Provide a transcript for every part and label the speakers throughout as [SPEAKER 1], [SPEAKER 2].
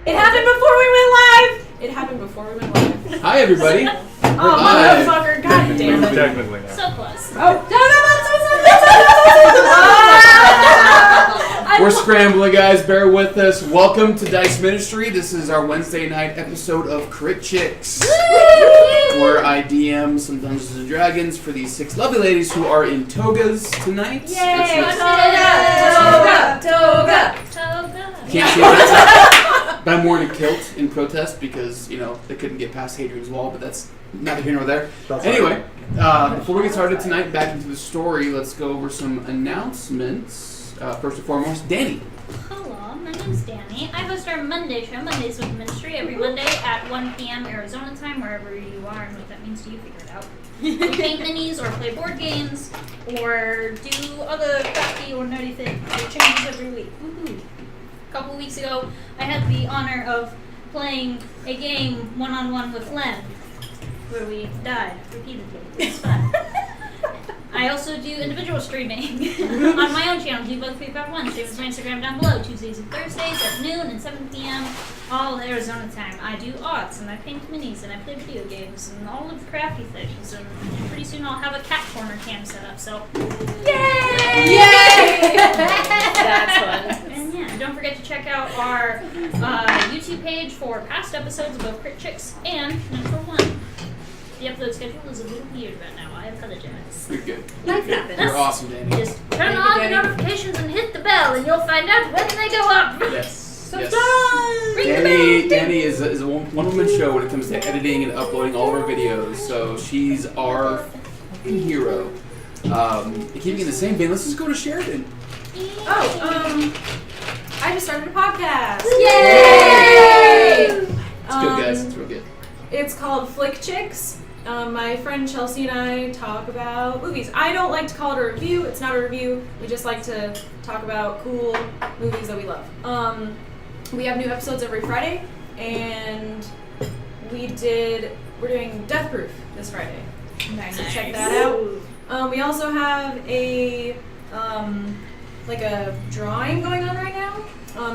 [SPEAKER 1] It happened before we went live! It happened before we went live.
[SPEAKER 2] Hi, everybody.
[SPEAKER 1] Oh, motherfucker. God damn it.
[SPEAKER 3] Technically not.
[SPEAKER 4] So close.
[SPEAKER 1] Oh,
[SPEAKER 2] We're scrambling, guys. Bear with us. Welcome to Dice Ministry. This is our Wednesday night episode of Crit Chicks, where I DM some Dungeons and Dragons for these 6 lovely ladies who are in togas tonight.
[SPEAKER 1] Yay!
[SPEAKER 4] Toga!
[SPEAKER 2] Can't see that, but I'm wearing a kilt in protest because, you know, they couldn't get past Hadrian's Wall, but that's neither here nor there. Anyway, before we get started tonight, back into the story, let's go over some announcements. First and foremost, Danny.
[SPEAKER 4] Hello, my name's Danny. I host our Monday show, Mondays with the Ministry, every Monday at 1 p.m. Arizona time, wherever you are, and what that means to you, figure it out. We paint minis, or play board games, or do other crafty or nerdy things. It changes every week. Woohoo! A couple weeks ago, I had the honor of playing a game one-on-one with Len, where we died repeatedly. It was fun. I also do individual streaming on my own channel, Do-Bug351. Same as my Instagram down below, Tuesdays and Thursdays at noon and 7 p.m. all Arizona time. I do arts, and I paint minis, and I play video games, and all of the crafty things. And pretty soon I'll have a cat corner cam set up, so yay!
[SPEAKER 1] Yay!
[SPEAKER 4] That's fun. And yeah, don't forget to check out our YouTube page for past episodes of both Crit Chicks and Number 1. The upload schedule is a little weird right now. I apologize.
[SPEAKER 2] You're good.
[SPEAKER 4] Life happens.
[SPEAKER 2] You're awesome, Danny.
[SPEAKER 4] Just turn on the notifications and hit the bell, and you'll find out when they go up.
[SPEAKER 2] Yes.
[SPEAKER 4] Ring the bell.
[SPEAKER 2] Danny is a one-woman show when it comes to editing and uploading all of our videos, so she's our fucking hero. Keeping in the same vein, let's just go to Sheridan.
[SPEAKER 1] I just started a podcast.
[SPEAKER 4] Yay!
[SPEAKER 2] It's good, guys. It's real good.
[SPEAKER 1] It's called Flick Chicks. My friend Chelsea and I talk about movies. I don't like to call it a review. It's not a review. We just like to talk about cool movies that we love. We have new episodes every Friday, and we're doing Death Proof this Friday.
[SPEAKER 4] Nice.
[SPEAKER 1] So check that out. We also have a drawing going on right now.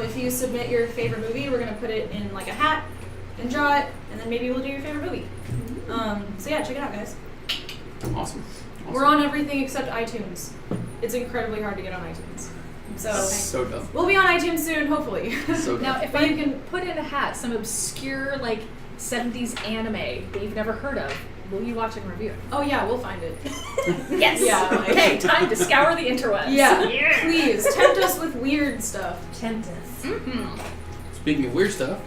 [SPEAKER 1] If you submit your favorite movie, we're gonna put it in like a hat and draw it, and then maybe we'll do your favorite movie. So yeah, check it out, guys.
[SPEAKER 2] Awesome.
[SPEAKER 1] We're on everything except iTunes. It's incredibly hard to get on iTunes.
[SPEAKER 2] So dumb.
[SPEAKER 1] We'll be on iTunes soon, hopefully.
[SPEAKER 2] So dumb.
[SPEAKER 5] Now, if you can put in a hat some obscure, 70s anime that you've never heard of, will you watch and review it?
[SPEAKER 1] Oh yeah, we'll find it.
[SPEAKER 5] Yes!
[SPEAKER 1] Yeah.
[SPEAKER 5] Okay, time to scour the interwebs.
[SPEAKER 1] Yeah. Please, tempt us with weird stuff.
[SPEAKER 5] Tempt us.
[SPEAKER 4] Mm-hmm.
[SPEAKER 2] Speaking of weird stuff,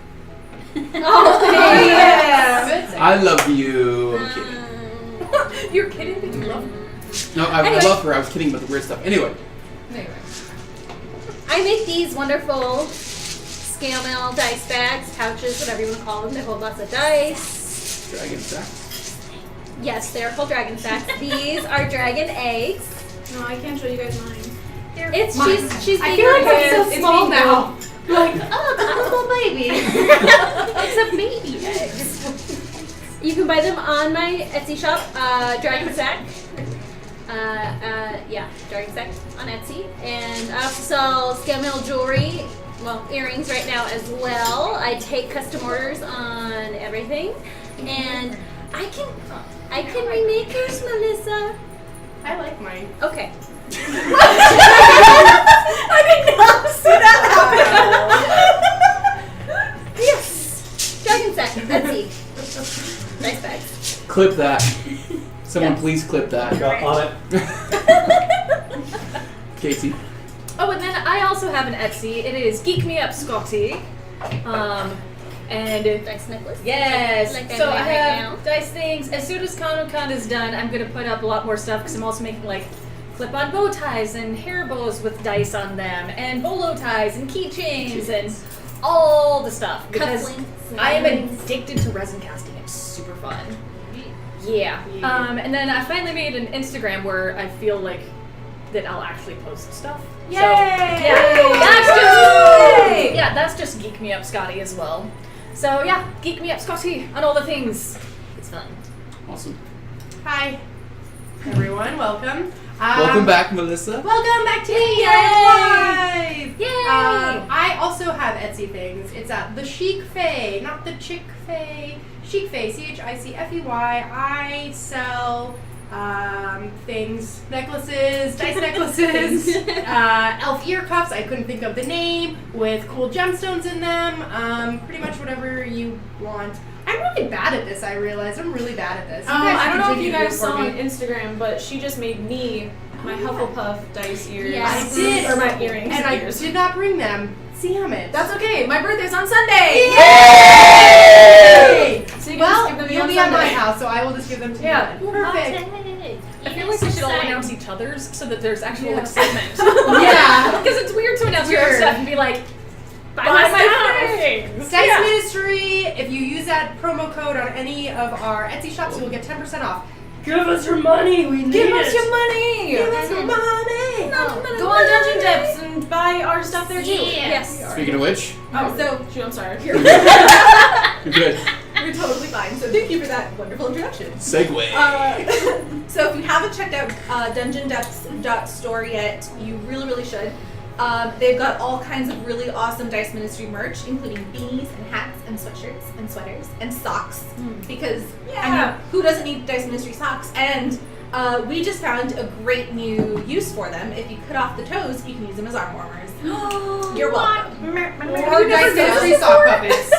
[SPEAKER 1] Oh, yeah!
[SPEAKER 2] I love you. I'm kidding.
[SPEAKER 5] You're kidding? Did you love me?
[SPEAKER 2] No, I love her. I was kidding about the weird stuff. Anyway.
[SPEAKER 6] I make these wonderful scale mail dice bags, pouches, whatever you want to call them. They hold lots of dice.
[SPEAKER 2] Dragon sack.
[SPEAKER 6] Yes, they're called dragon sacks. These are dragon eggs.
[SPEAKER 1] No, I can't show you guys mine.
[SPEAKER 6] It's
[SPEAKER 1] Mine.
[SPEAKER 6] she's
[SPEAKER 1] I
[SPEAKER 6] being
[SPEAKER 1] feel like
[SPEAKER 6] prepared.
[SPEAKER 1] I'm so small now.
[SPEAKER 6] Oh, it's a little baby. It's a baby egg. You can buy them on my Etsy shop, Dragon Sack. Dragon Sack on Etsy. And I also sell scale mail jewelry, earrings right now as well. I take custom orders on everything. And I can remake yours, Melissa.
[SPEAKER 1] I like mine.
[SPEAKER 6] Okay.
[SPEAKER 1] I did not see that happen.
[SPEAKER 6] Yes. Dragon Sack, Etsy. Nice bags.
[SPEAKER 2] Clip that. Someone please clip that.
[SPEAKER 3] Got on it.
[SPEAKER 2] Katie.
[SPEAKER 5] Oh, and then I also have an Etsy. It is Geek Me Up Scotty. And
[SPEAKER 6] Dice necklace.
[SPEAKER 5] yes,
[SPEAKER 6] Like I'm
[SPEAKER 5] so I
[SPEAKER 6] wearing right
[SPEAKER 5] have
[SPEAKER 6] now.
[SPEAKER 5] dice things. As soon as Con is done, I'm gonna put up a lot more stuff because I'm also making clip-on bow ties and hair bows with dice on them, and bolo ties and keychains and all the stuff because
[SPEAKER 6] Cufflinks.
[SPEAKER 5] I am addicted to resin casting. It's super fun. Yeah. And then I finally made an Instagram where I feel like that I'll actually post stuff.
[SPEAKER 1] Yay!
[SPEAKER 5] So, yeah, that's just Geek Me Up Scotty as well. So yeah, Geek Me Up Scotty on all the things. It's fun.
[SPEAKER 2] Awesome.
[SPEAKER 7] Hi, everyone. Welcome.
[SPEAKER 2] Welcome back, Melissa.
[SPEAKER 3] Welcome back to
[SPEAKER 6] Yay!
[SPEAKER 3] Live!
[SPEAKER 6] Yay!
[SPEAKER 3] I also have Etsy things. It's at the Chic Fae, not the Chick Fae. Chic Fae, ChicFey. I sell things, necklaces, dice necklaces, elf ear cuffs. I couldn't think of the name, with cool gemstones in them. Pretty much whatever you want. I'm really bad at this, I realize. I'm really bad at this.
[SPEAKER 1] I don't know if you
[SPEAKER 3] continue to do
[SPEAKER 1] guys
[SPEAKER 3] it for
[SPEAKER 1] saw
[SPEAKER 3] me.
[SPEAKER 1] on Instagram, but she just made me my Hufflepuff dice ears.
[SPEAKER 6] Yes.
[SPEAKER 3] I did.
[SPEAKER 1] Or my earrings.
[SPEAKER 3] And I
[SPEAKER 1] ears.
[SPEAKER 3] did not bring them. Damn it.
[SPEAKER 1] That's okay. My birthday's on Sunday.
[SPEAKER 3] Yay!
[SPEAKER 1] So you can just give
[SPEAKER 3] Well,
[SPEAKER 1] them to me
[SPEAKER 3] you'll
[SPEAKER 1] on
[SPEAKER 3] be at my
[SPEAKER 1] Sunday.
[SPEAKER 3] house, so I will just give them to
[SPEAKER 1] Yeah.
[SPEAKER 3] you. Perfect.
[SPEAKER 5] I feel like we should all announce each other's so that there's actual excitement.
[SPEAKER 3] Yeah.
[SPEAKER 5] Because it's weird to announce your own
[SPEAKER 3] Weird.
[SPEAKER 5] stuff and be like, buy
[SPEAKER 1] Buy
[SPEAKER 5] my
[SPEAKER 1] my
[SPEAKER 5] things.
[SPEAKER 3] Dice Ministry, if you use that promo code on any of our Etsy shops, you will get 10% off. Give us your money, we need
[SPEAKER 1] Give
[SPEAKER 3] it.
[SPEAKER 1] us your money.
[SPEAKER 3] Give us your money.
[SPEAKER 1] Go on Dungeon Dips and buy our stuff there too.
[SPEAKER 6] Yes.
[SPEAKER 2] Speaking of which,
[SPEAKER 1] Oh,
[SPEAKER 7] So
[SPEAKER 1] shoot, I'm sorry.
[SPEAKER 2] you're good.
[SPEAKER 7] you're totally fine. So thank you for that wonderful introduction.
[SPEAKER 2] Segue.
[SPEAKER 7] So if you haven't checked out DungeonDepths.store yet, you really, really should. They've got all kinds of really awesome Dice Ministry merch, including beanies and hats and sweatshirts and sweaters and socks. Because I mean, who doesn't need Dice Ministry socks? And we just found a great new use for them. If you cut off the toes, you can use them as arm warmers. You're welcome.
[SPEAKER 3] Or Dice Ministry sock puppets.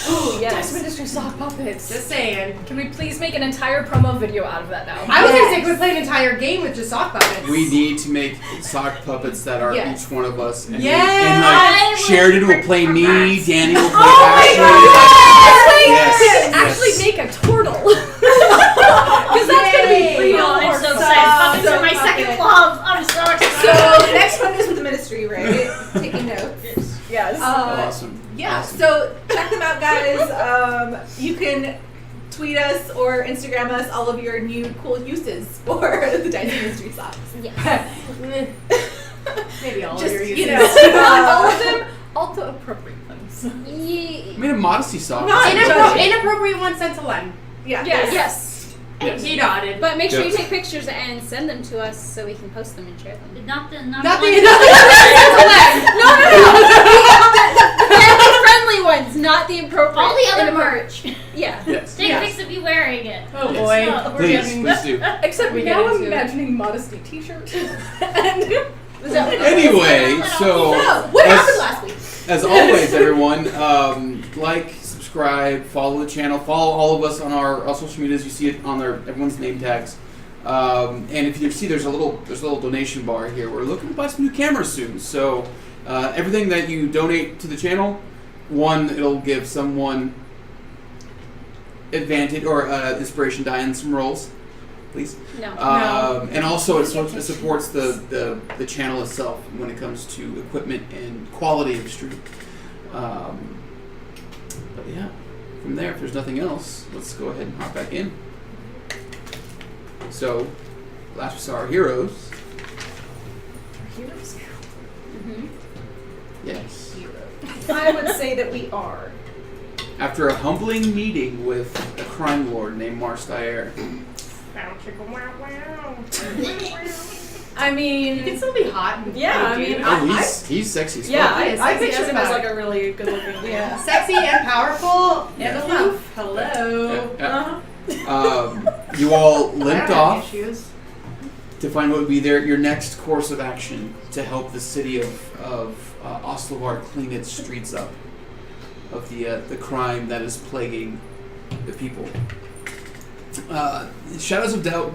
[SPEAKER 5] Ooh,
[SPEAKER 1] yes.
[SPEAKER 5] Dice Ministry sock puppets.
[SPEAKER 3] Just saying.
[SPEAKER 5] Can we please make an entire promo video out of that now?
[SPEAKER 3] I was gonna say, could we play an entire game with just sock puppets?
[SPEAKER 2] We need to make sock puppets that are
[SPEAKER 3] Yes.
[SPEAKER 2] each one of us. And,
[SPEAKER 3] Yes.
[SPEAKER 2] and
[SPEAKER 4] I
[SPEAKER 2] like
[SPEAKER 4] would
[SPEAKER 2] Sheridan will play me,
[SPEAKER 4] prefer
[SPEAKER 2] Danny will play
[SPEAKER 3] Oh my
[SPEAKER 2] Ashley.
[SPEAKER 3] God!
[SPEAKER 2] Yes.
[SPEAKER 5] Actually
[SPEAKER 2] yes.
[SPEAKER 5] make a turtle. Because that's going to be
[SPEAKER 3] Yay.
[SPEAKER 5] real.
[SPEAKER 4] I'm so
[SPEAKER 5] or
[SPEAKER 4] excited. Puppets
[SPEAKER 7] so
[SPEAKER 4] are my
[SPEAKER 7] puppet.
[SPEAKER 4] second love. I'm so excited.
[SPEAKER 7] So the next one is with the ministry, right? Taking notes.
[SPEAKER 5] Yes.
[SPEAKER 2] Awesome.
[SPEAKER 7] Yeah,
[SPEAKER 2] Awesome.
[SPEAKER 7] so check them out, guys. You can tweet us or Instagram us all of your new cool uses for the Dice Ministry socks.
[SPEAKER 3] Maybe all
[SPEAKER 7] Just,
[SPEAKER 3] of your
[SPEAKER 7] you
[SPEAKER 3] uses.
[SPEAKER 7] know,
[SPEAKER 5] all of them, all the appropriate ones.
[SPEAKER 2] I made a modesty sock.
[SPEAKER 7] Not
[SPEAKER 3] Inappropriate ones sent to Len.
[SPEAKER 7] yeah.
[SPEAKER 5] Yes.
[SPEAKER 6] Yes.
[SPEAKER 2] Yes.
[SPEAKER 3] He nodded.
[SPEAKER 6] But make sure you
[SPEAKER 2] Yes.
[SPEAKER 6] take pictures and send them to us so we can post them and share them.
[SPEAKER 4] Not the
[SPEAKER 3] Not
[SPEAKER 4] ones
[SPEAKER 3] the
[SPEAKER 6] Family friendly ones, not the appropriate.
[SPEAKER 4] all the other
[SPEAKER 6] inappropriate.
[SPEAKER 4] merch.
[SPEAKER 6] Yeah.
[SPEAKER 2] Yes.
[SPEAKER 4] Take
[SPEAKER 3] Yes.
[SPEAKER 4] pics of you wearing it.
[SPEAKER 3] Oh
[SPEAKER 2] Yes.
[SPEAKER 3] boy.
[SPEAKER 4] No.
[SPEAKER 3] We're
[SPEAKER 2] Please,
[SPEAKER 3] getting-
[SPEAKER 2] please do.
[SPEAKER 5] Except
[SPEAKER 3] We
[SPEAKER 5] now
[SPEAKER 3] get
[SPEAKER 5] I'm
[SPEAKER 3] into it.
[SPEAKER 5] imagining modesty t-shirt. and
[SPEAKER 2] Anyway, so
[SPEAKER 7] So, what
[SPEAKER 2] as-
[SPEAKER 7] happened last week?
[SPEAKER 2] As always, everyone, like, subscribe, follow the channel, follow all of us on our social medias. You see it on everyone's name tags. And if you see, there's a little donation bar here. We're looking to buy some new cameras soon. So everything that you donate to the channel, one, it'll give someone advantage or inspiration die in some rolls, please.
[SPEAKER 6] No.
[SPEAKER 2] And also, it supports the channel itself when it comes to equipment and quality of stream. But yeah, from there, if there's nothing else, let's go ahead and hop back in. So, last we saw our heroes. Yes.
[SPEAKER 7] I would say that we are.
[SPEAKER 2] After a humbling meeting with a crime lord named Marstire.
[SPEAKER 1] I mean,
[SPEAKER 3] You can still be hot. And
[SPEAKER 1] yeah, I
[SPEAKER 3] cute,
[SPEAKER 1] mean,
[SPEAKER 3] dude.
[SPEAKER 2] He's sexy as
[SPEAKER 1] yeah,
[SPEAKER 2] fuck.
[SPEAKER 3] Yes,
[SPEAKER 1] I
[SPEAKER 3] sexy
[SPEAKER 1] pictured
[SPEAKER 3] as
[SPEAKER 1] him as
[SPEAKER 3] fuck.
[SPEAKER 1] like a really good looking.
[SPEAKER 7] Yeah.
[SPEAKER 3] Sexy and powerful and
[SPEAKER 2] Yeah.
[SPEAKER 3] aloof. Hello.
[SPEAKER 2] Yeah.
[SPEAKER 1] Uh-huh.
[SPEAKER 2] You all
[SPEAKER 3] I
[SPEAKER 2] limped
[SPEAKER 3] don't have
[SPEAKER 2] off
[SPEAKER 3] issues.
[SPEAKER 2] to find what would be your next course of action to help the city of Oslovar clean its streets up of the crime that is plaguing the people. Shadows of Doubt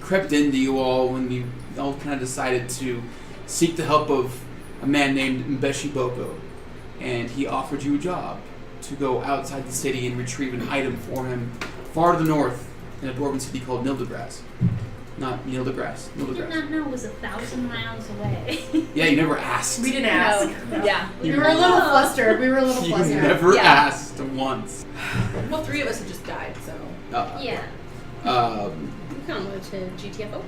[SPEAKER 2] crept into you all when you all kind of decided to seek the help of a man named Mbeshi Boko, and he offered you a job to go outside the city and retrieve an item for him far to the north in a dwarven city called Nildegras. Not Neil deGrasse.
[SPEAKER 4] I did not know it was 1,000 miles away.
[SPEAKER 2] Yeah, you never asked.
[SPEAKER 3] We didn't ask.
[SPEAKER 5] Yeah.
[SPEAKER 3] We were a little flustered. We were a little
[SPEAKER 2] You
[SPEAKER 3] flustered.
[SPEAKER 2] never
[SPEAKER 5] Yeah.
[SPEAKER 2] asked once.
[SPEAKER 7] Well, 3 of us have just died, so.
[SPEAKER 4] Yeah.
[SPEAKER 6] Come on, to GTFO.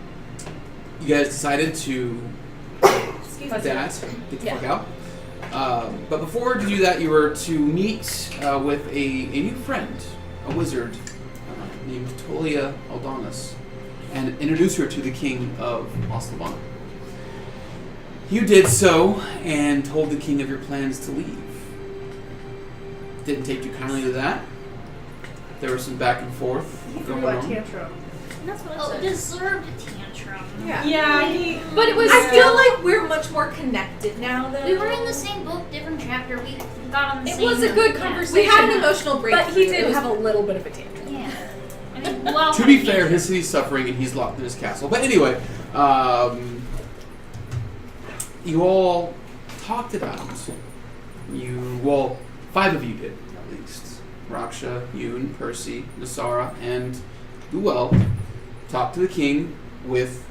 [SPEAKER 2] You guys decided to
[SPEAKER 7] Excuse
[SPEAKER 2] get
[SPEAKER 7] me.
[SPEAKER 2] the fuck out. But before to do that, you were to meet with a new friend, a wizard named Tolia Aldonis. and introduce her to the king of Oslavon. You did so and told the king of your plans to leave. Didn't take too kindly to that. There was some back and forth going on.
[SPEAKER 3] Tantrum.
[SPEAKER 6] That's what I
[SPEAKER 4] Oh,
[SPEAKER 6] said.
[SPEAKER 4] deserved tantrum.
[SPEAKER 7] Yeah.
[SPEAKER 1] Yeah,
[SPEAKER 5] But it was.
[SPEAKER 7] I feel like we're much more connected now, though.
[SPEAKER 4] We were in the same book, different chapter. We got on the
[SPEAKER 5] It
[SPEAKER 4] same.
[SPEAKER 5] was a good
[SPEAKER 4] yeah.
[SPEAKER 5] conversation.
[SPEAKER 7] We had an emotional breakthrough.
[SPEAKER 5] But he did
[SPEAKER 7] It was-
[SPEAKER 5] have a little bit of a tantrum.
[SPEAKER 4] Yeah. I mean, well.
[SPEAKER 2] To be fair, his city's suffering and he's locked in his castle. But anyway, you all talked it out. Well, 5 of you did, at least. Raksha, Yoon, Percy, Nasara, and Duel talked to the king with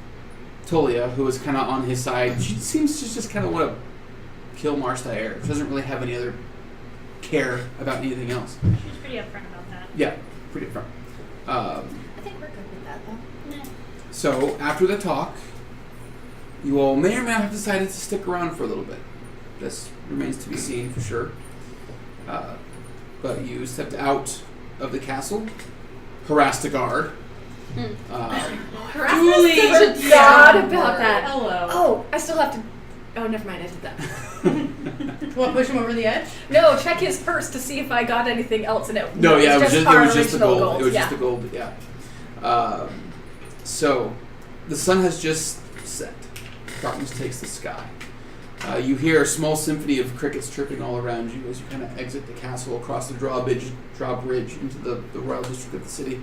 [SPEAKER 2] Tolia, who is kind of on his side. She seems to just kind of want to kill Marstair. She doesn't really have any other care about anything else.
[SPEAKER 4] She was pretty upfront about that.
[SPEAKER 2] Yeah, pretty front.
[SPEAKER 7] I think we're good with that, though.
[SPEAKER 4] Nah.
[SPEAKER 2] So, after the talk, you all may or may not have decided to stick around for a little bit. This remains to be seen for sure. But you stepped out of the castle, harassed a guard.
[SPEAKER 5] Truly forgot about that.
[SPEAKER 3] Hello.
[SPEAKER 5] Oh, I still have to. Oh, never mind. I did that.
[SPEAKER 3] Want to push him over the edge?
[SPEAKER 5] No, check his purse to see if I got anything else in it.
[SPEAKER 2] No, yeah, it was
[SPEAKER 5] our
[SPEAKER 2] just the
[SPEAKER 5] original
[SPEAKER 2] gold. It was
[SPEAKER 5] yeah.
[SPEAKER 2] just the gold, yeah. So, the sun has just set. Darkness takes the sky. You hear a small symphony of crickets chirping all around you as you kind of exit the castle across the drawbridge into the royal district of the city.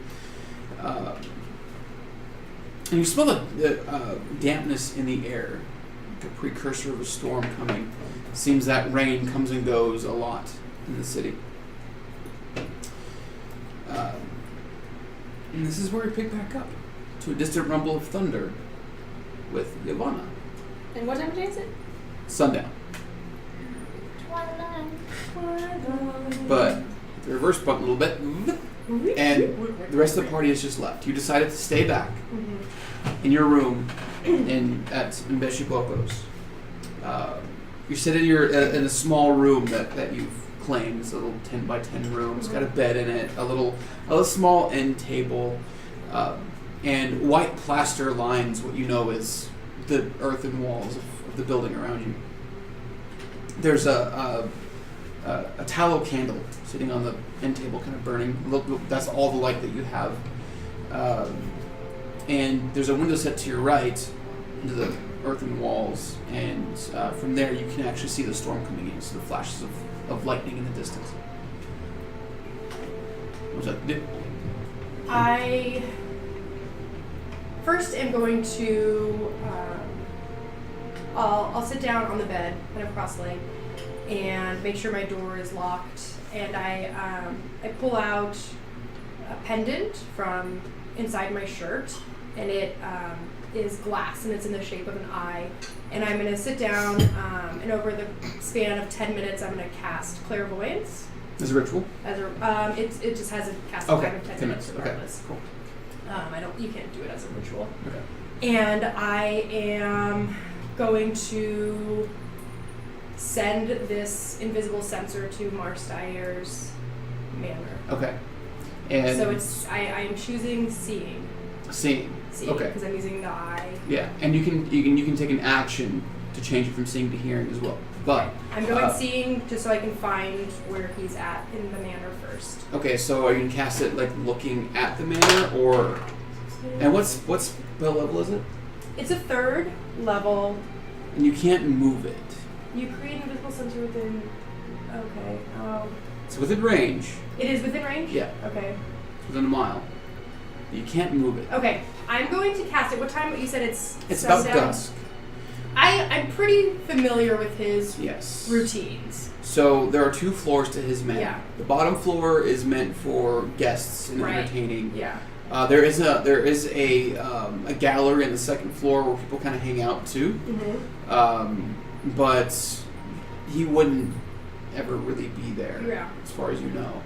[SPEAKER 2] And you smell the dampness in the air, like a precursor of a storm coming. Seems that rain comes and goes a lot in the city. And this is where we pick back up to a distant rumble of thunder with Ivana.
[SPEAKER 1] And what time of day is it?
[SPEAKER 2] Sundown.
[SPEAKER 4] Twilight.
[SPEAKER 2] But the reverse bump a little bit, and the rest of the party has just left. You decided to stay back in your room at Mbeshibokos. You're sitting in a small room that you've claimed. It's a little 10 by 10 room. It's got a bed in it, a small end table, and white plaster lines what you know is the earthen walls of the building around you. There's a tallow candle sitting on the end table, kind of burning. That's all the light that you have. And there's a window set to your right into the earthen walls, and from there you can actually see the storm coming in, so the flashes of lightning in the distance. What's that?
[SPEAKER 3] I first am going to I'll sit down on the bed, kind of cross-legged, and make sure my door is locked. And I pull out a pendant from inside my shirt, and it is glass, and it's in the shape of an eye. And I'm going to sit down, and over the span of 10 minutes, I'm going to cast clairvoyance.
[SPEAKER 2] As a ritual?
[SPEAKER 3] As a, it just has a casting time of 10 minutes regardless.
[SPEAKER 2] Okay, cool.
[SPEAKER 3] You can't do it as a ritual.
[SPEAKER 2] Okay.
[SPEAKER 3] And I am going to send this invisible sensor to Marstair's manor.
[SPEAKER 2] Okay. And
[SPEAKER 3] So it's I am choosing seeing.
[SPEAKER 2] seeing. Okay.
[SPEAKER 3] Because I'm using the eye.
[SPEAKER 2] Yeah, and you can take an action to change it from seeing to hearing as well. But
[SPEAKER 3] I'm going seeing just so I can find where he's at in the manor first.
[SPEAKER 2] okay, so are you gonna cast it like looking at the manor, or and what's spell level is it?
[SPEAKER 3] It's a 3rd level.
[SPEAKER 2] And you can't move it.
[SPEAKER 3] You create an invisible sensor within. Okay. Oh.
[SPEAKER 2] It's within range.
[SPEAKER 3] It is within range?
[SPEAKER 2] Yeah.
[SPEAKER 3] Okay.
[SPEAKER 2] It's within a mile. But you can't move it.
[SPEAKER 3] Okay. I'm going to cast it. What time? You said it's
[SPEAKER 2] About
[SPEAKER 3] sundown?
[SPEAKER 2] dusk.
[SPEAKER 3] I'm pretty familiar with his
[SPEAKER 2] Yes.
[SPEAKER 3] routines.
[SPEAKER 2] So there are 2 floors to his manor.
[SPEAKER 3] Yeah.
[SPEAKER 2] The bottom floor is meant for guests and
[SPEAKER 3] Right.
[SPEAKER 2] entertaining.
[SPEAKER 3] Yeah.
[SPEAKER 2] There is a gallery on the 2nd floor where people kind of hang out too.
[SPEAKER 3] Mm-hmm.
[SPEAKER 2] But he wouldn't ever really be there,
[SPEAKER 3] Yeah.
[SPEAKER 2] as far as you know.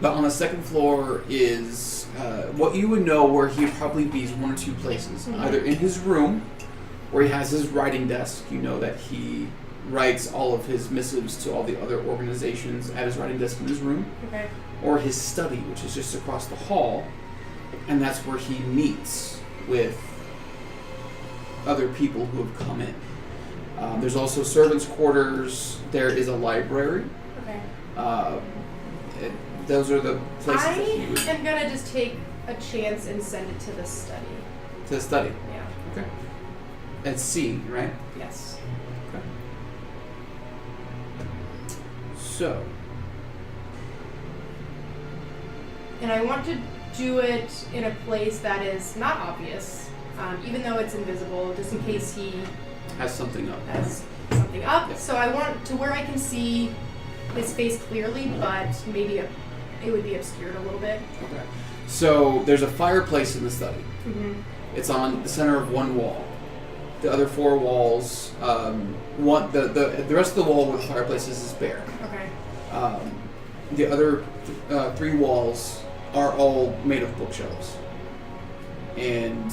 [SPEAKER 2] But on the 2nd floor is what you would know where he'd probably be is 1 or 2 places.
[SPEAKER 3] Mhm.
[SPEAKER 2] Either in his room, where he has his writing desk. You know that he writes all of his missives to all the other organizations at his writing desk in his room.
[SPEAKER 3] Okay.
[SPEAKER 2] Or his study, which is just across the hall, And that's where he meets with other people who have come in. There's also servants' quarters. There is a library.
[SPEAKER 3] Okay.
[SPEAKER 2] Those are the places that he would...
[SPEAKER 3] I'm gonna just take a chance and send it to the study.
[SPEAKER 2] To the study.
[SPEAKER 3] Yeah.
[SPEAKER 2] Okay. At C, right?
[SPEAKER 3] Yes.
[SPEAKER 2] Okay. So...
[SPEAKER 3] And I want to do it in a place that is not obvious, even though it's invisible, just in case he
[SPEAKER 2] has something up.
[SPEAKER 3] has something up.
[SPEAKER 2] Yep.
[SPEAKER 3] So I want to where I can see his face clearly, but maybe it would be obscured a little bit.
[SPEAKER 2] Okay. So there's a fireplace in the study.
[SPEAKER 3] Mm-hmm.
[SPEAKER 2] It's on the center of one wall. The other four walls, the rest of the wall with fireplaces is bare.
[SPEAKER 3] Okay.
[SPEAKER 2] The other three walls are all made of bookshelves, and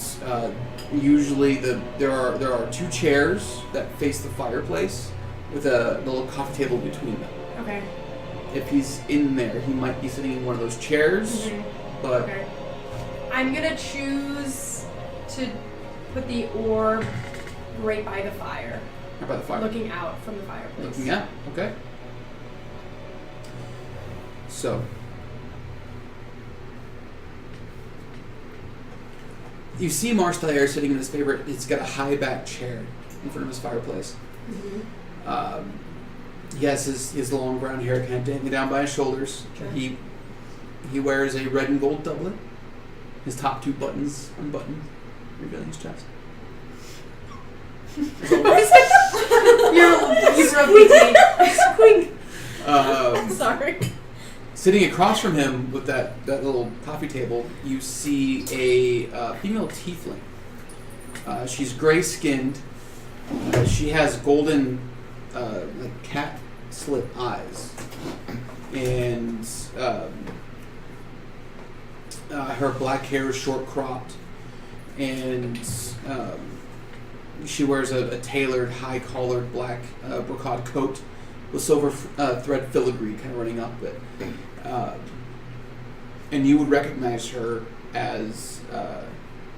[SPEAKER 2] usually there are two chairs that face the fireplace with a little coffee table between them.
[SPEAKER 3] Okay.
[SPEAKER 2] If he's in there, he might be sitting in one of those chairs, but
[SPEAKER 3] Okay. I'm gonna choose to put the orb right by the fire,
[SPEAKER 2] right by the fire.
[SPEAKER 3] looking out from the fireplace.
[SPEAKER 2] Looking out. Okay. So. You see Marsteller sitting in his favorite, it's got a high back chair in front of his fireplace.
[SPEAKER 3] Mm-hmm.
[SPEAKER 2] He has his long brown hair kind of dangling down by his shoulders.
[SPEAKER 3] Sure.
[SPEAKER 2] He wears a red and gold doublet. His top two buttons unbuttoned, revealing his chest.
[SPEAKER 3] You broke me. Squeak.
[SPEAKER 7] Sorry.
[SPEAKER 2] Sitting across from him with that little coffee table, you see a female tiefling. She's gray-skinned. She has golden, like cat slit eyes, and her black hair is short cropped, and she wears a tailored, high-collared black brocade coat with silver thread filigree kind of running up it. And you would recognize her as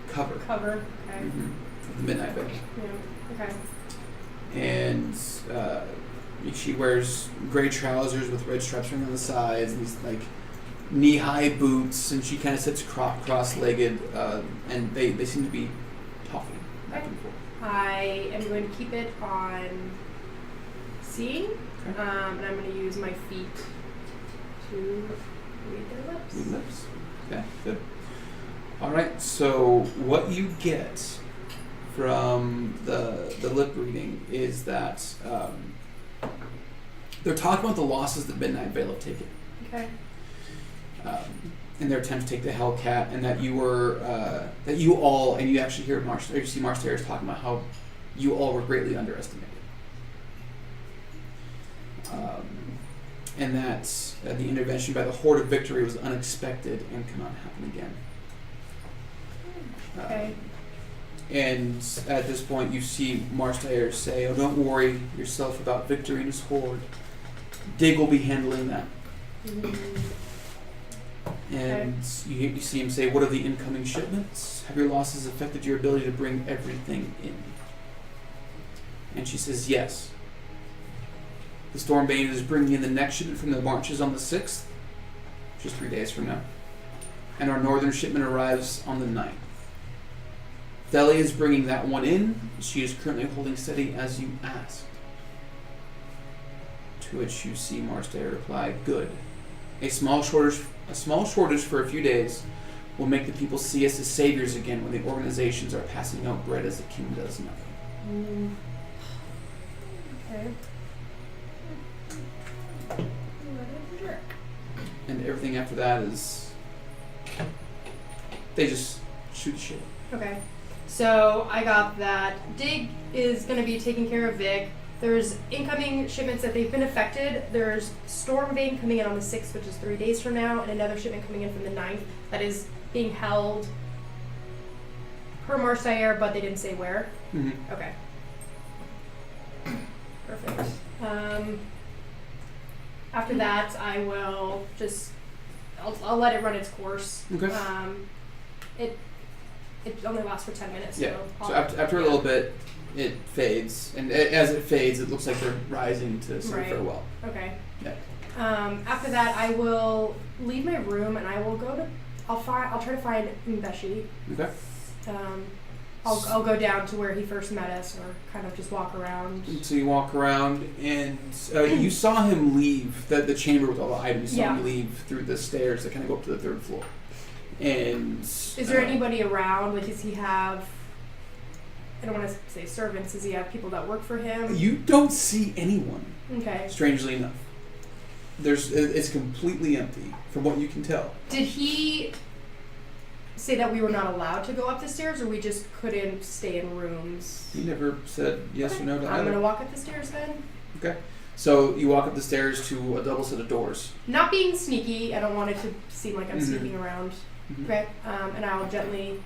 [SPEAKER 2] Cover.
[SPEAKER 3] Cover. Okay.
[SPEAKER 2] From the Midnight Veil.
[SPEAKER 3] Yeah. Okay.
[SPEAKER 2] And she wears gray trousers with red stripes running on the sides, and these like knee-high boots, and she kind of sits cross-legged, and they seem to be talking back and forth.
[SPEAKER 3] I am going to keep it on seeing,
[SPEAKER 2] Okay.
[SPEAKER 3] and I'm going to use my feet to read their lips.
[SPEAKER 2] Read lips. Okay, good. All right. So what you get from the lip reading is that they're talking about the losses that Midnight Veil have taken.
[SPEAKER 3] Okay.
[SPEAKER 2] In their attempt to take the Hellcat, and that you were that you all, and you actually hear you see Marstairs talking about how you all were greatly underestimated, and that the intervention by the Horde of Victory was unexpected and cannot happen again.
[SPEAKER 3] Okay.
[SPEAKER 2] And at this point, you see Marstairs say, "Oh, don't worry yourself about Victory and his Horde. Dig will be handling that." And you see him say, "What are the incoming shipments? Have your losses affected your ability to bring everything in?" And she says, "Yes. The Stormbane is bringing in the next shipment from the marches on the 6th, which is 3 days from now. And our northern shipment arrives on the 9th. Thelly is bringing that one in. She is currently holding steady as you asked." To which you see Marstair reply, "Good. A small shortage for a few days will make the people see us as saviors again when the organizations are passing out bread as the king does nothing."
[SPEAKER 3] Okay.
[SPEAKER 2] And everything after that is... they just shoot shit.
[SPEAKER 3] Okay. So I got that. Dig is going to be taking care of Vic. There's incoming shipments that they've been affected. There's Stormbane coming in on the 6th, which is 3 days from now, and another shipment coming in from the 9th that is being held per Marstair, but they didn't say where.
[SPEAKER 2] Mm-hmm.
[SPEAKER 3] Okay. Perfect. After that, I will just... I'll let it run its course.
[SPEAKER 2] Okay.
[SPEAKER 3] it only lasts for 10 minutes.
[SPEAKER 2] Yeah.
[SPEAKER 3] So,
[SPEAKER 2] So after a little bit, it fades, and as it fades, it looks like they're rising to say
[SPEAKER 3] Right.
[SPEAKER 2] farewell.
[SPEAKER 3] Okay.
[SPEAKER 2] Yeah.
[SPEAKER 3] After that, I will leave my room and I will go to. I'll try to find Mbeshi.
[SPEAKER 2] Okay.
[SPEAKER 3] I'll go down to where he first met us, or kind of just walk around.
[SPEAKER 2] So you walk around, and you saw him leave the chamber with all the items. You saw him leave through the stairs that kind of go up to the 3rd floor. And
[SPEAKER 3] is there anybody around? Like, does he have? I don't want to say servants. Does he have people that work for him?
[SPEAKER 2] You don't see anyone.
[SPEAKER 3] Okay.
[SPEAKER 2] Strangely enough, it's completely empty from what you can tell.
[SPEAKER 3] Did he say that we were not allowed to go up the stairs, or we just couldn't stay in rooms?
[SPEAKER 2] He never said yes or no to
[SPEAKER 3] I'm
[SPEAKER 2] either.
[SPEAKER 3] gonna walk up the stairs then.
[SPEAKER 2] Okay. So you walk up the stairs to a double set of doors.
[SPEAKER 3] Not being sneaky, I don't want it to seem like I'm sneaking around.
[SPEAKER 2] Mhm.
[SPEAKER 3] Okay. And I'll gently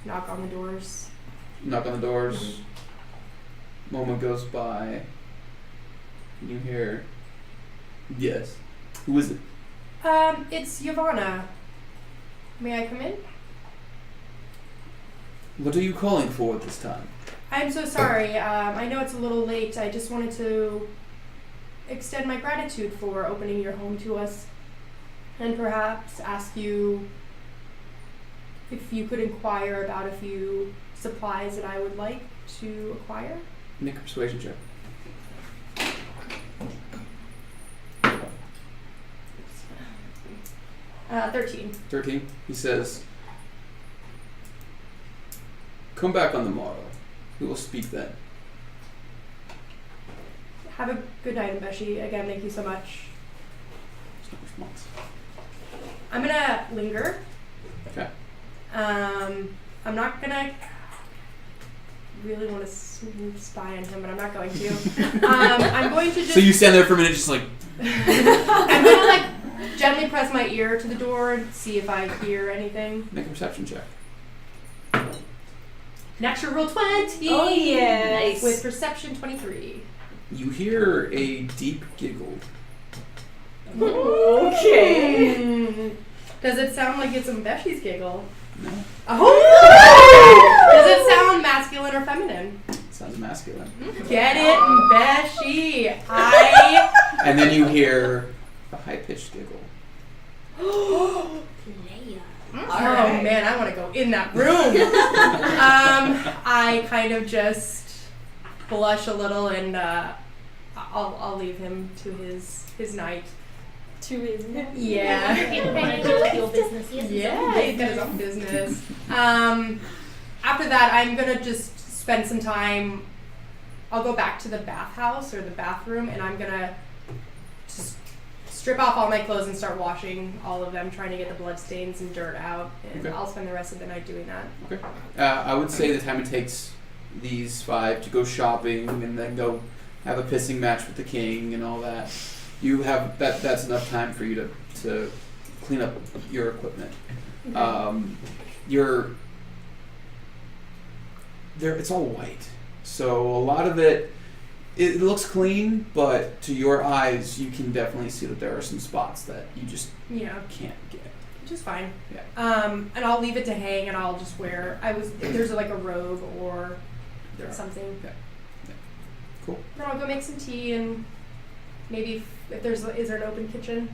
[SPEAKER 3] knock on the doors.
[SPEAKER 2] Knock on the doors. Moment goes by. And you hear, yes. Who is it?
[SPEAKER 3] It's Yavanna. May I come in?
[SPEAKER 2] What are you calling for at this time?
[SPEAKER 3] I'm so sorry. I know it's a little late. I just wanted to extend my gratitude for opening your home to us, and perhaps ask you if you could inquire about a few supplies that I would like to acquire.
[SPEAKER 2] Make a persuasion check.
[SPEAKER 3] 13.
[SPEAKER 2] 13. He says, come back on the morrow. We will speak then.
[SPEAKER 3] Have a good night, Mbeshi. Again, thank you so much.
[SPEAKER 2] There's no response.
[SPEAKER 3] I'm gonna linger.
[SPEAKER 2] Okay.
[SPEAKER 3] I'm not gonna really want to spy on him, but I'm not going to. I'm going to just.
[SPEAKER 2] So you stand there for a minute, just like.
[SPEAKER 3] I'm gonna like gently press my ear to the door and see if I hear anything.
[SPEAKER 2] Make a perception check.
[SPEAKER 3] Natural 20.
[SPEAKER 5] Oh, yes.
[SPEAKER 3] With perception 23.
[SPEAKER 2] You hear a deep giggle.
[SPEAKER 5] Okay.
[SPEAKER 3] Does it sound like it's Mbeshi's giggle?
[SPEAKER 2] No.
[SPEAKER 3] Oh! Does it sound masculine or feminine?
[SPEAKER 2] Sounds masculine.
[SPEAKER 3] Get it, Mbeshi.
[SPEAKER 2] And then you hear a high-pitched giggle.
[SPEAKER 3] Oh man, I want to go in that room. I kind of just blush a little, and I'll leave him to his night.
[SPEAKER 5] To his
[SPEAKER 3] Yeah.
[SPEAKER 4] Your business.
[SPEAKER 3] Yeah, he's got his own business. After that, I'm gonna just spend some time. I'll go back to the bathhouse or the bathroom, and I'm gonna just strip off all my clothes and start washing all of them, trying to get the blood stains and dirt out. And
[SPEAKER 2] Okay.
[SPEAKER 3] I'll spend the rest of the night doing that.
[SPEAKER 2] Okay. I would say the time it takes these 5 to go shopping and then go have a pissing match with the king and all that. You have that's enough time for you to clean up your equipment. It's all white, so a lot of it looks clean, but to your eyes you can definitely see that there are some spots that you just can't get.
[SPEAKER 3] Which is fine.
[SPEAKER 2] Yeah.
[SPEAKER 3] And I'll leave it to hang, and I'll just wear. If there's like a robe or something.
[SPEAKER 2] Yeah. Cool.
[SPEAKER 3] Then I'll go make some tea, and maybe if is there an open kitchen?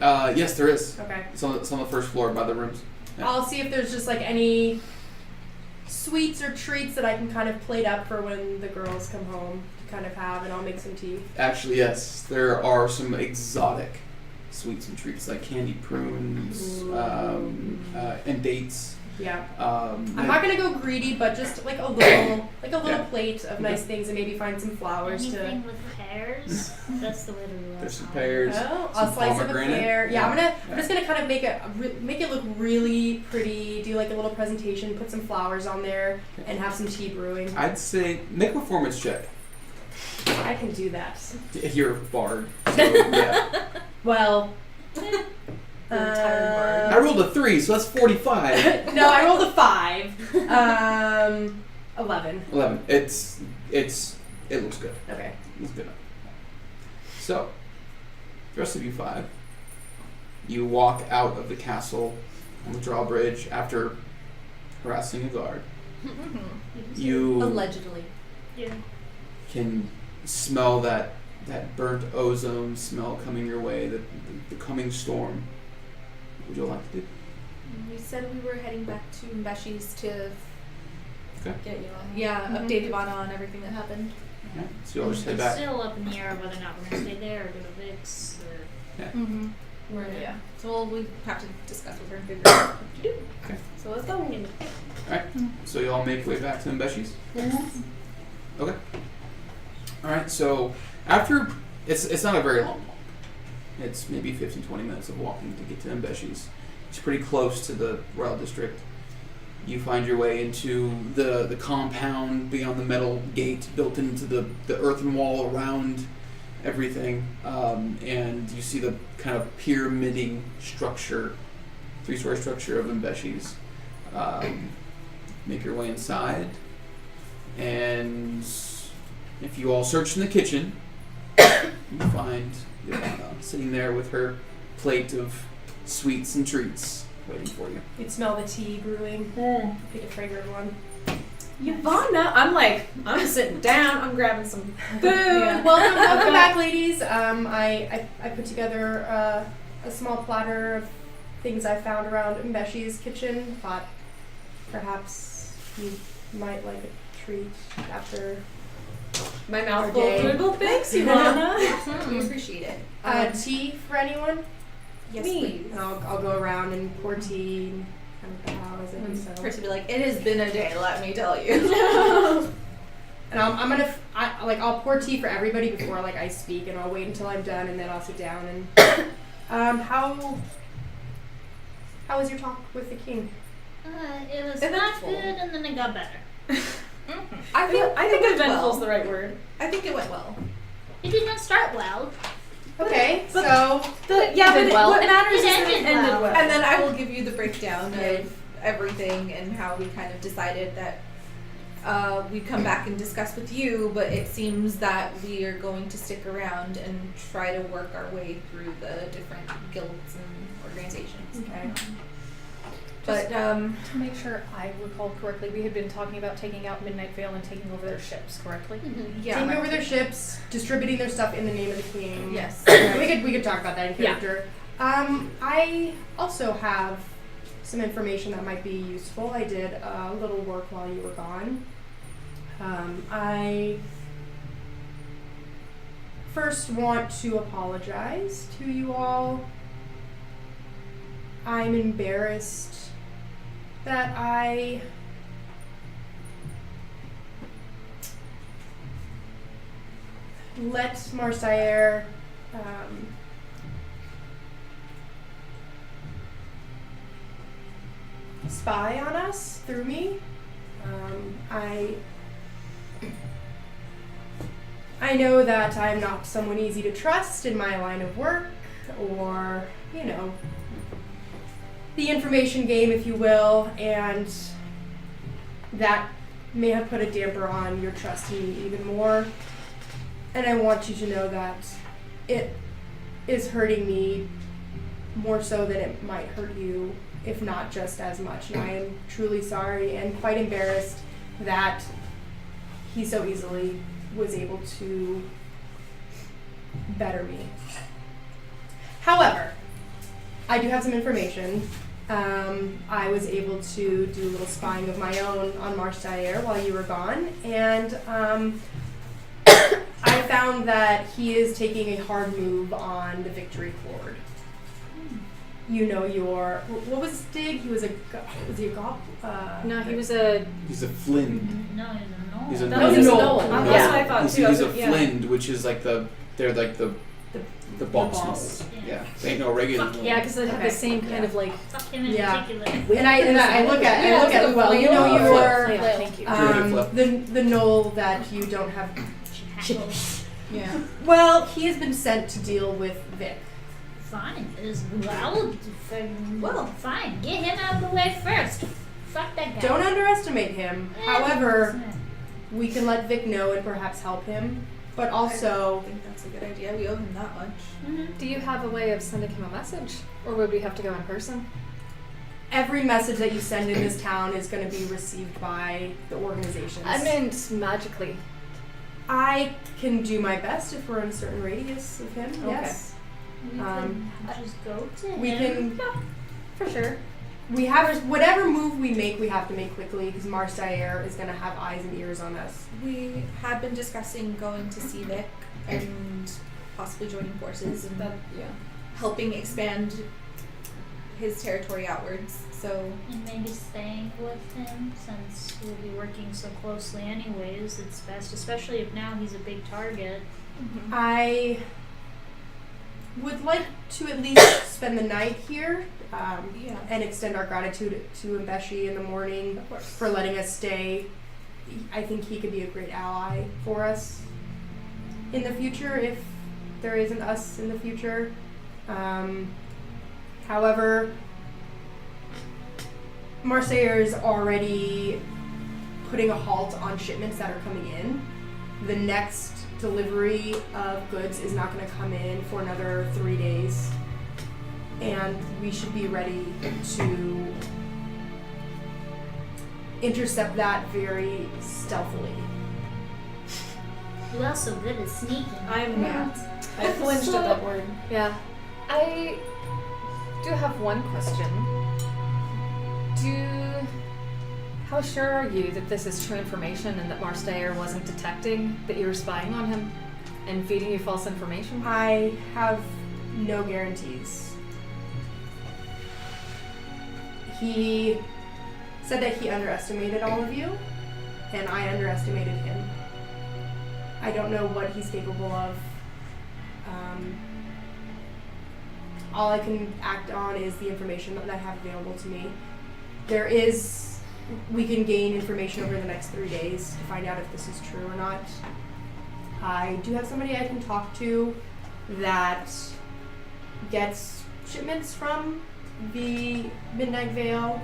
[SPEAKER 2] Yes, there is.
[SPEAKER 3] Okay.
[SPEAKER 2] It's on the first floor by the rooms. Yeah.
[SPEAKER 3] I'll see if there's just like any sweets or treats that I can kind of plate up for when the girls come home to kind of have, and I'll make some tea.
[SPEAKER 2] Actually, yes, there are some exotic sweets and treats like candied prunes and dates.
[SPEAKER 3] Yeah.
[SPEAKER 2] I'm
[SPEAKER 3] not gonna go greedy, but just like a little plate of nice things, and maybe find some flowers
[SPEAKER 4] Anything with pears. That's the way to do it.
[SPEAKER 2] There's some pears.
[SPEAKER 3] Oh,
[SPEAKER 2] some
[SPEAKER 3] a slice of a
[SPEAKER 2] pomegranate.
[SPEAKER 3] pear. Yeah,
[SPEAKER 2] Yeah.
[SPEAKER 3] I'm just gonna kind of make it look really pretty. Do like a little presentation, put some flowers on there, and have some tea brewing.
[SPEAKER 2] I'd say make a performance check.
[SPEAKER 3] I can do that.
[SPEAKER 2] You're a bard, so yeah.
[SPEAKER 3] Well.
[SPEAKER 2] I rolled a 3, so that's 45.
[SPEAKER 3] No, I rolled a 5. 11.
[SPEAKER 2] 11. It looks good.
[SPEAKER 3] Okay.
[SPEAKER 2] It looks good. So, the rest of you 5, you walk out of the castle on the drawbridge after harassing a guard.
[SPEAKER 7] Mm-hmm.
[SPEAKER 2] You
[SPEAKER 7] Allegedly.
[SPEAKER 4] Yeah.
[SPEAKER 2] can smell that burnt ozone smell coming your way, the coming storm. What would you like to do?
[SPEAKER 7] We said we were heading back to Mbeshi's to
[SPEAKER 1] Get you on.
[SPEAKER 7] update Ivana on everything that happened.
[SPEAKER 2] Yeah, so you'll just head
[SPEAKER 4] It's
[SPEAKER 2] back.
[SPEAKER 4] still up in the air whether or not we're gonna stay there or go to Vic's or.
[SPEAKER 7] Mm-hmm.
[SPEAKER 1] Yeah.
[SPEAKER 7] So we have to discuss with her and figure out what to do.
[SPEAKER 2] Okay.
[SPEAKER 7] So let's go.
[SPEAKER 2] So you all make your way back to Mbeshi's? Okay. Alright, so after it's not a very long walk. It's maybe 15-20 minutes of walking to get to Mbeshi's. It's pretty close to the Royal District. You find your way into the compound beyond the metal gate built into the earthen wall around everything, and you see the kind of pyramiding structure, 3-story structure of Mbeshi's. Make your way inside, and if you all search in the kitchen, you find Ivana sitting there with her plate of sweets and treats waiting for you.
[SPEAKER 3] You'd smell the tea brewing. Pick a fragrant one.
[SPEAKER 1] Ivana, I'm sitting down. I'm grabbing some food.
[SPEAKER 3] Yeah. Welcome back, ladies. I put together a small platter of things I found around Mbeshi's kitchen. Thought perhaps you might like a treat after.
[SPEAKER 1] My mouth
[SPEAKER 3] Our
[SPEAKER 1] full
[SPEAKER 3] day.
[SPEAKER 1] of food. Thanks, Ivana.
[SPEAKER 7] We appreciate it.
[SPEAKER 3] Tea for anyone?
[SPEAKER 7] Yes,
[SPEAKER 1] Me.
[SPEAKER 7] please.
[SPEAKER 3] And I'll go around and pour tea and kind of bow as it so.
[SPEAKER 7] First, would be like, it has been a day. Let me tell you.
[SPEAKER 3] And I'm gonna I'll pour tea for everybody before I speak, and I'll wait until I'm done, and then I'll sit down and how was your talk with the king?
[SPEAKER 4] It was
[SPEAKER 7] Eventful.
[SPEAKER 4] not good, and then it got better.
[SPEAKER 1] I think
[SPEAKER 7] it went
[SPEAKER 1] eventful's
[SPEAKER 7] well.
[SPEAKER 1] the right word.
[SPEAKER 7] I think it went well.
[SPEAKER 4] It did not start well.
[SPEAKER 3] Okay,
[SPEAKER 1] But-
[SPEAKER 3] so
[SPEAKER 1] What matters is that it ended well.
[SPEAKER 7] And then I will give you the breakdown of everything and how we kind of decided that we'd come back and discuss with you, but it seems that we are going to stick around and try to work our way through the different guilds and organizations.
[SPEAKER 3] okay.
[SPEAKER 7] But
[SPEAKER 5] To make sure I recall correctly, we had been talking about taking out Midnight Vale and taking over their ships, correctly?
[SPEAKER 7] yeah,
[SPEAKER 3] Taking over their ships, distributing their stuff in the name of the king.
[SPEAKER 7] yes.
[SPEAKER 3] we could talk about that in
[SPEAKER 5] Yeah.
[SPEAKER 3] character. I also have some information that might be useful. I did a little work while you were gone. I first want to apologize to you all. I'm embarrassed that I let Marseille spy on us through me. I know that I'm not someone easy to trust in my line of work, or, the information game, if you will, and that may have put a damper on your trust in me even more. And I want you to know that it is hurting me more so than it might hurt you, if not just as much. And I am truly sorry and quite embarrassed that he so easily was able to better me. However, I do have some information. I was able to do a little spying of my own on Marseille while you were gone, and I found that he is taking a hard move on the Victory Cord. What was his dig? Was he a goblin?
[SPEAKER 1] No, he was
[SPEAKER 2] He's a flind.
[SPEAKER 4] No, no.
[SPEAKER 2] He's a
[SPEAKER 1] That was
[SPEAKER 2] he's
[SPEAKER 1] a
[SPEAKER 2] a-
[SPEAKER 1] knoll.
[SPEAKER 2] yeah.
[SPEAKER 1] That's what I thought
[SPEAKER 2] He's,
[SPEAKER 1] too.
[SPEAKER 2] he's a
[SPEAKER 1] Yeah.
[SPEAKER 2] flind, which is the boss.
[SPEAKER 3] boss.
[SPEAKER 2] Yeah, they ain't no regular.
[SPEAKER 4] Fuck
[SPEAKER 5] Yeah, because they have the same kind of
[SPEAKER 4] Fuck him in
[SPEAKER 3] Yeah.
[SPEAKER 4] particular.
[SPEAKER 3] And I look at well, you
[SPEAKER 2] Flip.
[SPEAKER 3] were
[SPEAKER 5] Yeah, thank you.
[SPEAKER 3] the knoll that you don't have.
[SPEAKER 7] Yeah.
[SPEAKER 3] Well, he has been sent to deal with Vic.
[SPEAKER 4] Fine. Fine. Get him out of the way first. Fuck that guy.
[SPEAKER 3] Don't underestimate him.
[SPEAKER 4] Eh,
[SPEAKER 3] However,
[SPEAKER 4] listen.
[SPEAKER 3] we can let Vic know and perhaps help him. But also,
[SPEAKER 7] I think that's a good idea. We owe him that much.
[SPEAKER 5] Do you have a way of sending him a message? Or would we have to go in person?
[SPEAKER 3] every message that you send in this town is going to be received by the organizations.
[SPEAKER 5] I meant magically.
[SPEAKER 3] I can do my best if we're in a certain radius of him.
[SPEAKER 5] Okay.
[SPEAKER 3] Yes.
[SPEAKER 4] We can just go to him.
[SPEAKER 3] We can.
[SPEAKER 5] For sure.
[SPEAKER 3] We have whatever move we make, we have to make quickly because Marseille is going to have eyes and ears on us.
[SPEAKER 7] We had been discussing going to see Vic and possibly joining forces and helping expand his territory outwards. So
[SPEAKER 4] And maybe staying with him, since we'll be working so closely anyways. It's best, especially if now he's a big target.
[SPEAKER 3] I would like to at least spend the night here and extend our gratitude to Mbeshi in the morning for letting us stay. I think he could be a great ally for us in the future if there isn't us in the future. However, Marseille is already putting a halt on shipments that are coming in. The next delivery of goods is not going to come in for another 3 days. And we should be ready to intercept that very stealthily.
[SPEAKER 4] You're also good at sneaking.
[SPEAKER 1] I'm not. I flinched at that word.
[SPEAKER 5] Yeah. I do have one question. How sure are you that this is true information and that Marsteyer wasn't detecting that you were spying on him and feeding you false information?
[SPEAKER 3] I have no guarantees. He said that he underestimated all of you, and I underestimated him. I don't know what he's capable of. All I can act on is the information that I have available to me. We can gain information over the next 3 days to find out if this is true or not. I do have somebody I can talk to that gets shipments from the Midnight Veil.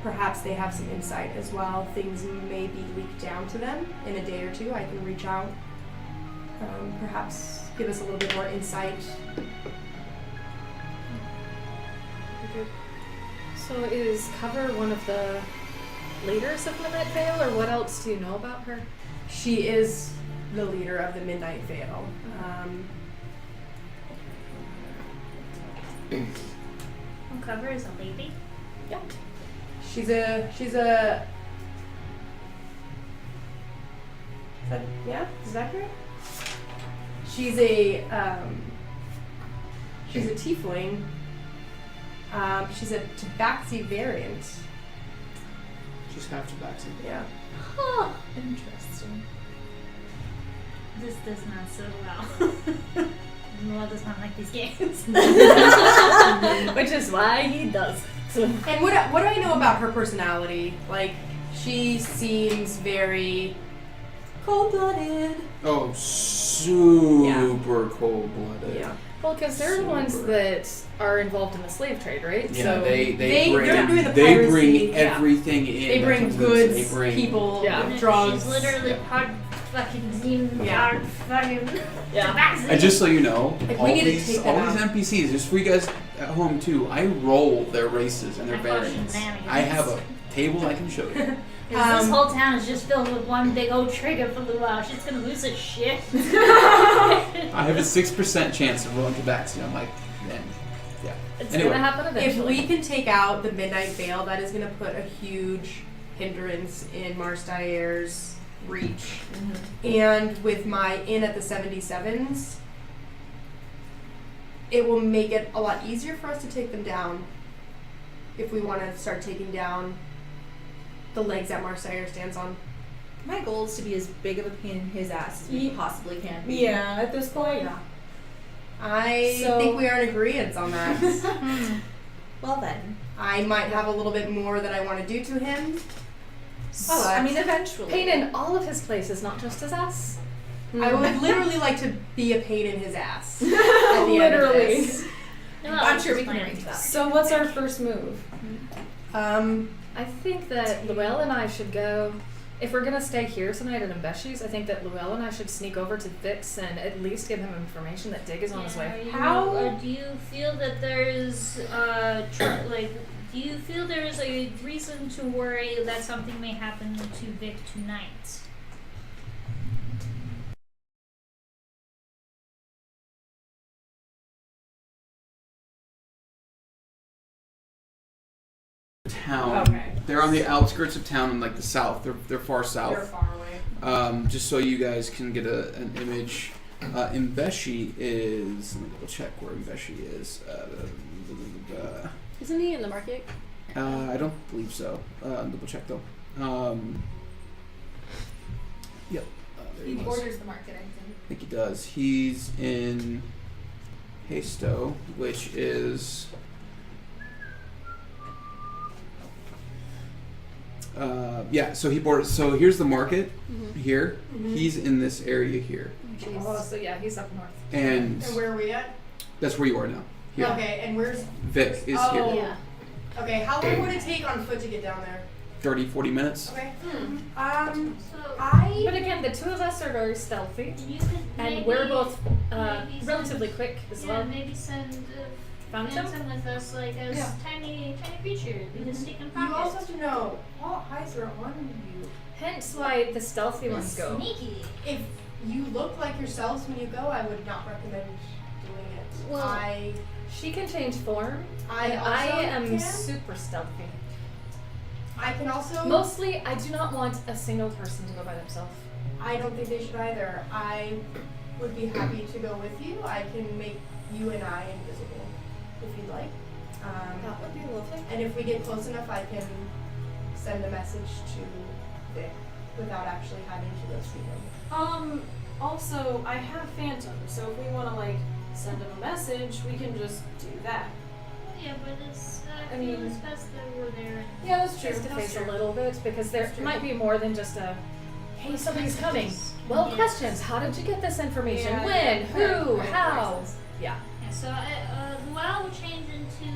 [SPEAKER 3] Perhaps they have some insight as well. Things may be leaked down to them in a day or two. I can reach out. Perhaps give us a little bit more insight.
[SPEAKER 5] Okay. So is Cover one of the leaders of Midnight Veil, or what else do you know about her?
[SPEAKER 3] She is the leader of the Midnight Veil.
[SPEAKER 4] Cover is a lady.
[SPEAKER 3] Yeah. She's a is that correct? She's a tiefling. She's a Tabaxi variant.
[SPEAKER 2] She's half Tabaxi.
[SPEAKER 3] Yeah.
[SPEAKER 4] Huh.
[SPEAKER 7] interesting.
[SPEAKER 4] This does not sit well. Noah does not like these games.
[SPEAKER 5] Which is why he does.
[SPEAKER 3] And what do I know about her personality? Like, she seems very cold-blooded.
[SPEAKER 2] Oh, super cold-blooded.
[SPEAKER 3] Yeah.
[SPEAKER 5] Well, because they're the ones that are involved in the slave trade, right?
[SPEAKER 2] Yeah,
[SPEAKER 5] So
[SPEAKER 2] they're
[SPEAKER 3] doing the
[SPEAKER 2] they
[SPEAKER 3] piracy,
[SPEAKER 2] bring
[SPEAKER 3] yeah.
[SPEAKER 2] everything in.
[SPEAKER 3] They
[SPEAKER 2] that
[SPEAKER 3] bring
[SPEAKER 2] comes in.
[SPEAKER 3] goods,
[SPEAKER 2] They bring,
[SPEAKER 3] people,
[SPEAKER 5] Yeah.
[SPEAKER 3] drugs.
[SPEAKER 4] She's literally
[SPEAKER 2] Yeah.
[SPEAKER 4] part fucking zine,
[SPEAKER 3] Yeah.
[SPEAKER 4] part fucking
[SPEAKER 5] Yeah.
[SPEAKER 4] Tabaxi.
[SPEAKER 2] And just so you know,
[SPEAKER 3] Like, we
[SPEAKER 2] all
[SPEAKER 3] need to
[SPEAKER 2] these
[SPEAKER 3] take that out.
[SPEAKER 2] NPCs, just for you guys at home too, I roll their races and their
[SPEAKER 4] I call
[SPEAKER 2] variants.
[SPEAKER 4] shenanigans.
[SPEAKER 2] I have a table I can show you.
[SPEAKER 4] This whole town is just filled with one big old trigger for the while. She's gonna lose her shit.
[SPEAKER 2] I have a 6% chance of rolling Tabaxi. I'm like, man, yeah.
[SPEAKER 5] It's
[SPEAKER 2] Anyway.
[SPEAKER 5] gonna happen
[SPEAKER 3] If
[SPEAKER 5] eventually.
[SPEAKER 3] we can take out the Midnight Veil, that is going to put a huge hindrance in Marsteyer's reach. And with my in at the 77s, it will make it a lot easier for us to take them down if we want to start taking down the legs that Marseille stands on.
[SPEAKER 7] My goal is to be as big of a pain in his ass as we possibly can be.
[SPEAKER 1] Yeah, at this point.
[SPEAKER 3] Yeah. I
[SPEAKER 1] So-
[SPEAKER 3] think we are in agreement on that.
[SPEAKER 7] Well then.
[SPEAKER 3] I might have a little bit more that I want to do to him.
[SPEAKER 7] Oh, I
[SPEAKER 3] but
[SPEAKER 7] mean, eventually.
[SPEAKER 5] Pain in all of his places, not just his ass.
[SPEAKER 3] I would literally like to be a pain in his ass. At the end of
[SPEAKER 1] Literally.
[SPEAKER 3] this.
[SPEAKER 7] I'm sure we can arrange that.
[SPEAKER 1] So what's our first move?
[SPEAKER 5] I think that Luelle and I should go. If we're gonna stay here tonight at Mbeshi's, I think that Luelle and I should sneak over to Vix and at least give him information that Dig is on his way.
[SPEAKER 3] How-
[SPEAKER 4] Or do you feel that there's Do you feel there is a reason to worry that something may happen to Vic tonight?
[SPEAKER 2] Town.
[SPEAKER 5] Okay.
[SPEAKER 2] They're on the outskirts of town in like the south. They're far south.
[SPEAKER 5] You're far away.
[SPEAKER 2] Just so you guys can get an image. Imbeshi is. Let me double check where Imbeshi is.
[SPEAKER 6] Isn't he in the market?
[SPEAKER 2] I don't believe so. Double check though. Yep. There
[SPEAKER 7] He
[SPEAKER 2] he was.
[SPEAKER 7] borders the market, I think.
[SPEAKER 2] I think he does. He's in Hasto, which is. Yeah, so he borders. So here's the market here. He's in this area here,
[SPEAKER 5] Oh, so yeah, he's up north.
[SPEAKER 2] and
[SPEAKER 3] And where are we at?
[SPEAKER 2] that's where you are now. Here,
[SPEAKER 3] Okay, and where's...
[SPEAKER 2] Vic is
[SPEAKER 3] Oh.
[SPEAKER 2] here.
[SPEAKER 6] Yeah.
[SPEAKER 3] Okay, how long would it take on foot to get down there?
[SPEAKER 2] 30, 40 minutes.
[SPEAKER 3] Okay.
[SPEAKER 4] So
[SPEAKER 5] But again, the two of us are very stealthy,
[SPEAKER 4] you could
[SPEAKER 5] and
[SPEAKER 4] maybe,
[SPEAKER 5] we're both
[SPEAKER 4] maybe send-
[SPEAKER 5] relatively quick as
[SPEAKER 4] Yeah,
[SPEAKER 5] well.
[SPEAKER 4] maybe send
[SPEAKER 5] Phantom?
[SPEAKER 4] Phantom with us, like as
[SPEAKER 5] Yeah.
[SPEAKER 4] tiny creatures. We can sneak in
[SPEAKER 3] You
[SPEAKER 4] pockets.
[SPEAKER 3] also have to know, what eyes are on you?
[SPEAKER 5] Hence why the stealthy ones go.
[SPEAKER 4] Sneaky.
[SPEAKER 3] If you look like yourselves when you go, I would not recommend doing it.
[SPEAKER 6] Well-
[SPEAKER 5] She can change form,
[SPEAKER 3] I
[SPEAKER 5] and
[SPEAKER 3] also
[SPEAKER 5] I am
[SPEAKER 3] can.
[SPEAKER 5] super stealthy.
[SPEAKER 3] I can also...
[SPEAKER 5] Mostly, I do not want a single person to go by themselves.
[SPEAKER 3] I don't think they should either. I would be happy to go with you. I can make you and I invisible if you'd like.
[SPEAKER 5] That would be lovely.
[SPEAKER 3] And if we get close enough, I can send a message to Vic without actually having to go see him.
[SPEAKER 1] Also, I have Phantom, so if we want to like send him a message, we can just do that.
[SPEAKER 4] Yeah, but it's
[SPEAKER 1] I mean-
[SPEAKER 4] it's best that we're there. And
[SPEAKER 1] Yeah, that's
[SPEAKER 5] Face to
[SPEAKER 1] That's
[SPEAKER 5] face a
[SPEAKER 1] true.
[SPEAKER 5] little bit, because there
[SPEAKER 1] That's true.
[SPEAKER 5] might be more than just a, hey, somebody's coming. Well,
[SPEAKER 4] Yes.
[SPEAKER 5] questions. How did you get this information?
[SPEAKER 1] Yeah,
[SPEAKER 5] When?
[SPEAKER 1] yeah,
[SPEAKER 5] Who?
[SPEAKER 1] right,
[SPEAKER 5] How?
[SPEAKER 1] right.
[SPEAKER 5] Yeah.
[SPEAKER 4] Yeah, so the WoW will change into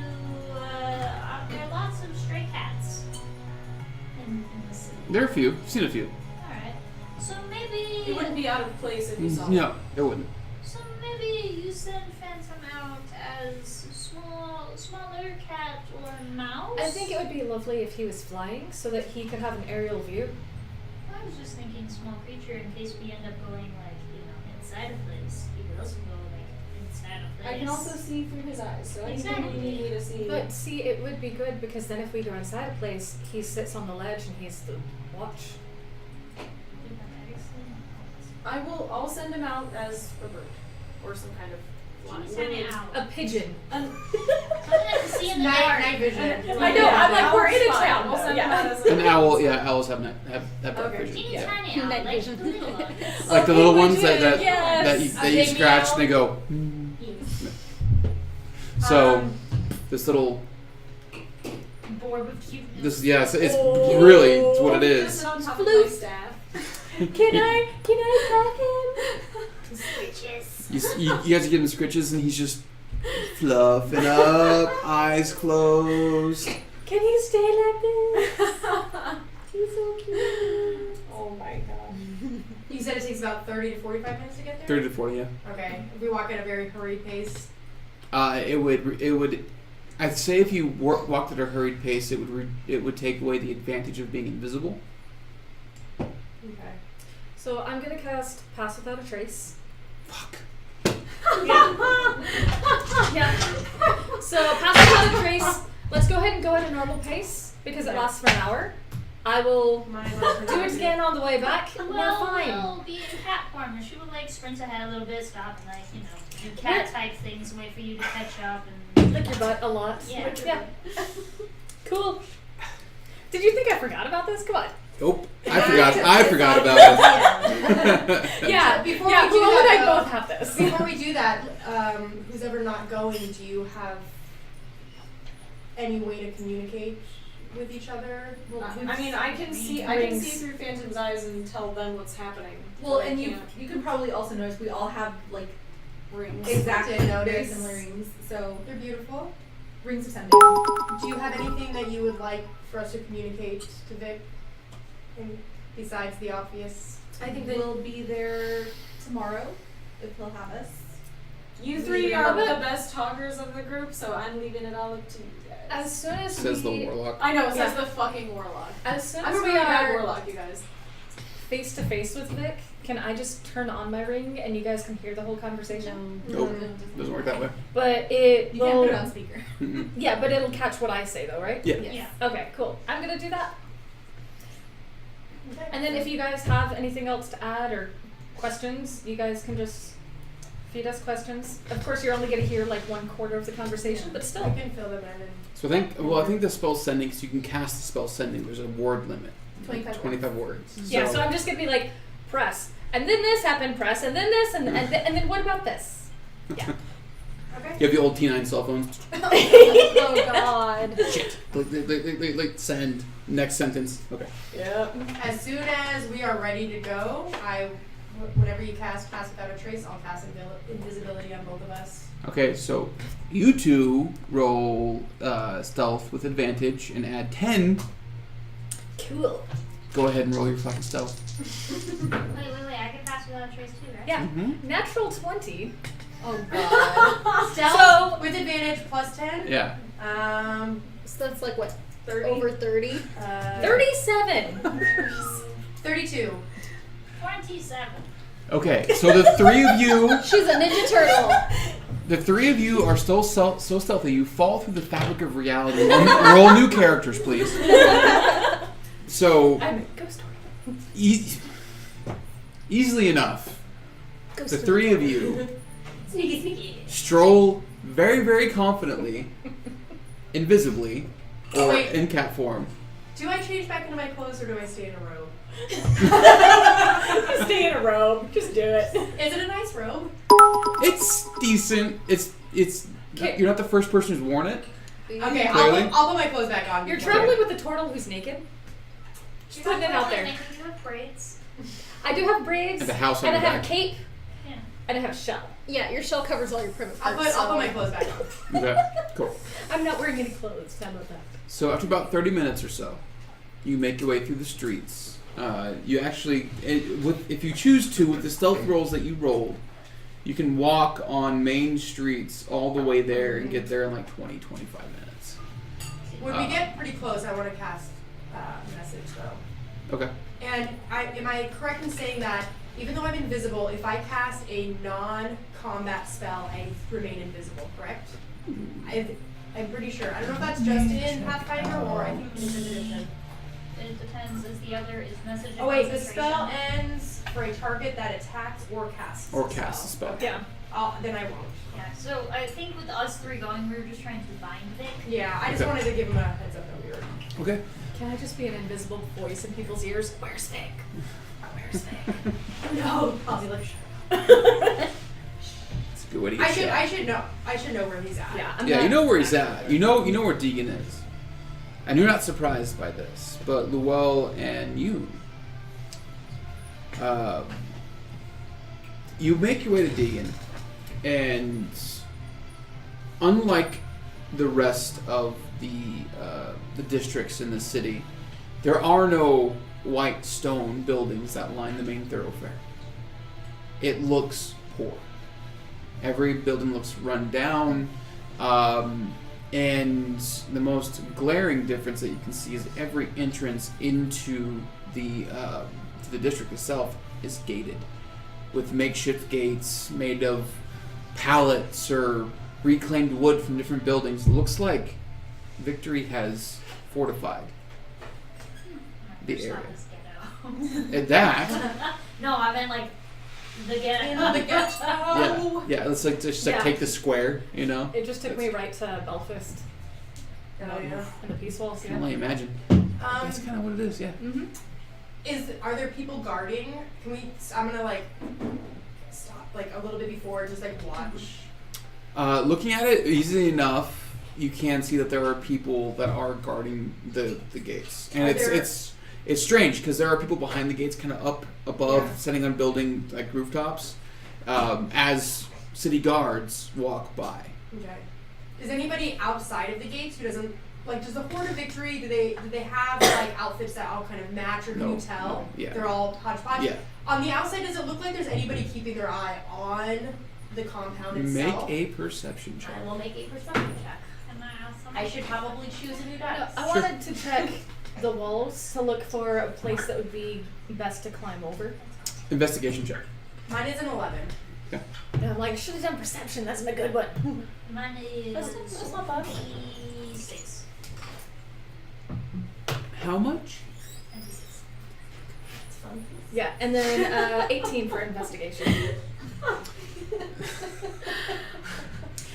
[SPEAKER 4] there are lots of stray cats in the city.
[SPEAKER 2] There are a few. I've seen a few.
[SPEAKER 4] All right. So maybe
[SPEAKER 1] It wouldn't be out of place if you saw him.
[SPEAKER 2] No, it wouldn't.
[SPEAKER 4] So maybe you send Phantom out as smaller cat or mouse.
[SPEAKER 5] I think it would be lovely if he was flying so that he could have an aerial view.
[SPEAKER 4] I was just thinking small creature in case we end up going inside a place. He could also go inside a place.
[SPEAKER 1] I can also see through his eyes, so anything
[SPEAKER 4] Exactly.
[SPEAKER 1] you need me to see.
[SPEAKER 5] But see, it would be good because then if we go inside a place, he sits on the ledge and he's the watch.
[SPEAKER 1] I'll send him out as a bird or some kind of flying.
[SPEAKER 4] Send it out.
[SPEAKER 5] A pigeon.
[SPEAKER 1] An-
[SPEAKER 4] Something I can see in the dark.
[SPEAKER 3] Night vision.
[SPEAKER 5] I know, I'm like,
[SPEAKER 1] Owl's
[SPEAKER 5] we're in a
[SPEAKER 1] fine.
[SPEAKER 5] town,
[SPEAKER 1] We'll
[SPEAKER 5] though,
[SPEAKER 1] send
[SPEAKER 5] yeah.
[SPEAKER 1] him out as a
[SPEAKER 2] An owl. Yeah, owls have dark
[SPEAKER 1] Okay.
[SPEAKER 2] vision.
[SPEAKER 4] Teeny
[SPEAKER 2] Yeah.
[SPEAKER 4] tiny owl,
[SPEAKER 6] Night
[SPEAKER 4] like
[SPEAKER 6] vision.
[SPEAKER 4] the little ones.
[SPEAKER 2] Like the little ones that
[SPEAKER 5] Yes.
[SPEAKER 2] that you
[SPEAKER 1] They
[SPEAKER 2] scratch
[SPEAKER 1] meow.
[SPEAKER 2] and they go. So
[SPEAKER 3] Um,
[SPEAKER 2] this little
[SPEAKER 4] Bored with cuteness.
[SPEAKER 2] this it's really it's what it
[SPEAKER 1] Just
[SPEAKER 2] is.
[SPEAKER 1] sit on top of my staff.
[SPEAKER 5] Can I pet him?
[SPEAKER 4] Switches.
[SPEAKER 2] You guys are getting scritches and he's just fluffing up, eyes closed.
[SPEAKER 5] Can he stay like this? He's so cute.
[SPEAKER 1] Oh my god.
[SPEAKER 3] You said it takes about 30 to 45 minutes to get there?
[SPEAKER 2] 30 to 40, yeah.
[SPEAKER 3] Okay. If we walk at a very hurried pace,
[SPEAKER 2] It would. I'd say if you walked at a hurried pace, it would take away the advantage of being invisible.
[SPEAKER 3] okay.
[SPEAKER 5] So I'm gonna cast Pass Without a Trace.
[SPEAKER 2] Fuck.
[SPEAKER 5] Yeah. So Pass Without a Trace. Let's go ahead and go at a normal pace because it lasts for an hour. I will do it again on the way back. We're fine.
[SPEAKER 4] We'll be in cat form, and she would sprint ahead a little bit, stop, and do cat type things, wait for you to catch up, and
[SPEAKER 5] Lick your butt a lot.
[SPEAKER 4] Yeah.
[SPEAKER 5] Cool. Did you think I forgot about this? Come on.
[SPEAKER 2] Nope. I forgot about it.
[SPEAKER 5] Yeah.
[SPEAKER 3] Before
[SPEAKER 5] Yeah.
[SPEAKER 3] we do
[SPEAKER 5] Flo and
[SPEAKER 3] that,
[SPEAKER 5] I
[SPEAKER 3] though-
[SPEAKER 5] both have this.
[SPEAKER 3] Before we do that, who's ever not going, do you have any way to communicate with each other?
[SPEAKER 1] I mean, I can see
[SPEAKER 5] Rings.
[SPEAKER 1] through Phantom's eyes and tell them what's happening.
[SPEAKER 7] Well,
[SPEAKER 1] but I
[SPEAKER 7] and you
[SPEAKER 1] can't.
[SPEAKER 7] can probably also notice we all have like
[SPEAKER 1] Rings.
[SPEAKER 7] exactly
[SPEAKER 3] Did notice.
[SPEAKER 7] very similar rings. So
[SPEAKER 3] They're beautiful.
[SPEAKER 7] rings of sending.
[SPEAKER 3] Do you have anything that you would like for us to communicate to Vic? And besides the obvious.
[SPEAKER 7] I think we'll be there tomorrow if he'll have us.
[SPEAKER 1] You three are the best talkers of the group, so I'm leaving it all up to you guys.
[SPEAKER 5] As soon as
[SPEAKER 2] Says the warlock.
[SPEAKER 1] I know, says the fucking warlock.
[SPEAKER 5] As soon
[SPEAKER 1] I'm
[SPEAKER 5] as
[SPEAKER 1] a
[SPEAKER 5] we
[SPEAKER 1] really bad
[SPEAKER 5] are
[SPEAKER 1] warlock, you guys.
[SPEAKER 5] face to face with Vic, can I just turn on my ring and you guys can hear the whole conversation?
[SPEAKER 2] Nope. Doesn't work that way.
[SPEAKER 5] But it
[SPEAKER 7] You
[SPEAKER 5] will.
[SPEAKER 7] can't put it on speaker.
[SPEAKER 5] Yeah, but it'll catch what I say though, right?
[SPEAKER 2] Yeah.
[SPEAKER 4] Yeah.
[SPEAKER 5] Okay, cool. I'm gonna do that. And then if you guys have anything else to add or questions, you guys can just feed us questions. Of course, you're only going to hear like 1/4 of the conversation, but
[SPEAKER 3] I
[SPEAKER 5] still.
[SPEAKER 3] can fill them in.
[SPEAKER 2] So I think the spell sending, because you can cast the spell sending, there's a word limit. 25 words.
[SPEAKER 5] Yeah, so I'm just going to be like, press. And then this happened, press. And then this. And then what about this? Yeah.
[SPEAKER 3] Okay.
[SPEAKER 2] You have the old T9 cell phones.
[SPEAKER 5] Oh, God.
[SPEAKER 2] Shit. Like send. Next sentence. Okay.
[SPEAKER 5] Yep.
[SPEAKER 3] As soon as we are ready to go, whenever you cast Pass Without a Trace, I'll cast invisibility on both of us.
[SPEAKER 2] Okay, so you two roll stealth with advantage and add 10.
[SPEAKER 5] Cool.
[SPEAKER 2] Go ahead and roll your fucking stealth.
[SPEAKER 4] Wait, I can pass without a trace too, right?
[SPEAKER 5] Yeah.
[SPEAKER 2] Mm-hmm.
[SPEAKER 5] Natural 20. Oh, God.
[SPEAKER 3] Stealth with advantage plus 10.
[SPEAKER 2] Yeah.
[SPEAKER 6] So that's like what?
[SPEAKER 3] 30.
[SPEAKER 6] Over 30?
[SPEAKER 5] 37.
[SPEAKER 3] 32.
[SPEAKER 4] 27.
[SPEAKER 2] Okay, so the three of you,
[SPEAKER 6] She's a Ninja Turtle.
[SPEAKER 2] the three of you are so stealthy. You fall through the fabric of reality. Roll new characters, please. So
[SPEAKER 5] I'm a ghost order.
[SPEAKER 2] easily enough, the three of you
[SPEAKER 3] Sneaky, sneaky.
[SPEAKER 2] stroll very, very confidently, invisibly, or
[SPEAKER 3] Wait.
[SPEAKER 2] in cat form.
[SPEAKER 3] Do I change back into my clothes or do I stay in a robe?
[SPEAKER 5] Stay in a robe. Just do it.
[SPEAKER 3] Is it a nice robe?
[SPEAKER 2] It's decent. It's. You're not the first person who's worn it.
[SPEAKER 3] Okay,
[SPEAKER 2] Clearly.
[SPEAKER 3] I'll put my clothes back on.
[SPEAKER 5] You're
[SPEAKER 3] before-
[SPEAKER 5] traveling with a turtle who's naked. Just putting it out there.
[SPEAKER 4] I think you have braids.
[SPEAKER 5] I do have braids.
[SPEAKER 2] And the house on
[SPEAKER 5] and I
[SPEAKER 2] your
[SPEAKER 5] have a
[SPEAKER 2] back.
[SPEAKER 5] cape.
[SPEAKER 4] Yeah.
[SPEAKER 5] And I have a shell.
[SPEAKER 6] Yeah, your shell covers all your private
[SPEAKER 3] I'll
[SPEAKER 6] parts.
[SPEAKER 3] put my clothes back on.
[SPEAKER 2] Okay, cool.
[SPEAKER 5] I'm not wearing any clothes. How about that?
[SPEAKER 2] So after about 30 minutes or so, you make your way through the streets. You actually, if you choose to, with the stealth rolls that you rolled, you can walk on main streets all the way there and get there in like 20, 25 minutes.
[SPEAKER 3] When we get pretty close, I want to cast message though.
[SPEAKER 2] Okay.
[SPEAKER 3] And am I correct in saying that even though I'm invisible, if I cast a non-combat spell, I remain invisible, correct? I'm pretty sure. I don't know if that's just in Pathfinder or I think in this edition.
[SPEAKER 4] It depends, as the other is message.
[SPEAKER 3] Oh wait, the
[SPEAKER 4] concentration.
[SPEAKER 3] spell ends for a target that attacks or casts.
[SPEAKER 2] Or
[SPEAKER 3] a
[SPEAKER 2] cast a spell.
[SPEAKER 3] Okay.
[SPEAKER 5] Yeah.
[SPEAKER 3] Then I won't.
[SPEAKER 4] Yeah, so I think with us three going, we were just trying to bind Vic.
[SPEAKER 3] Yeah, I just
[SPEAKER 2] Okay.
[SPEAKER 3] wanted to give him a heads up that we were.
[SPEAKER 2] Okay.
[SPEAKER 5] Can I just be an invisible voice in people's ears? Where's Vic? Where's Vic?
[SPEAKER 3] No, I'll be like,
[SPEAKER 2] It's a good way to get shot.
[SPEAKER 3] I should know where he's at.
[SPEAKER 5] Yeah,
[SPEAKER 2] Yeah, you know where he's at. You know where Deegan is. And you're not surprised by this, but Luell and you, you make your way to Deegan, and unlike the rest of the districts in the city, there are no white stone buildings that line the main thoroughfare. It looks poor. Every building looks run down. And the most glaring difference that you can see is every entrance into the to the district itself is gated, with makeshift gates made of pallets or reclaimed wood from different buildings. It looks like Victory has fortified the
[SPEAKER 4] It's
[SPEAKER 2] area.
[SPEAKER 4] not this ghetto.
[SPEAKER 2] At that,
[SPEAKER 4] No, I meant like the ghetto.
[SPEAKER 3] In the ghetto.
[SPEAKER 2] yeah, let's just
[SPEAKER 5] Yeah.
[SPEAKER 2] take the square, you know.
[SPEAKER 5] It just took me right to Belfast.
[SPEAKER 3] Oh, yeah.
[SPEAKER 5] And the Peace Walls,
[SPEAKER 2] I
[SPEAKER 5] yeah.
[SPEAKER 2] can only imagine. That's kind of what it is, yeah.
[SPEAKER 5] Mm-hmm.
[SPEAKER 3] Are there people guarding? Can we? I'm gonna like stop like a little bit before, just like watch.
[SPEAKER 2] Looking at it easily enough, you can see that there are people that are guarding the gates, and
[SPEAKER 3] Are there-
[SPEAKER 2] it's strange because there are people behind the gates, kind of up above,
[SPEAKER 3] Yeah.
[SPEAKER 2] sitting on building like rooftops, as city guards walk by.
[SPEAKER 3] Okay. Is anybody outside of the gates who doesn't like? Does the Horde of Victory? Do they have like outfits that all kind of match, or can
[SPEAKER 2] No,
[SPEAKER 3] you tell?
[SPEAKER 2] no, yeah.
[SPEAKER 3] They're all hodgepodge.
[SPEAKER 2] Yeah.
[SPEAKER 3] On the outside, does it look like there's anybody keeping their eye on the compound
[SPEAKER 2] Make
[SPEAKER 3] itself.
[SPEAKER 2] a perception check.
[SPEAKER 3] I will make a perception check.
[SPEAKER 4] Can I ask something?
[SPEAKER 3] I should probably choose a new dice.
[SPEAKER 5] I wanted to check the walls to look for a place that would be best to climb over.
[SPEAKER 2] Investigation check.
[SPEAKER 3] Mine is an 11.
[SPEAKER 5] And I'm like, I should have done perception. That's a good one.
[SPEAKER 4] Mine is
[SPEAKER 5] That's not bad.
[SPEAKER 4] 26.
[SPEAKER 2] How much?
[SPEAKER 4] 26.
[SPEAKER 3] It's fun.
[SPEAKER 5] Yeah, and then 18 for investigation.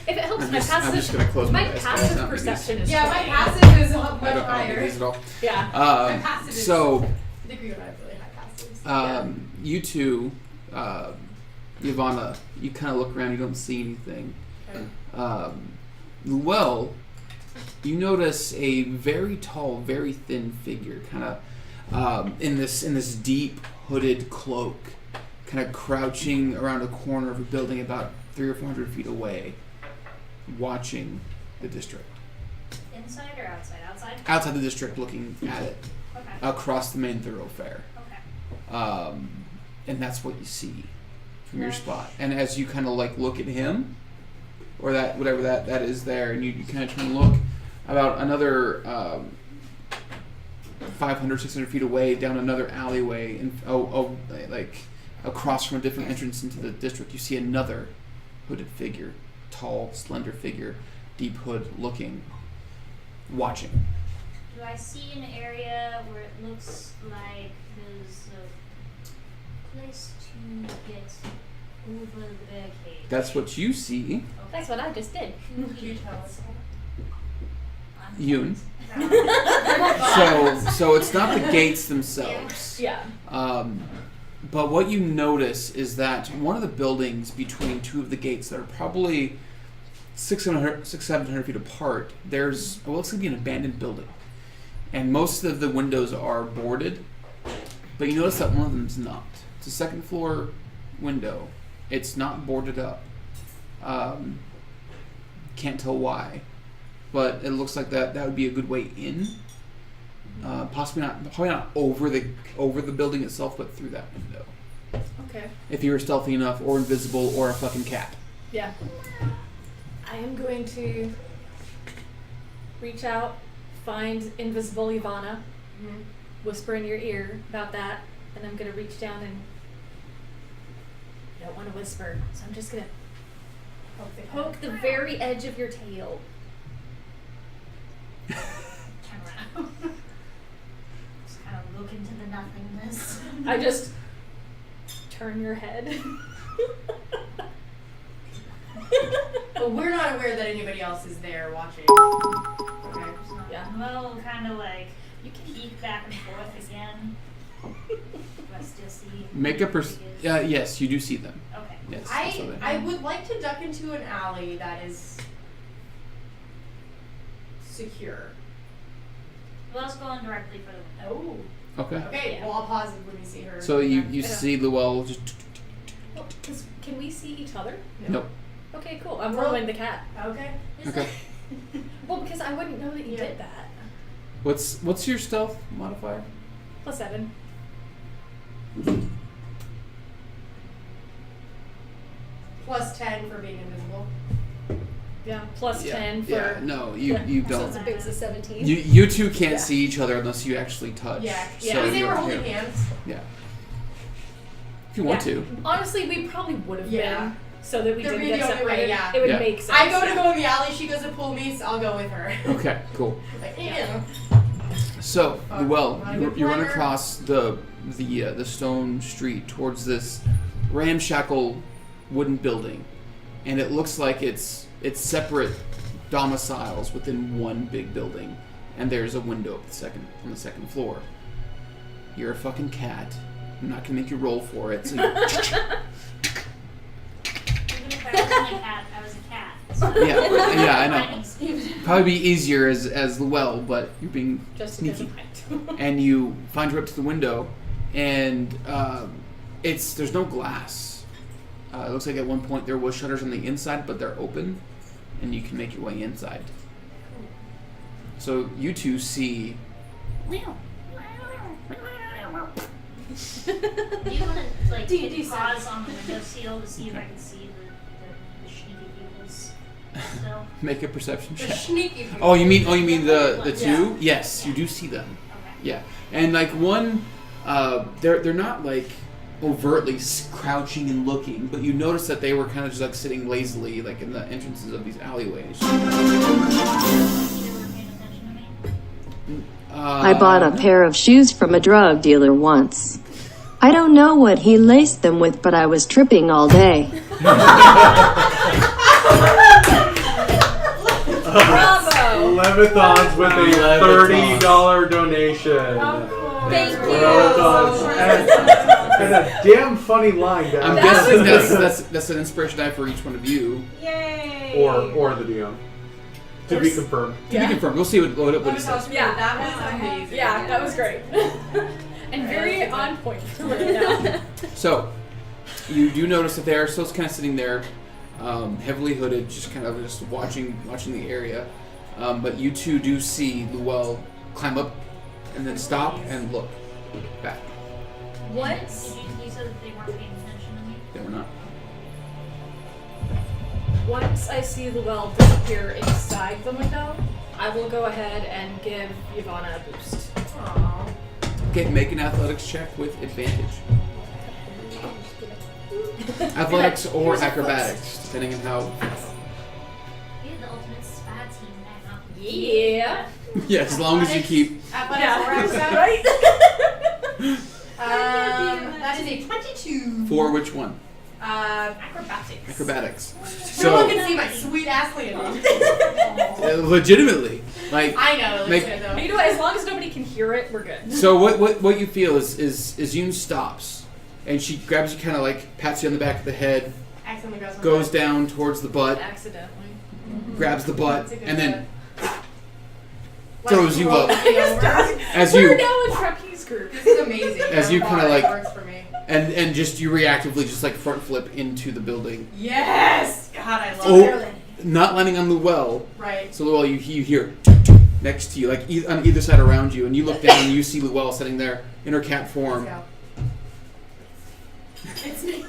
[SPEAKER 5] If it helps,
[SPEAKER 2] I'm
[SPEAKER 5] my
[SPEAKER 2] just
[SPEAKER 5] passive,
[SPEAKER 2] gonna close my
[SPEAKER 5] my
[SPEAKER 2] eyes.
[SPEAKER 5] passive
[SPEAKER 2] Not
[SPEAKER 5] perception is
[SPEAKER 3] Yeah, my
[SPEAKER 5] 20.
[SPEAKER 3] passive is much
[SPEAKER 2] I don't do
[SPEAKER 3] higher.
[SPEAKER 2] these at all.
[SPEAKER 5] Yeah.
[SPEAKER 3] My passive is
[SPEAKER 2] So,
[SPEAKER 3] I think we would have really high passives.
[SPEAKER 2] you two, Ivana, you kind of look around. You don't see anything. Well, you notice a very tall, very thin figure, kind of in this deep hooded cloak, kind of crouching around a corner of a building about 300 or 400 feet away, watching the district.
[SPEAKER 4] Inside or outside? Outside?
[SPEAKER 2] Outside the district, looking at it
[SPEAKER 4] Okay.
[SPEAKER 2] across the main thoroughfare.
[SPEAKER 4] Okay.
[SPEAKER 2] And that's what you see from your spot. And as you kind of like look at him, or that whatever that is there, and you kind of turn and look about another 500, 600 feet away down another alleyway, and like across from a different entrance into the district, you see another hooded figure, tall, slender figure, deep hood looking, watching.
[SPEAKER 4] Do I see an area where it looks like there's a place to get over the barricade?
[SPEAKER 2] That's what you see.
[SPEAKER 5] That's what I just did.
[SPEAKER 3] Can you tell us?
[SPEAKER 2] Yoon. So it's not the gates themselves.
[SPEAKER 5] Yeah.
[SPEAKER 2] But what you notice is that one of the buildings between two of the gates that are probably 700 feet apart, there's what looks to be an abandoned building. And most of the windows are boarded, but you notice that one of them's not. It's a second floor window. It's not boarded up. Can't tell why, but it looks like that would be a good way in. Probably not over the building itself, but through that window.
[SPEAKER 5] Okay.
[SPEAKER 2] If you were stealthy enough, or invisible, or a fucking cat.
[SPEAKER 5] Yeah. I am going to reach out, find invisible Ivana, whisper in your ear about that, and I'm going to reach down and I don't want to whisper, so I'm just going to poke the very edge of your tail.
[SPEAKER 4] Turn around. Just kind of look into the nothingness.
[SPEAKER 5] I just turn your head.
[SPEAKER 3] But we're not aware that anybody else is there watching. Okay.
[SPEAKER 5] Yeah.
[SPEAKER 4] Well, kind of like you can peek back and forth again. Do I still see?
[SPEAKER 2] Make a yes, you do see them.
[SPEAKER 4] Okay.
[SPEAKER 2] Yes. that's what
[SPEAKER 3] I would like to duck into an alley that is secure.
[SPEAKER 4] Well, I was going directly for the window.
[SPEAKER 3] Oh.
[SPEAKER 2] Okay.
[SPEAKER 3] Okay, well I'll pause it when you see her.
[SPEAKER 2] So you
[SPEAKER 5] Yeah.
[SPEAKER 2] see Llewell just.
[SPEAKER 5] Well, can we see each other?
[SPEAKER 2] Nope.
[SPEAKER 5] Okay, cool. I'm
[SPEAKER 3] Well-
[SPEAKER 5] rolling the cat.
[SPEAKER 3] Okay.
[SPEAKER 2] Okay.
[SPEAKER 5] Well, because I wouldn't know that you
[SPEAKER 3] Yeah.
[SPEAKER 5] did that.
[SPEAKER 2] What's your stealth modifier?
[SPEAKER 5] +7.
[SPEAKER 3] +10 for being invisible.
[SPEAKER 5] Yeah. +10 for.
[SPEAKER 2] Yeah. No, you
[SPEAKER 6] So it's
[SPEAKER 2] don't.
[SPEAKER 6] a big 17.
[SPEAKER 2] You two can't
[SPEAKER 5] Yeah.
[SPEAKER 2] see each other unless you actually touch.
[SPEAKER 3] Yeah.
[SPEAKER 5] Yeah.
[SPEAKER 2] So
[SPEAKER 3] Because they
[SPEAKER 2] you're
[SPEAKER 3] were holding
[SPEAKER 2] here.
[SPEAKER 3] hands.
[SPEAKER 2] Yeah. If you want
[SPEAKER 5] Yeah.
[SPEAKER 2] to.
[SPEAKER 5] Honestly, we probably would have
[SPEAKER 3] Yeah.
[SPEAKER 5] been so that we
[SPEAKER 3] There'd
[SPEAKER 5] didn't
[SPEAKER 3] be
[SPEAKER 5] get
[SPEAKER 3] the only way,
[SPEAKER 5] separated.
[SPEAKER 3] yeah.
[SPEAKER 5] It would
[SPEAKER 2] Yeah.
[SPEAKER 5] make sense.
[SPEAKER 3] I go to go in the alley, she goes to pull me, so I'll go with her.
[SPEAKER 2] Okay. Cool.
[SPEAKER 3] Like, yeah.
[SPEAKER 2] So, Llewell,
[SPEAKER 3] Not a
[SPEAKER 2] you
[SPEAKER 3] good
[SPEAKER 2] run
[SPEAKER 3] planner.
[SPEAKER 2] across the stone street towards this ramshackle wooden building, and it looks like it's separate domiciles within one big building, and there's a window on the second floor. You're a fucking cat. I'm not gonna make you roll for it. So
[SPEAKER 4] Even if I wasn't a cat, I was a cat. So
[SPEAKER 2] yeah, I know.
[SPEAKER 4] Finding
[SPEAKER 2] Probably be easier as Llewell, but you're being
[SPEAKER 5] Just because
[SPEAKER 2] sneaky.
[SPEAKER 5] of height.
[SPEAKER 2] And you find her up to the window, and there's no glass. It looks like at one point there was shutters on the inside, but they're open, and you can make your way inside. So you two see.
[SPEAKER 4] Do you want to like
[SPEAKER 3] D&D
[SPEAKER 4] hit pause on the windowsill to see if I can see the So.
[SPEAKER 2] Make a perception
[SPEAKER 3] The
[SPEAKER 2] check.
[SPEAKER 3] sneaky.
[SPEAKER 2] Oh, you mean the two? Yes, you do see them.
[SPEAKER 4] Okay.
[SPEAKER 2] Yeah, and like one, they're not like overtly crouching and looking, but you notice that they were kind of just like sitting lazily, like in the entrances of these alleyways.
[SPEAKER 4] They were paying attention to me.
[SPEAKER 8] I bought a pair of shoes from a drug dealer once. I don't know what he laced them with, but I was tripping all day.
[SPEAKER 5] Bravo!
[SPEAKER 9] Levithons with a
[SPEAKER 2] Levithons.
[SPEAKER 9] $30 donation.
[SPEAKER 6] Thank you.
[SPEAKER 9] Levithons. And a damn funny line, guys.
[SPEAKER 2] I'm guessing that's an inspiration die for each one of you.
[SPEAKER 7] Yay!
[SPEAKER 9] Or the DM. To be confirmed.
[SPEAKER 2] To be confirmed. We'll see what he says.
[SPEAKER 5] Yeah.
[SPEAKER 3] That was amazing.
[SPEAKER 5] Yeah, that was great. And very on point for right now.
[SPEAKER 2] So, you do notice that they are still kind of sitting there, heavily hooded, just watching the area. But you two do see Luell climb up and then stop and look back.
[SPEAKER 5] Once
[SPEAKER 4] You said that they weren't paying attention to me.
[SPEAKER 2] They were not.
[SPEAKER 5] I see Luell disappear inside the window, I will go ahead and give Yvonne a boost.
[SPEAKER 3] Aww.
[SPEAKER 2] Okay, make an athletics check with advantage. Athletics or acrobatics, depending on how.
[SPEAKER 4] We had the ultimate spa team now.
[SPEAKER 5] Yeah.
[SPEAKER 2] Yeah, as long as you keep.
[SPEAKER 3] Athletics or
[SPEAKER 5] Right?
[SPEAKER 3] that is a 22.
[SPEAKER 2] For which one?
[SPEAKER 3] Acrobatics.
[SPEAKER 2] Acrobatics.
[SPEAKER 3] No one
[SPEAKER 2] So,
[SPEAKER 3] can see my sweet ass landing.
[SPEAKER 2] legitimately, like.
[SPEAKER 3] I know.
[SPEAKER 2] Make-
[SPEAKER 3] Legit, though.
[SPEAKER 5] You know, as long as nobody can hear it, we're good.
[SPEAKER 2] So what you feel is Yoon stops, and she grabs you, kind of like pats you on the back of the head,
[SPEAKER 3] Accidentally grabs my
[SPEAKER 2] goes
[SPEAKER 3] butt.
[SPEAKER 2] down towards the butt,
[SPEAKER 5] Accidentally.
[SPEAKER 2] grabs the butt,
[SPEAKER 3] That's a good
[SPEAKER 2] and then
[SPEAKER 3] Like,
[SPEAKER 2] throws you up.
[SPEAKER 3] rolls me over.
[SPEAKER 2] as
[SPEAKER 5] We're
[SPEAKER 2] you
[SPEAKER 5] now in trapeze group.
[SPEAKER 3] This is amazing.
[SPEAKER 2] As you kinda like-
[SPEAKER 3] It works for me.
[SPEAKER 2] and just you reactively just like front flip into the building.
[SPEAKER 3] Yes. God, I love
[SPEAKER 2] Oh,
[SPEAKER 3] it.
[SPEAKER 2] not landing on Luell.
[SPEAKER 3] Right.
[SPEAKER 2] So Luell, you hear next to you, like on either side around you, and you look down and you see Luell sitting there in her cat form.
[SPEAKER 3] Let's go. It's me.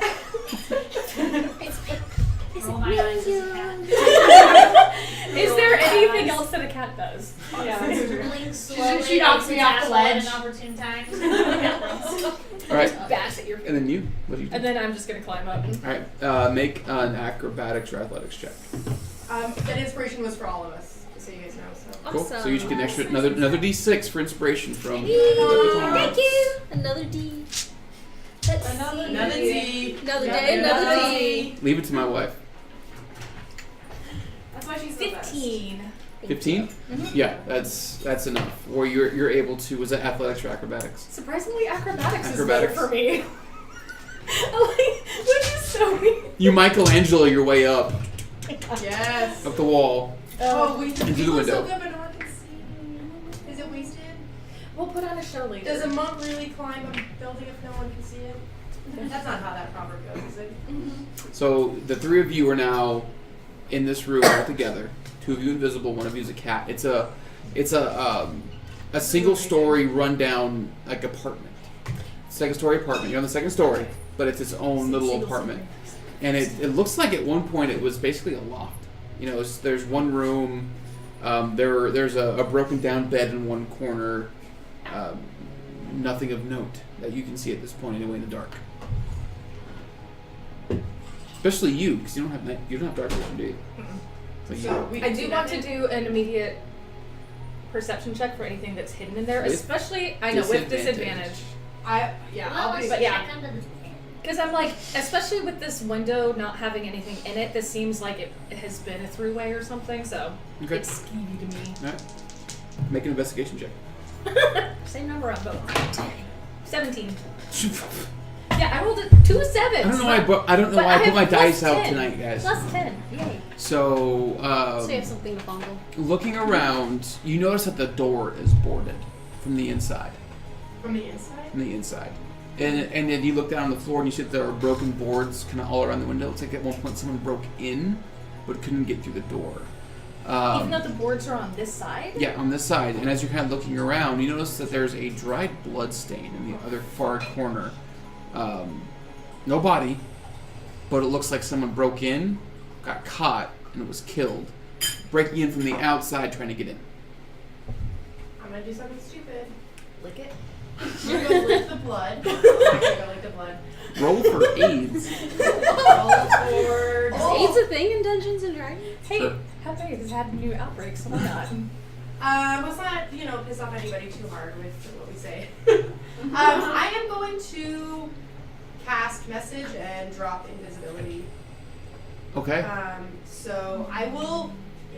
[SPEAKER 4] Roll my eyes as a cat.
[SPEAKER 5] Is there anything else that a cat does?
[SPEAKER 4] Drooling slowly.
[SPEAKER 3] She knocks me off the ledge.
[SPEAKER 4] At an opportune time.
[SPEAKER 2] All right,
[SPEAKER 5] Bass at your
[SPEAKER 2] and then you. What do you do?
[SPEAKER 5] And then I'm just gonna climb up.
[SPEAKER 2] All right, make an acrobatics or athletics check.
[SPEAKER 3] That inspiration was for all of us, just so you guys know. So.
[SPEAKER 2] Cool. So you each get an extra another D6 for inspiration from.
[SPEAKER 6] Thank you. Another D. Let's
[SPEAKER 3] Another
[SPEAKER 6] see.
[SPEAKER 3] D.
[SPEAKER 6] Another day, another D.
[SPEAKER 2] Leave it to my wife.
[SPEAKER 3] That's why she's so best.
[SPEAKER 5] 15.
[SPEAKER 2] 15? Yeah, that's enough. Or you're able to. Was that athletics or acrobatics?
[SPEAKER 5] Surprisingly, acrobatics
[SPEAKER 2] Acrobatics.
[SPEAKER 5] is better for me. Which is so weird.
[SPEAKER 2] You Michelangelo your way up
[SPEAKER 3] Yes.
[SPEAKER 2] the wall.
[SPEAKER 3] Oh, we
[SPEAKER 2] Into the
[SPEAKER 3] look
[SPEAKER 2] window.
[SPEAKER 3] so good, but no one can see. Is it wasted?
[SPEAKER 5] We'll put on a show later.
[SPEAKER 3] Does a monk really climb a building if no one can see it? That's not how that proverb goes, is it?
[SPEAKER 2] So the three of you are now in this room all together. Two of you invisible, one of you is a cat. It's a single story rundown like apartment. Second story apartment. You're on the second story, but it's its own little apartment. And it looks like at one point it was basically a loft. You know, there's one room. There's a broken down bed in one corner. Nothing of note that you can see at this point anyway in the dark. Especially you, because you don't have dark vision, do you? But you.
[SPEAKER 3] we
[SPEAKER 5] I
[SPEAKER 3] can
[SPEAKER 5] do
[SPEAKER 3] see
[SPEAKER 5] want to
[SPEAKER 3] nothing.
[SPEAKER 5] do an immediate perception check for anything that's hidden in there,
[SPEAKER 2] With
[SPEAKER 5] especially with disadvantage.
[SPEAKER 3] I'll
[SPEAKER 4] Well,
[SPEAKER 3] be.
[SPEAKER 5] But yeah.
[SPEAKER 4] check under the
[SPEAKER 5] Because I'm like, especially with this window not having anything in it, this seems like it has been a throughway or something. So
[SPEAKER 2] Okay.
[SPEAKER 5] it's skeevy to me.
[SPEAKER 2] All right. Make an investigation check.
[SPEAKER 5] Same number on both. 17. Yeah, I rolled 2 sevens.
[SPEAKER 2] I don't know why. I don't know
[SPEAKER 5] But
[SPEAKER 2] why I
[SPEAKER 5] I
[SPEAKER 2] put
[SPEAKER 5] have
[SPEAKER 2] my dice
[SPEAKER 5] plus
[SPEAKER 2] out
[SPEAKER 5] 10.
[SPEAKER 2] tonight, guys.
[SPEAKER 5] Plus 10. Yay.
[SPEAKER 2] So,
[SPEAKER 6] So you have something to bungle.
[SPEAKER 2] looking around, you notice that the door is boarded from the inside.
[SPEAKER 3] From the inside?
[SPEAKER 2] From the inside. And then you look down on the floor and you see that there are broken boards kind of all around the window. It's like at one point someone broke in, but couldn't get through the door.
[SPEAKER 5] Even though the boards are on this side?
[SPEAKER 2] Yeah, on this side. And as you're kind of looking around, you notice that there's a dried blood stain in the other far corner. No body, but it looks like someone broke in, got caught, and it was killed, breaking in from the outside trying to get in.
[SPEAKER 3] I'm gonna do something stupid.
[SPEAKER 5] Lick it.
[SPEAKER 3] I'm gonna go lick the blood. I'm gonna go lick the blood.
[SPEAKER 2] Roll for AIDS.
[SPEAKER 3] Roll for...
[SPEAKER 6] Is AIDS a thing in Dungeons and Dragons?
[SPEAKER 5] Hey,
[SPEAKER 2] Sure.
[SPEAKER 5] Happy has had a new outbreak, so why not?
[SPEAKER 3] Let's not, piss off anybody too hard with what we say. I am going to cast message and drop invisibility.
[SPEAKER 2] Okay.
[SPEAKER 3] So I will,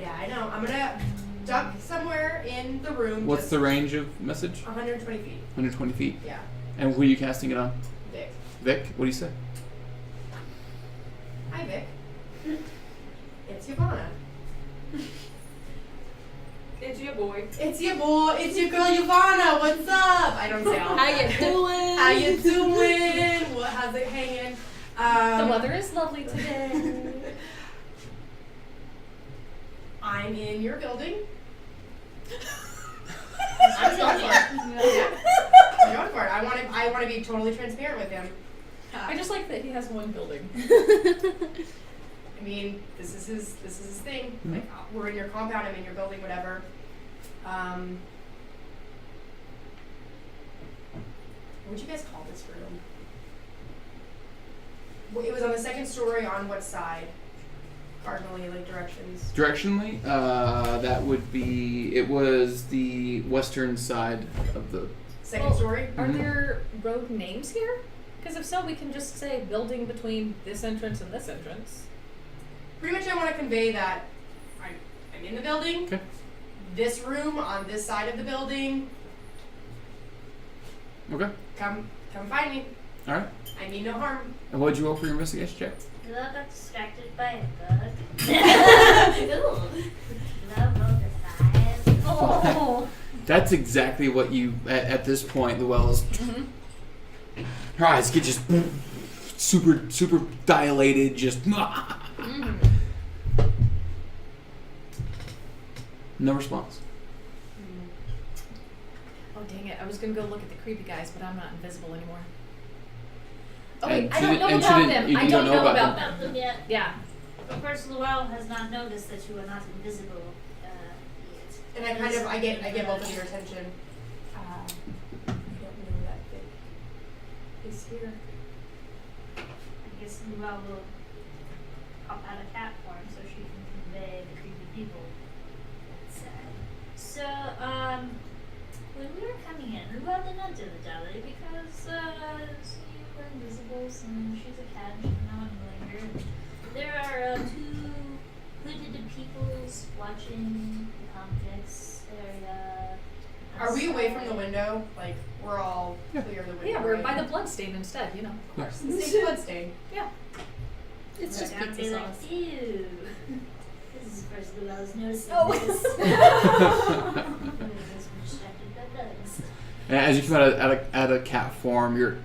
[SPEAKER 3] I know, I'm gonna duck somewhere in the room.
[SPEAKER 2] What's the range of message?
[SPEAKER 3] 120 feet.
[SPEAKER 2] 120 feet.
[SPEAKER 3] Yeah.
[SPEAKER 2] And who are you casting it on?
[SPEAKER 3] Vic.
[SPEAKER 2] Vic? What do you say?
[SPEAKER 3] Hi, Vic. It's Ivana.
[SPEAKER 1] It's your boy.
[SPEAKER 3] It's your boy. It's your girl Ivana. What's up? I don't say all
[SPEAKER 6] How
[SPEAKER 3] that.
[SPEAKER 6] you doing?
[SPEAKER 3] How you doing? How's it hanging?
[SPEAKER 5] The weather is lovely today.
[SPEAKER 3] I'm in your building.
[SPEAKER 4] I'm going for it.
[SPEAKER 3] I'm going for it. I want to be totally transparent with him.
[SPEAKER 5] I just like that he has one building.
[SPEAKER 3] I mean, this is his thing. Like, we're in your compound, I'm in your building, whatever. What would you guys call this room? Well, it was on the second story. On what side? Cardinally, like directions.
[SPEAKER 2] Directionally, that would be. It was the western side of the.
[SPEAKER 3] Second story.
[SPEAKER 5] Are there road names here? Because if so, we can just say building between this entrance and this entrance.
[SPEAKER 3] Pretty much, I want to convey that I'm in the building.
[SPEAKER 2] Okay.
[SPEAKER 3] This room on this side of the building.
[SPEAKER 2] Okay.
[SPEAKER 3] Come find me.
[SPEAKER 2] All right.
[SPEAKER 3] I mean no harm.
[SPEAKER 2] And what did you roll for your investigation check?
[SPEAKER 4] Love got distracted by a bug. Love rolled a 5. Oh.
[SPEAKER 2] That's exactly what you. At this point, Llewellyn her eyes get just super dilated. Just. No response.
[SPEAKER 5] Oh dang it! I was gonna go look at the creepy guys, but I'm not invisible anymore. Oh
[SPEAKER 2] And
[SPEAKER 5] wait, I
[SPEAKER 2] she
[SPEAKER 5] don't
[SPEAKER 2] didn't-
[SPEAKER 5] know
[SPEAKER 2] and she
[SPEAKER 5] about
[SPEAKER 2] didn't-
[SPEAKER 5] them.
[SPEAKER 2] you
[SPEAKER 5] I
[SPEAKER 2] don't
[SPEAKER 5] don't
[SPEAKER 2] know
[SPEAKER 5] know
[SPEAKER 2] about
[SPEAKER 5] about
[SPEAKER 2] them.
[SPEAKER 5] them.
[SPEAKER 4] Them yet.
[SPEAKER 5] Yeah.
[SPEAKER 4] Of course, Llewellyn has not noticed that you are not invisible yet.
[SPEAKER 3] And I get both of your attention. I don't know that Vic is here.
[SPEAKER 4] I guess Llewellyn will pop out a cat form so she can convey the creepy people inside. So, when we were coming in, Llewellyn did not dilly-dally because, you were invisible, and she's a cat and she's not annoying her. There are 2 hooded peoples watching the conflicts area.
[SPEAKER 3] Are we away from the window? Like, we're all clear of the window.
[SPEAKER 5] Yeah, we're
[SPEAKER 3] right?
[SPEAKER 5] by the bloodstain instead, you know.
[SPEAKER 3] Of course. The same bloodstain.
[SPEAKER 5] Yeah.
[SPEAKER 6] It's just
[SPEAKER 4] I'd
[SPEAKER 6] pizza
[SPEAKER 4] be like,
[SPEAKER 6] sauce.
[SPEAKER 4] ew. This is the first Llewellyn's noticing
[SPEAKER 5] Oh.
[SPEAKER 4] this. This was distracted by bugs.
[SPEAKER 2] And as you come out of cat form, you're.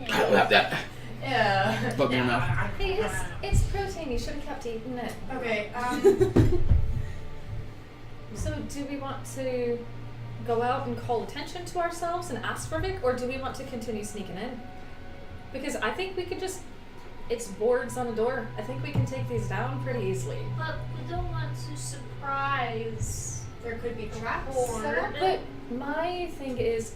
[SPEAKER 4] Yeah.
[SPEAKER 3] Yeah.
[SPEAKER 2] Bug in your mouth.
[SPEAKER 5] Hey, it's protein. You should have kept eating it.
[SPEAKER 3] Okay,
[SPEAKER 5] So, do we want to go out and call attention to ourselves and ask for Vic, or do we want to continue sneaking in? Because I think we could just. It's boards on a door. I think we can take these down pretty easily.
[SPEAKER 4] But we don't want to surprise.
[SPEAKER 3] there could be traps.
[SPEAKER 5] But my thing is,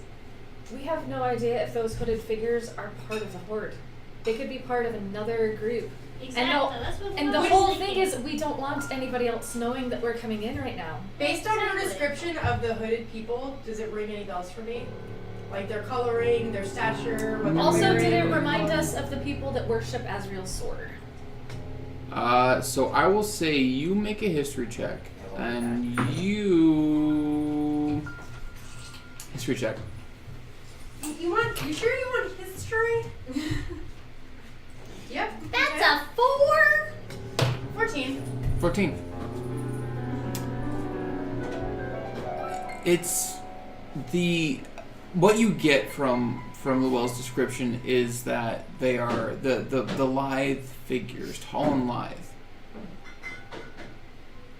[SPEAKER 5] we have no idea if those hooded figures are part of the horde. They could be part of another group.
[SPEAKER 4] Exactly. That's what
[SPEAKER 5] And the
[SPEAKER 4] Llewellyn
[SPEAKER 5] whole
[SPEAKER 4] was
[SPEAKER 5] thing
[SPEAKER 4] thinking.
[SPEAKER 5] is, we don't want anybody else knowing that we're coming in right now.
[SPEAKER 3] Based on your
[SPEAKER 4] Exactly.
[SPEAKER 3] description of the hooded people, does it ring any bells for me? Like their coloring, their stature, what they're
[SPEAKER 5] Also,
[SPEAKER 3] wearing,
[SPEAKER 5] did it
[SPEAKER 3] what
[SPEAKER 5] remind
[SPEAKER 3] they're
[SPEAKER 5] us of the people that worship Asriel's sword?
[SPEAKER 2] So I will say you make a history check, and you history check.
[SPEAKER 3] You sure you want history? Yep.
[SPEAKER 4] That's a 4.
[SPEAKER 3] 14.
[SPEAKER 2] 14. It's what you get from Llewellyn's description is that they are the lithe figures, tall and lithe.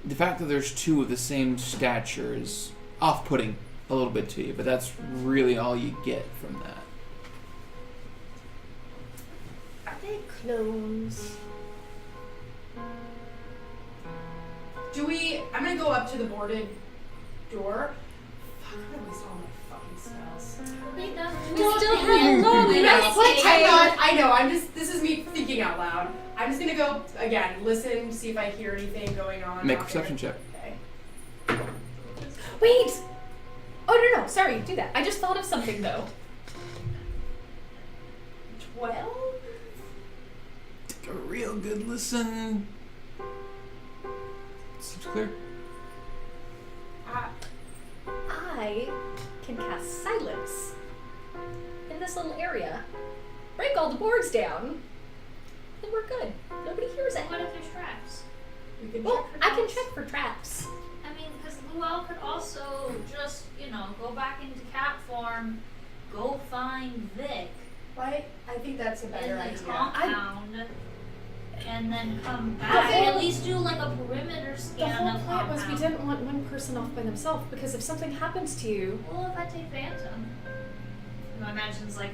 [SPEAKER 2] The fact that there's 2 of the same stature is off-putting a little bit to you, but that's really all you get from that.
[SPEAKER 6] Are they clones?
[SPEAKER 3] I'm gonna go up to the boarded door. Fuck, I'm gonna waste all my fucking spells.
[SPEAKER 4] We
[SPEAKER 6] still have long rest.
[SPEAKER 3] I know, this is me thinking out loud. I'm just gonna go, again, listen, see if I hear anything going on.
[SPEAKER 2] Make a perception check.
[SPEAKER 3] Okay.
[SPEAKER 5] Wait! Oh, no, sorry, do that. I just thought of something, though.
[SPEAKER 3] 12?
[SPEAKER 2] Take a real good listen. Seems clear.
[SPEAKER 5] I can cast silence in this little area, break all the boards down, and we're good. Nobody hears it.
[SPEAKER 4] What if there's traps?
[SPEAKER 3] We can
[SPEAKER 5] Well,
[SPEAKER 3] check for
[SPEAKER 5] I can
[SPEAKER 3] traps.
[SPEAKER 5] check for traps.
[SPEAKER 4] I mean, because Luell could also just, go back into cat form, go find Vic
[SPEAKER 3] Why? I think that's a
[SPEAKER 4] in
[SPEAKER 3] better
[SPEAKER 4] the
[SPEAKER 3] idea.
[SPEAKER 4] compound, and then come back.
[SPEAKER 5] The whole-
[SPEAKER 4] At least do like a perimeter
[SPEAKER 5] The
[SPEAKER 4] scan
[SPEAKER 5] whole
[SPEAKER 4] of
[SPEAKER 5] point was
[SPEAKER 4] compound.
[SPEAKER 5] we didn't want one person off by themselves, because if something happens to you,
[SPEAKER 4] Well, if I take Phantom, I imagine it's like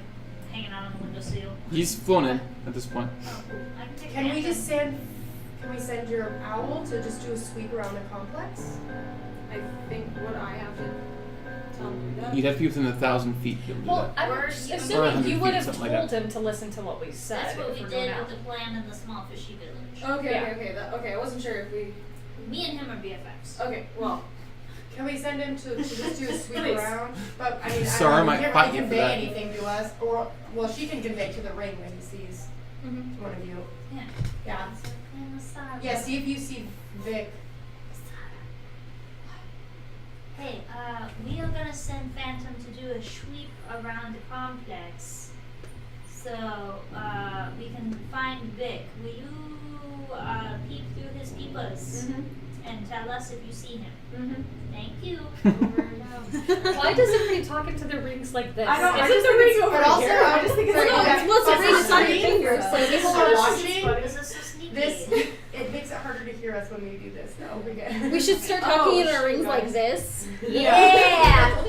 [SPEAKER 4] hanging out on the windowsill.
[SPEAKER 2] He's flown in at this point.
[SPEAKER 4] Oh, I can take
[SPEAKER 3] Can we
[SPEAKER 4] Phantom.
[SPEAKER 3] just send your owl to just do a sweep around the complex?
[SPEAKER 1] I think would I have to tell him to do that?
[SPEAKER 2] You'd have to be within 1,000 feet to be able to do
[SPEAKER 5] well,
[SPEAKER 2] that.
[SPEAKER 5] I'm
[SPEAKER 4] Or
[SPEAKER 5] assuming
[SPEAKER 2] 100
[SPEAKER 5] you
[SPEAKER 2] feet,
[SPEAKER 5] would have
[SPEAKER 2] something
[SPEAKER 5] told
[SPEAKER 2] like that.
[SPEAKER 5] him to listen to what we said.
[SPEAKER 4] That's what
[SPEAKER 5] if
[SPEAKER 4] we
[SPEAKER 5] we're
[SPEAKER 4] did
[SPEAKER 5] going
[SPEAKER 4] with
[SPEAKER 5] out.
[SPEAKER 4] the plan in the small fishy village.
[SPEAKER 1] Okay,
[SPEAKER 5] Yeah.
[SPEAKER 1] okay. I wasn't sure if we.
[SPEAKER 4] Me and him are BFFs.
[SPEAKER 1] Okay, well.
[SPEAKER 3] Can we send him to just do a sweep
[SPEAKER 1] Please.
[SPEAKER 3] around? But I mean,
[SPEAKER 2] Sarah
[SPEAKER 3] I don't know,
[SPEAKER 2] might
[SPEAKER 3] he can't
[SPEAKER 2] fight
[SPEAKER 3] really
[SPEAKER 2] you for
[SPEAKER 3] convey
[SPEAKER 2] that.
[SPEAKER 3] anything to us, or well, she can convey to the ring when he sees
[SPEAKER 5] Mhm.
[SPEAKER 3] one of you.
[SPEAKER 4] Yeah.
[SPEAKER 3] Yeah.
[SPEAKER 4] It's like playing with Sarah.
[SPEAKER 3] Yeah. See if you see Vic.
[SPEAKER 4] Hey, we are gonna send Phantom to do a sweep around the complex. So, we can find Vic. Will you, peep through his peepers and tell us if you see him? Thank you. Over and out.
[SPEAKER 5] Why does everybody talk into their rings like this?
[SPEAKER 1] I don't- I
[SPEAKER 5] Isn't
[SPEAKER 1] just
[SPEAKER 5] the
[SPEAKER 1] think
[SPEAKER 5] ring
[SPEAKER 1] it's-
[SPEAKER 5] over
[SPEAKER 3] But also,
[SPEAKER 5] here?
[SPEAKER 3] I just think it's
[SPEAKER 6] Well,
[SPEAKER 3] like
[SPEAKER 6] no,
[SPEAKER 3] that.
[SPEAKER 6] it's supposed to
[SPEAKER 3] Plus
[SPEAKER 6] ring
[SPEAKER 3] the
[SPEAKER 6] is on your
[SPEAKER 3] screen,
[SPEAKER 6] fingers, so
[SPEAKER 3] people
[SPEAKER 6] it's
[SPEAKER 3] are
[SPEAKER 6] just-
[SPEAKER 3] watching.
[SPEAKER 4] This is so sneaky.
[SPEAKER 3] This it makes it harder to hear us when we do this, though.
[SPEAKER 6] We should start talking in our
[SPEAKER 3] Oh,
[SPEAKER 6] rings
[SPEAKER 3] God.
[SPEAKER 6] like this.
[SPEAKER 3] Yeah.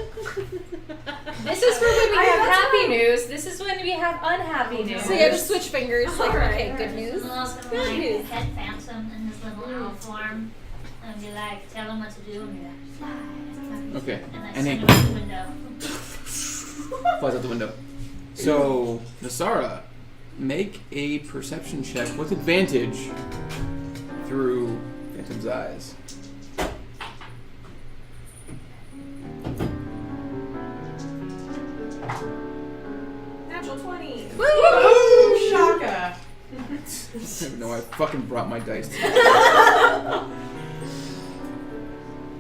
[SPEAKER 5] This is for when we have
[SPEAKER 1] that's
[SPEAKER 5] happy news. This is when we have unhappy news.
[SPEAKER 6] So yeah, just switch fingers. Like,
[SPEAKER 1] Alright,
[SPEAKER 6] okay,
[SPEAKER 1] alright.
[SPEAKER 6] good news.
[SPEAKER 4] Luell's gonna
[SPEAKER 6] Good
[SPEAKER 4] like
[SPEAKER 6] news.
[SPEAKER 4] pet Phantom in his little owl form and be like, tell him what to do and be like, fly.
[SPEAKER 2] Okay.
[SPEAKER 4] And then
[SPEAKER 2] And
[SPEAKER 4] send
[SPEAKER 2] it
[SPEAKER 4] him out the window.
[SPEAKER 2] flies out the window. So, Nasara, make a perception check with advantage through Phantom's eyes.
[SPEAKER 1] Natural 20.
[SPEAKER 3] Woo! Shaka.
[SPEAKER 2] I don't even know why I fucking brought my dice.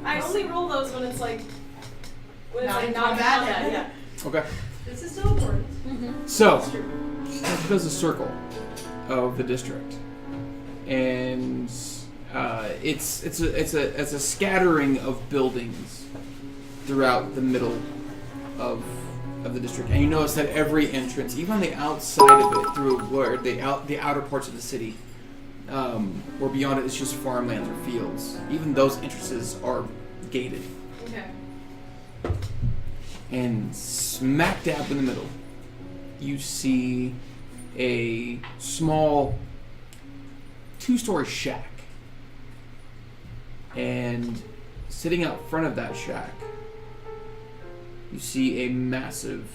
[SPEAKER 1] I only roll those when it's like. When it's
[SPEAKER 3] Not
[SPEAKER 1] like
[SPEAKER 3] in
[SPEAKER 1] not
[SPEAKER 3] combat.
[SPEAKER 1] combat, yeah.
[SPEAKER 2] Okay.
[SPEAKER 3] This is so important.
[SPEAKER 2] So, it does a circle of the district, and it's a scattering of buildings throughout the middle of the district, and you notice that every entrance, even on the outside of it, through where the outer parts of the city, or beyond it, it's just farmlands or fields. Even those entrances are gated.
[SPEAKER 1] Okay.
[SPEAKER 2] And smack dab in the middle, you see a small 2-story shack. And sitting out front of that shack, you see a massive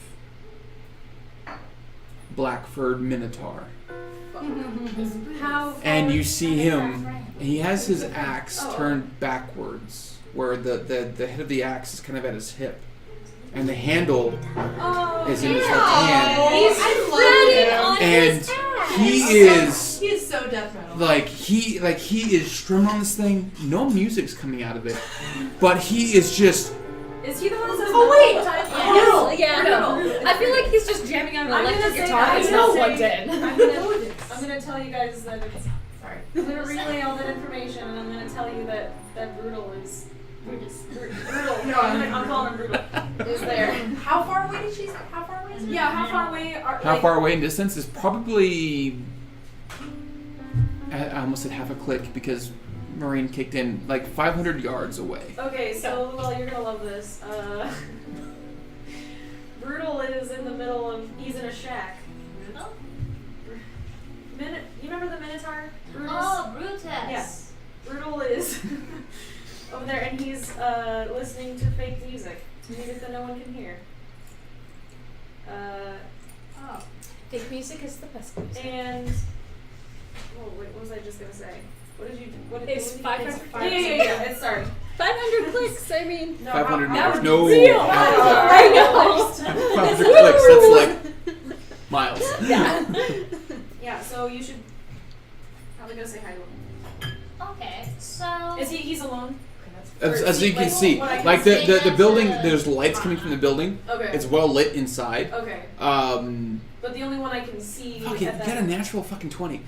[SPEAKER 2] black furred minotaur.
[SPEAKER 1] How?
[SPEAKER 2] And you see him, he has his axe turned backwards, where the head of the axe is kind of at his hip. And the handle
[SPEAKER 1] Oh,
[SPEAKER 2] is in his left hand.
[SPEAKER 3] I love him.
[SPEAKER 2] And he is
[SPEAKER 3] He is so death metal.
[SPEAKER 2] like he is strumming on this thing. No music's coming out of it, but he is just
[SPEAKER 1] Is he the one that says
[SPEAKER 3] Oh, wait!
[SPEAKER 1] all the time?
[SPEAKER 6] Yes, yeah.
[SPEAKER 5] No. I feel like he's just jamming on an
[SPEAKER 1] I'm gonna
[SPEAKER 5] electric
[SPEAKER 1] say
[SPEAKER 5] guitar
[SPEAKER 1] that.
[SPEAKER 5] that's
[SPEAKER 1] I'm
[SPEAKER 5] not
[SPEAKER 1] gonna
[SPEAKER 5] plugged
[SPEAKER 1] say-
[SPEAKER 5] in.
[SPEAKER 1] I'm gonna tell you guys that it's.
[SPEAKER 3] Sorry.
[SPEAKER 1] I'm gonna relay all that information, and I'm gonna tell you that Brutal is. Brutal. No, I'm calling him Brutal. Is there?
[SPEAKER 3] How far away did she say? How far away is he?
[SPEAKER 1] Yeah, how far away are?
[SPEAKER 2] how
[SPEAKER 1] like,
[SPEAKER 2] far away in distance is probably. I almost said half a click because Marine kicked in, like 500 yards away.
[SPEAKER 1] Okay, so well, you're gonna love this. Brutal is in the middle of. He's in a shack.
[SPEAKER 4] Brutal?
[SPEAKER 1] You remember the Minotaur? Brutus?
[SPEAKER 4] Oh, Brutus.
[SPEAKER 1] Yes. Brutal is. over there, and he's listening to fake music, music that no one can hear.
[SPEAKER 5] Oh. Fake music is the best music.
[SPEAKER 1] And wait, what was I just gonna say? What did you?
[SPEAKER 5] It's 500.
[SPEAKER 1] Yeah. It's sorry.
[SPEAKER 6] 500 clicks. I mean,
[SPEAKER 1] No,
[SPEAKER 2] 500
[SPEAKER 1] how-
[SPEAKER 2] meters.
[SPEAKER 1] how-
[SPEAKER 2] No.
[SPEAKER 6] I know.
[SPEAKER 2] 500 clicks. That's like miles.
[SPEAKER 6] Yeah.
[SPEAKER 1] Yeah. So you should probably go say hi to him.
[SPEAKER 4] Okay, so
[SPEAKER 1] Is he's alone?
[SPEAKER 2] As you can
[SPEAKER 1] Like,
[SPEAKER 2] see,
[SPEAKER 1] what I can
[SPEAKER 2] like
[SPEAKER 4] see
[SPEAKER 2] the
[SPEAKER 4] that's
[SPEAKER 2] building,
[SPEAKER 4] a-
[SPEAKER 2] there's lights coming from the building.
[SPEAKER 1] Okay.
[SPEAKER 2] It's well lit inside.
[SPEAKER 1] Okay. But the only one I can see.
[SPEAKER 2] Fucking
[SPEAKER 1] at that
[SPEAKER 2] get a natural fucking 20.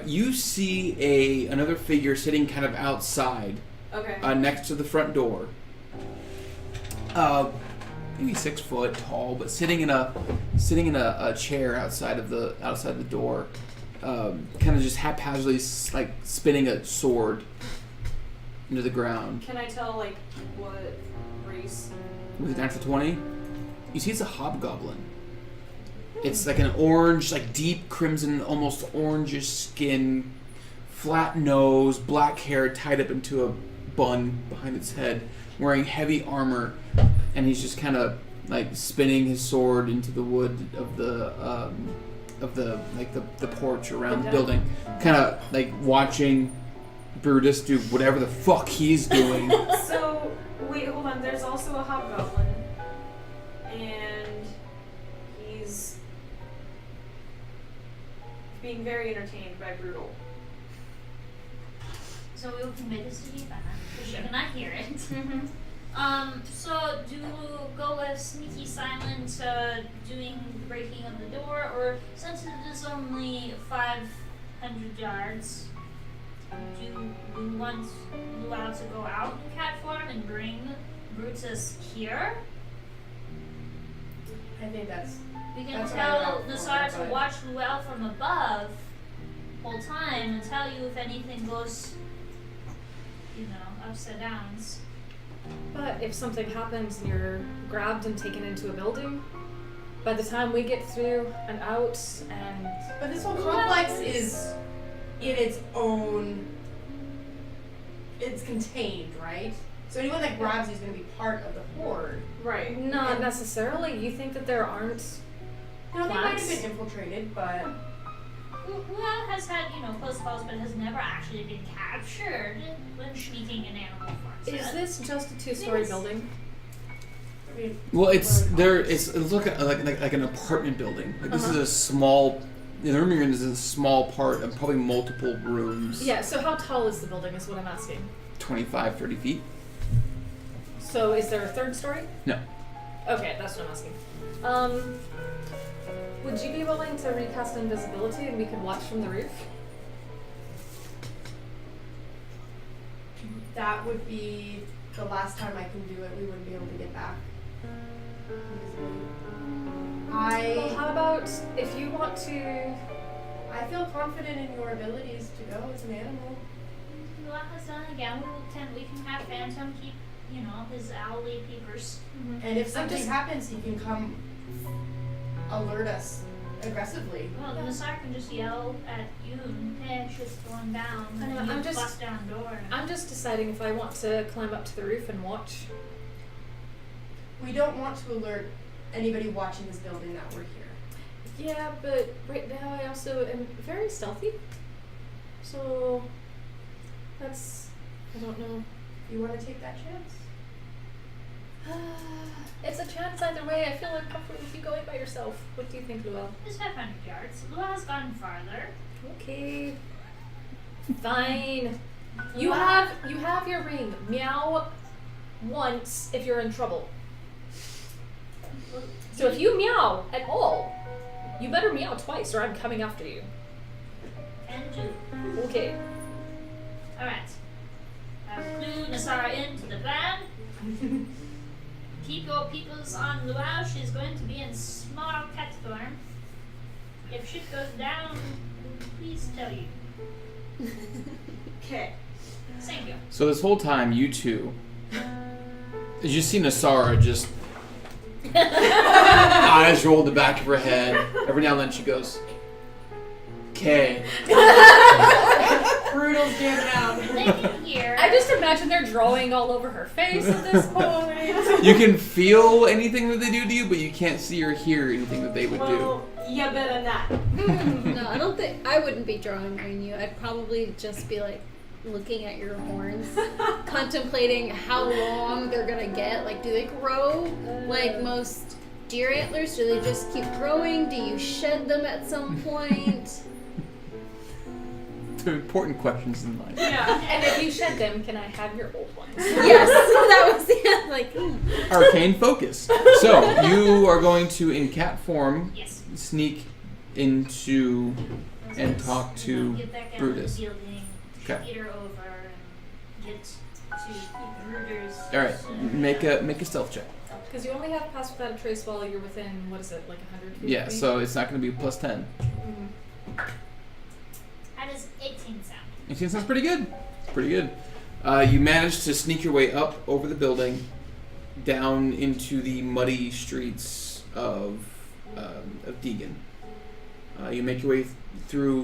[SPEAKER 2] You see another figure sitting kind of outside,
[SPEAKER 1] Okay.
[SPEAKER 2] next to the front door. Maybe 6 foot tall, but sitting in a chair outside the door, kind of just haphazardly like spinning a sword into the ground.
[SPEAKER 1] Can I tell like what race?
[SPEAKER 2] With a natural 20, you see it's a hobgoblin. It's like an orange, like deep crimson, almost orangish skin, flat nose, black hair tied up into a bun behind its head, wearing heavy armor, and he's just kind of like spinning his sword into the wood of the porch around the building, kind of like watching Brutus do whatever the fuck he's doing.
[SPEAKER 1] So wait, hold on. There's also a hobgoblin, and he's being very entertained by Brutal.
[SPEAKER 4] So we will convey this to Ivana, because she cannot hear it. So do you go with sneaky silent, doing the breaking of the door, or since it is only 500 yards, do we want Luau to go out in cat form and bring Brutus here?
[SPEAKER 3] I think that's.
[SPEAKER 4] We can
[SPEAKER 3] That's what I
[SPEAKER 4] tell
[SPEAKER 3] wrote
[SPEAKER 4] Nassar
[SPEAKER 3] for,
[SPEAKER 4] to
[SPEAKER 3] but-
[SPEAKER 4] watch Luau from above whole time and tell you if anything goes, ups and downs.
[SPEAKER 5] But if something happens and you're grabbed and taken into a building, by the time we get through and out and...
[SPEAKER 3] But this whole complex is in its own. It's contained, right? So anyone that grabs you is going to be part of the horde.
[SPEAKER 1] Right.
[SPEAKER 5] Not necessarily. You think that there aren't...
[SPEAKER 3] No, they might have
[SPEAKER 5] Plants?
[SPEAKER 3] been infiltrated, but.
[SPEAKER 4] Luau has had, close calls, but has never actually been captured when sneaking in animal forms.
[SPEAKER 5] Is this just a two-story
[SPEAKER 4] Yes.
[SPEAKER 5] building?
[SPEAKER 3] I mean,
[SPEAKER 2] Well, it's like an apartment building. Like this is a small. The room you're in is a small part of probably multiple rooms.
[SPEAKER 5] Yeah, so how tall is the building is what I'm asking.
[SPEAKER 2] 25, 30 feet.
[SPEAKER 5] So is there a third story?
[SPEAKER 2] No.
[SPEAKER 5] Okay, that's what I'm asking. Would you be willing to recast invisibility and we could watch from the roof?
[SPEAKER 3] that would be the last time I can do it. We wouldn't be able to get back.
[SPEAKER 5] Well, how about if you want to...
[SPEAKER 3] I feel confident in your abilities to go as an animal.
[SPEAKER 4] Luau has done again. We can have Phantom keep, his owly peepers.
[SPEAKER 3] And if something happens, he can come alert us aggressively.
[SPEAKER 4] Well, Nassar can just yell at you and hey, shit's going down.
[SPEAKER 5] I know,
[SPEAKER 4] And
[SPEAKER 5] I'm
[SPEAKER 4] you
[SPEAKER 5] just-
[SPEAKER 4] bust down the door.
[SPEAKER 5] I'm just deciding if I want to climb up to the roof and watch.
[SPEAKER 3] We don't want to alert anybody watching this building that we're here.
[SPEAKER 5] Yeah, but right now I also am very stealthy. So that's... I don't know.
[SPEAKER 3] You want to take that chance?
[SPEAKER 5] It's a chance either way. I feel uncomfortable with you going by yourself. What do you think, Luau?
[SPEAKER 4] It's 500 yards. Luau's gone farther.
[SPEAKER 5] Okay. Fine. You have your ring. Meow once if you're in trouble. So if you meow at all, you better meow twice or I'm coming after you.
[SPEAKER 4] And do.
[SPEAKER 5] Okay.
[SPEAKER 4] Alright. Clue Nassar into the van. Keep your peoples on Luau. She's going to be in small cat form. If shit goes down, please tell you.
[SPEAKER 1] Okay.
[SPEAKER 4] Thank you.
[SPEAKER 2] So this whole time, you two, you see Nassara just eyes roll the back of her head. Every now and then she goes, "K."
[SPEAKER 3] Brutal's jamming out.
[SPEAKER 4] Here.
[SPEAKER 5] I just imagine they're drawing all over her face at this point.
[SPEAKER 2] You can feel anything that they do to you, but you can't see or hear anything that they would do.
[SPEAKER 1] Well, you better not.
[SPEAKER 6] No, I don't think I wouldn't be drawing on you. I'd probably just be like looking at your horns, contemplating how long they're gonna get. Like, do they grow like most deer antlers? Do they just keep growing? Do you shed them at some point?
[SPEAKER 2] They're important questions in life.
[SPEAKER 1] Yeah.
[SPEAKER 5] And if you shed them, can I have your old ones?
[SPEAKER 6] Yes, that was like.
[SPEAKER 2] Arcane focus. So you are going to, in cat form,
[SPEAKER 4] Yes.
[SPEAKER 2] sneak into and talk to
[SPEAKER 4] Get back out
[SPEAKER 2] Brutus.
[SPEAKER 4] of the building,
[SPEAKER 2] Okay.
[SPEAKER 4] get her over, and get to Bruder's.
[SPEAKER 2] All right. Make a stealth check.
[SPEAKER 5] Because you only have pass without a trace while you're within, what is it, like 100 feet?
[SPEAKER 2] Yeah.
[SPEAKER 5] of me?
[SPEAKER 2] So it's not going to be plus 10.
[SPEAKER 4] How does 18 sound?
[SPEAKER 2] 18 sounds pretty good. Pretty good. You managed to sneak your way up over the building, down into the muddy streets of Deegan. You make your way through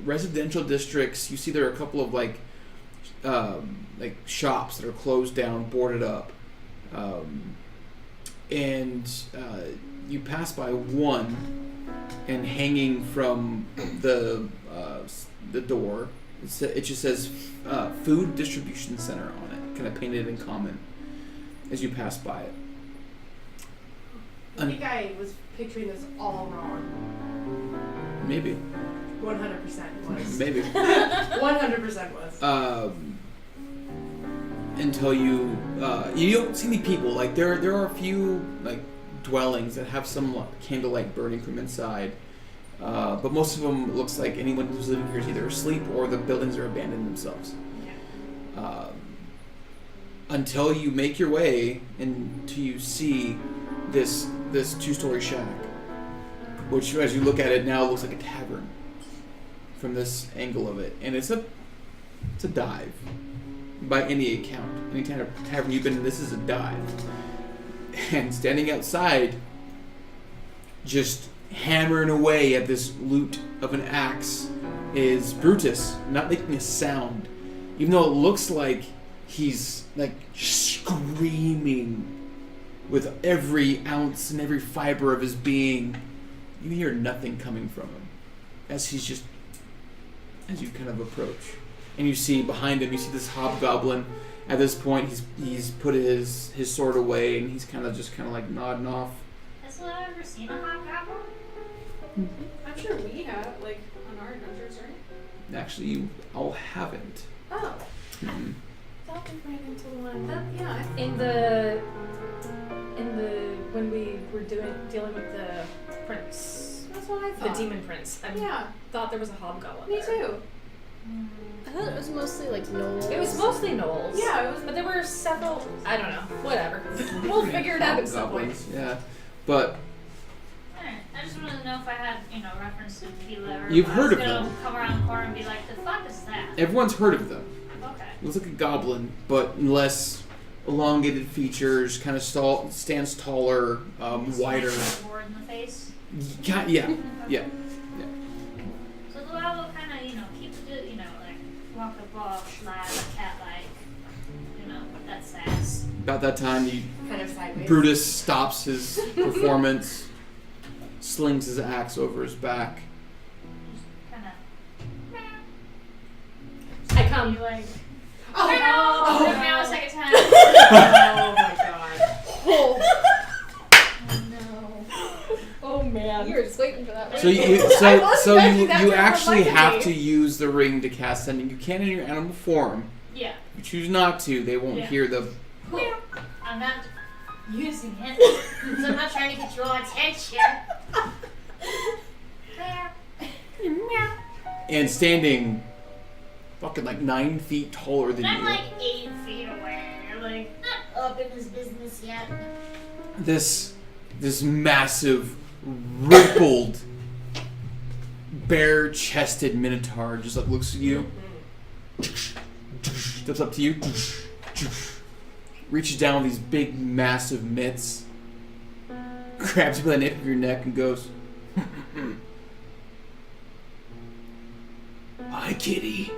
[SPEAKER 2] residential districts. You see there are a couple of like shops that are closed down, boarded up, and you pass by one, and hanging from the door, it just says Food Distribution Center on it, kind of painted in common as you pass by it.
[SPEAKER 3] I think I was picturing this all wrong.
[SPEAKER 2] Maybe.
[SPEAKER 3] 100% was.
[SPEAKER 2] Maybe.
[SPEAKER 3] 100% was.
[SPEAKER 2] Until you don't see any people. Like there are a few like dwellings that have some candlelight burning from inside, but most of them looks like anyone who's living here is either asleep or the buildings are abandoned themselves. Until you make your way and you see this 2-story shack, which as you look at it now looks like a tavern from this angle of it, and it's a dive by any account. Any kind of tavern you've been in, this is a dive. And standing outside, just hammering away at this loot of an axe, is Brutus, not making a sound, even though it looks like he's like screaming with every ounce and every fiber of his being. You hear nothing coming from him as you kind of approach. And you see behind him, you see this hobgoblin. At this point, he's put his sword away, and he's kind of like nodding off.
[SPEAKER 4] Has anyone ever seen a hobgoblin?
[SPEAKER 1] I'm sure we have, like, on our adventures, right?
[SPEAKER 2] Actually, you all haven't.
[SPEAKER 1] Oh.
[SPEAKER 2] Mhm.
[SPEAKER 1] Thought we ran into one.
[SPEAKER 5] Yeah, when we were dealing with the prince,
[SPEAKER 3] That's what I
[SPEAKER 5] the
[SPEAKER 3] thought.
[SPEAKER 5] demon prince. I thought there was a hobgoblin.
[SPEAKER 3] Me
[SPEAKER 5] there.
[SPEAKER 3] too.
[SPEAKER 6] I thought it was mostly like gnolls.
[SPEAKER 5] It was mostly gnolls.
[SPEAKER 3] Yeah, it was.
[SPEAKER 5] But there were several. I don't know. Whatever. We'll figure it out at some point.
[SPEAKER 2] Hobgoblins, yeah. But
[SPEAKER 4] Alright, I just wanted to know if I had, reference to Gila, or
[SPEAKER 2] You've
[SPEAKER 4] if
[SPEAKER 2] heard
[SPEAKER 4] I was
[SPEAKER 2] of
[SPEAKER 4] gonna
[SPEAKER 2] them.
[SPEAKER 4] come around the corner and be like, the fuck is that?
[SPEAKER 2] everyone's heard of them.
[SPEAKER 4] Okay.
[SPEAKER 2] It looks like a goblin, but less elongated features, kind of stands taller, wider.
[SPEAKER 4] More in the face.
[SPEAKER 2] Yeah.
[SPEAKER 4] So the lab will kind of, keep it, like walk the ball, slide, cat-like, that sass.
[SPEAKER 2] About that time,
[SPEAKER 3] Kind of sideways.
[SPEAKER 2] Brutus stops his performance, slings his axe over his back.
[SPEAKER 4] Kind of.
[SPEAKER 5] I come.
[SPEAKER 4] Like,
[SPEAKER 3] Oh,
[SPEAKER 4] now a second time.
[SPEAKER 3] oh my god.
[SPEAKER 4] Oh no.
[SPEAKER 5] Oh man.
[SPEAKER 6] You were just waiting for that one.
[SPEAKER 2] So you
[SPEAKER 3] that
[SPEAKER 2] actually
[SPEAKER 3] from
[SPEAKER 2] have
[SPEAKER 3] Lucky.
[SPEAKER 2] to use the ring to cast sending. You can in your animal form.
[SPEAKER 4] Yeah.
[SPEAKER 2] If you choose not to, they won't
[SPEAKER 4] Yeah.
[SPEAKER 2] hear the.
[SPEAKER 4] Cool. I'm not using it. So I'm not trying to get your attention.
[SPEAKER 2] And standing, fucking like 9 feet taller than
[SPEAKER 4] I'm
[SPEAKER 2] you.
[SPEAKER 4] like 8 feet away. Like, not up in his business yet.
[SPEAKER 2] This massive, rippled, bare-chested minotaur just like looks at you, steps up to you, reaches down with these big, massive mitts, grabs you by the nape of your neck, and goes, "Hi, kitty."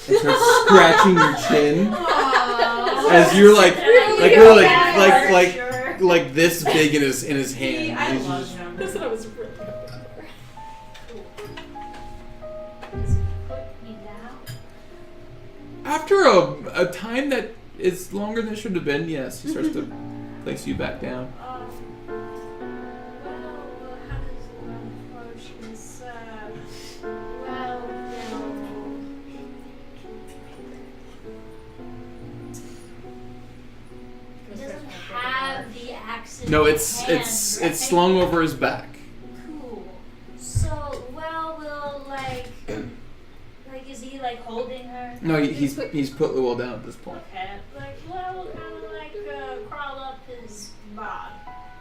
[SPEAKER 2] and starts scratching your chin
[SPEAKER 3] Aww.
[SPEAKER 2] as you're like
[SPEAKER 4] Sure.
[SPEAKER 2] like this big in his hand.
[SPEAKER 7] I
[SPEAKER 2] He's
[SPEAKER 7] love
[SPEAKER 2] just-
[SPEAKER 7] him.
[SPEAKER 5] That's what I was really
[SPEAKER 4] Just put me down.
[SPEAKER 2] After a time that is longer than it should have been, yes, he starts to place you back down.
[SPEAKER 4] Well, how does one approach this? Well, he doesn't have the axe in
[SPEAKER 2] No,
[SPEAKER 4] his hand,
[SPEAKER 2] it's
[SPEAKER 4] right?
[SPEAKER 2] slung over his back.
[SPEAKER 4] Cool. So, well, we'll like, is he like holding her?
[SPEAKER 2] No, he's put Luell down at this point.
[SPEAKER 4] Okay. Like, well, kind of like crawl up his bod.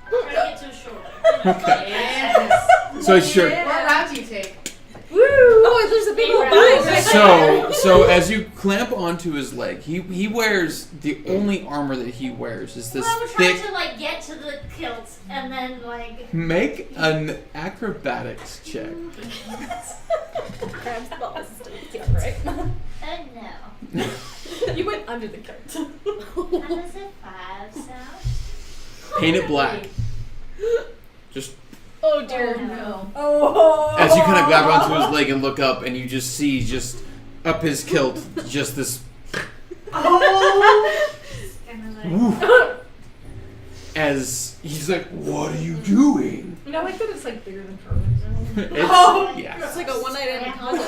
[SPEAKER 4] Try to get to his shoulder.
[SPEAKER 2] Okay.
[SPEAKER 3] Yes.
[SPEAKER 2] So he's sure.
[SPEAKER 3] What route do you take?
[SPEAKER 5] Oh, there's a big old bind right there.
[SPEAKER 2] So as you clamp onto his leg, he wears the only armor that he wears is this
[SPEAKER 4] Well, we're trying
[SPEAKER 2] thick.
[SPEAKER 4] to like get to the kilt and then like.
[SPEAKER 2] Make an acrobatics check.
[SPEAKER 5] Grabs the balls to the kill, right?
[SPEAKER 4] No.
[SPEAKER 5] You went under the kilt.
[SPEAKER 4] How does a 5 sound?
[SPEAKER 2] Paint it black. Just
[SPEAKER 5] Oh dear.
[SPEAKER 4] no.
[SPEAKER 5] Oh.
[SPEAKER 2] as you kind of grab onto his leg and look up, and you just see up his kilt, just this.
[SPEAKER 4] Kind of like.
[SPEAKER 2] Woo. As he's like, "What are you doing?"
[SPEAKER 5] You know, I thought it's like bigger than Frozen.
[SPEAKER 2] Yeah.
[SPEAKER 5] It's like a one-night anaconda.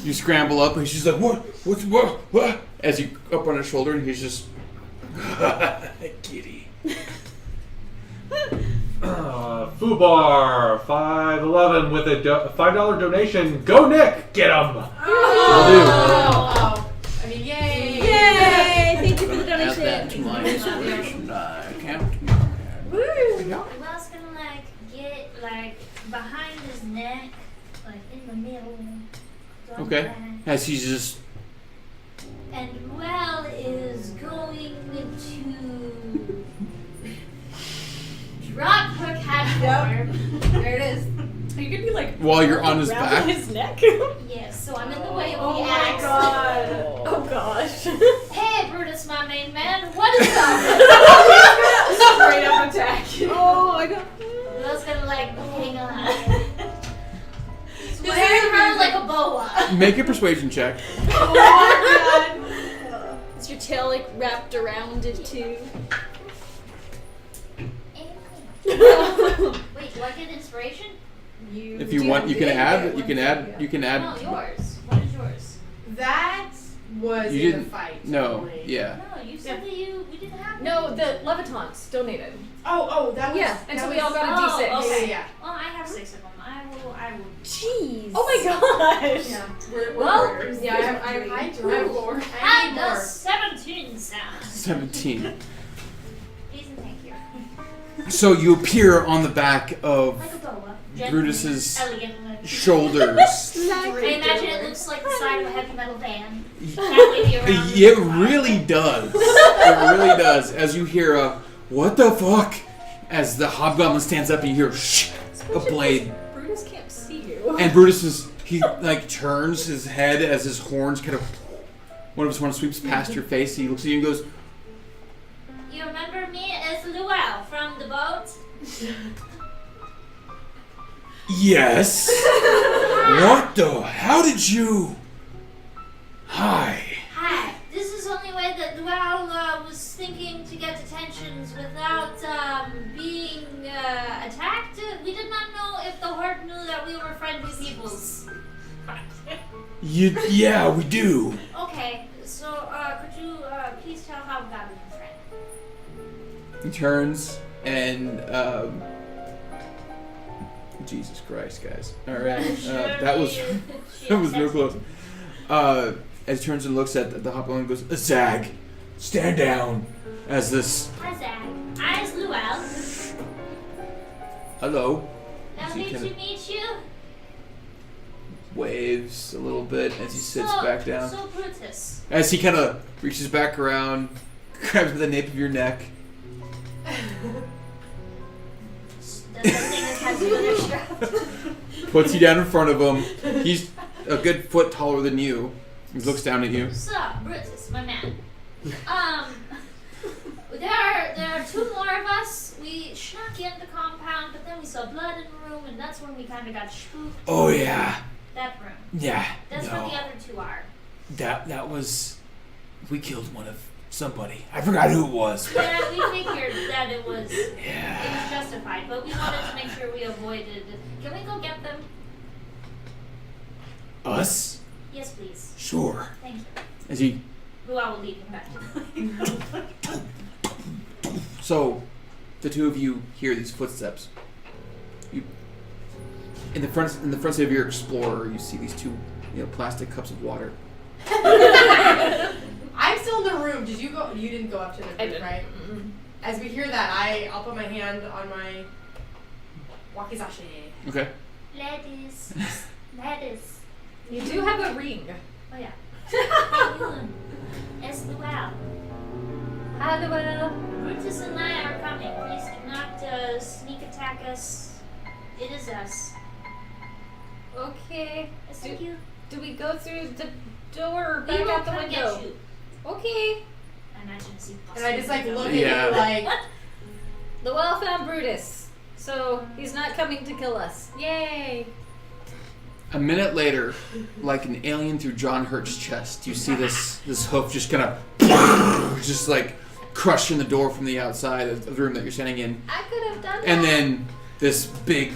[SPEAKER 2] You scramble up, and she's like, what? As you up on his shoulder, and he's just, kitty.
[SPEAKER 9] Fubar 511 with a $5 donation. Go Nick, get him.
[SPEAKER 3] Oh. I mean, yay!
[SPEAKER 6] Yay! Thank you for the
[SPEAKER 2] Add that
[SPEAKER 6] donation.
[SPEAKER 2] to my inspiration count.
[SPEAKER 4] Will's gonna like get like behind his neck, like in the middle. Don't
[SPEAKER 2] Okay.
[SPEAKER 4] lag.
[SPEAKER 2] As he's just,
[SPEAKER 4] And Will is going to drop her cat form.
[SPEAKER 3] There it is.
[SPEAKER 5] Are you gonna be like
[SPEAKER 2] while you're on his
[SPEAKER 5] around
[SPEAKER 2] back.
[SPEAKER 5] his neck?
[SPEAKER 4] Yes, so I'm in the way of
[SPEAKER 5] Oh
[SPEAKER 4] the
[SPEAKER 5] my
[SPEAKER 4] axe.
[SPEAKER 5] god. Oh gosh.
[SPEAKER 4] Hey, Brutus, my main man, what is up?
[SPEAKER 5] Straight up attack. Oh my god.
[SPEAKER 4] Will's gonna like hang on. Wearing her like a boa.
[SPEAKER 2] make a persuasion check.
[SPEAKER 6] Is your tail like wrapped around it too?
[SPEAKER 4] Wait, do I get inspiration?
[SPEAKER 2] If you want, you can add.
[SPEAKER 3] No,
[SPEAKER 4] yours. What is yours?
[SPEAKER 3] That was
[SPEAKER 2] You
[SPEAKER 3] in
[SPEAKER 2] didn't-
[SPEAKER 3] the fight.
[SPEAKER 2] No,
[SPEAKER 3] totally.
[SPEAKER 2] yeah.
[SPEAKER 4] No, you said that we didn't have
[SPEAKER 5] No, the Levitons donated.
[SPEAKER 3] Oh, that was.
[SPEAKER 5] Yeah, and
[SPEAKER 3] that
[SPEAKER 5] so we
[SPEAKER 3] was-
[SPEAKER 5] all got a
[SPEAKER 4] Oh,
[SPEAKER 5] D6.
[SPEAKER 4] okay.
[SPEAKER 3] Yeah.
[SPEAKER 4] Well, I have 6 of them. I will.
[SPEAKER 6] Jeez.
[SPEAKER 5] Oh my gosh.
[SPEAKER 3] Yeah. We're
[SPEAKER 4] Well,
[SPEAKER 3] orders.
[SPEAKER 5] Yeah, I have 4.
[SPEAKER 3] I need
[SPEAKER 4] And the
[SPEAKER 3] more.
[SPEAKER 4] 17 sound.
[SPEAKER 2] 17.
[SPEAKER 4] Please and thank you.
[SPEAKER 2] So you appear on the back of
[SPEAKER 4] Like a boa.
[SPEAKER 2] Brutus's
[SPEAKER 4] Elegant.
[SPEAKER 2] shoulders.
[SPEAKER 4] I imagine it looks like the side of a heavy metal van. That way be around the
[SPEAKER 2] It
[SPEAKER 4] front.
[SPEAKER 2] really does. It really does. As you hear a "what the fuck," as the hobgoblin stands up, and you hear a blade,
[SPEAKER 5] Brutus can't see you.
[SPEAKER 2] and Brutus he like turns his head as his horns kind of one of his horns sweeps past your face. He looks at you and goes,
[SPEAKER 4] You remember me as Luau from the boat?
[SPEAKER 2] "Yes." What the? How did you? Hi.
[SPEAKER 4] Hi. This is the only way that Luau was thinking to get detentions without being attacked. We did not know if the horde knew that we were friendly peoples.
[SPEAKER 2] Yeah, we do.
[SPEAKER 4] Okay, so could you please tell how we got a friend?
[SPEAKER 2] He turns and Jesus Christ, guys! All right, that was real close. As he turns and looks at the hobgoblin and goes, "Zag, stand down." As this,
[SPEAKER 4] Hi, Zach. I's Luau.
[SPEAKER 2] hello,
[SPEAKER 4] Lovely
[SPEAKER 2] She
[SPEAKER 4] to
[SPEAKER 2] kinda-
[SPEAKER 4] meet you.
[SPEAKER 2] waves a little bit as he sits back down.
[SPEAKER 4] So Brutus.
[SPEAKER 2] As he kind of reaches back around, grabs by the nape of your neck.
[SPEAKER 4] Does that thing that has you in your strap?
[SPEAKER 2] Puts you down in front of him. a good foot taller than you. He looks down at you.
[SPEAKER 4] Sup, Brutus, my man. There are two more of us. We snuck in the compound, but then we saw blood in the room, and that's when we kind of got spooked.
[SPEAKER 10] Oh yeah.
[SPEAKER 4] That room.
[SPEAKER 10] Yeah.
[SPEAKER 4] That's
[SPEAKER 10] no.
[SPEAKER 4] where the other two are.
[SPEAKER 10] That was. We killed one of somebody. I forgot who it was.
[SPEAKER 4] Yeah, we figured that it was
[SPEAKER 10] Yeah.
[SPEAKER 4] justified, but we wanted to make sure we avoided. Can we go get them?
[SPEAKER 10] Us?
[SPEAKER 4] Yes, please.
[SPEAKER 10] Sure.
[SPEAKER 4] Thank you.
[SPEAKER 2] As you,
[SPEAKER 4] Who I will lead him back to.
[SPEAKER 2] so, the two of you hear these footsteps. You, in the front seat of your Explorer, you see these two, plastic cups of water.
[SPEAKER 3] I'm still in the room. Did you go? You didn't go up to the
[SPEAKER 5] I
[SPEAKER 3] roof,
[SPEAKER 5] didn't.
[SPEAKER 3] right?
[SPEAKER 5] Mm-mm.
[SPEAKER 3] As we hear that, I'll put my hand on my wakizashi.
[SPEAKER 2] Okay.
[SPEAKER 4] Ladies. Ladies.
[SPEAKER 5] You do have a ring.
[SPEAKER 4] Oh yeah. Hey, Ewan. Es Luau.
[SPEAKER 5] Hello.
[SPEAKER 4] Brutus and I are coming. Please do not sneak attack us. It is us.
[SPEAKER 5] Okay.
[SPEAKER 4] Yes, thank you.
[SPEAKER 5] Do we go through the door or
[SPEAKER 4] We
[SPEAKER 5] back
[SPEAKER 4] will
[SPEAKER 5] out the
[SPEAKER 4] come
[SPEAKER 5] window?
[SPEAKER 4] get you.
[SPEAKER 5] Okay.
[SPEAKER 4] I imagine it's
[SPEAKER 3] And I just look
[SPEAKER 2] Yeah.
[SPEAKER 3] at you like,
[SPEAKER 5] The well found Brutus. So he's not coming to kill us. Yay.
[SPEAKER 2] A minute later, like an alien through John Hurt's chest, you see this hoof just kind of just crushing the door from the outside of the room that you're standing in.
[SPEAKER 5] I could have done
[SPEAKER 2] And
[SPEAKER 5] that.
[SPEAKER 2] then this big,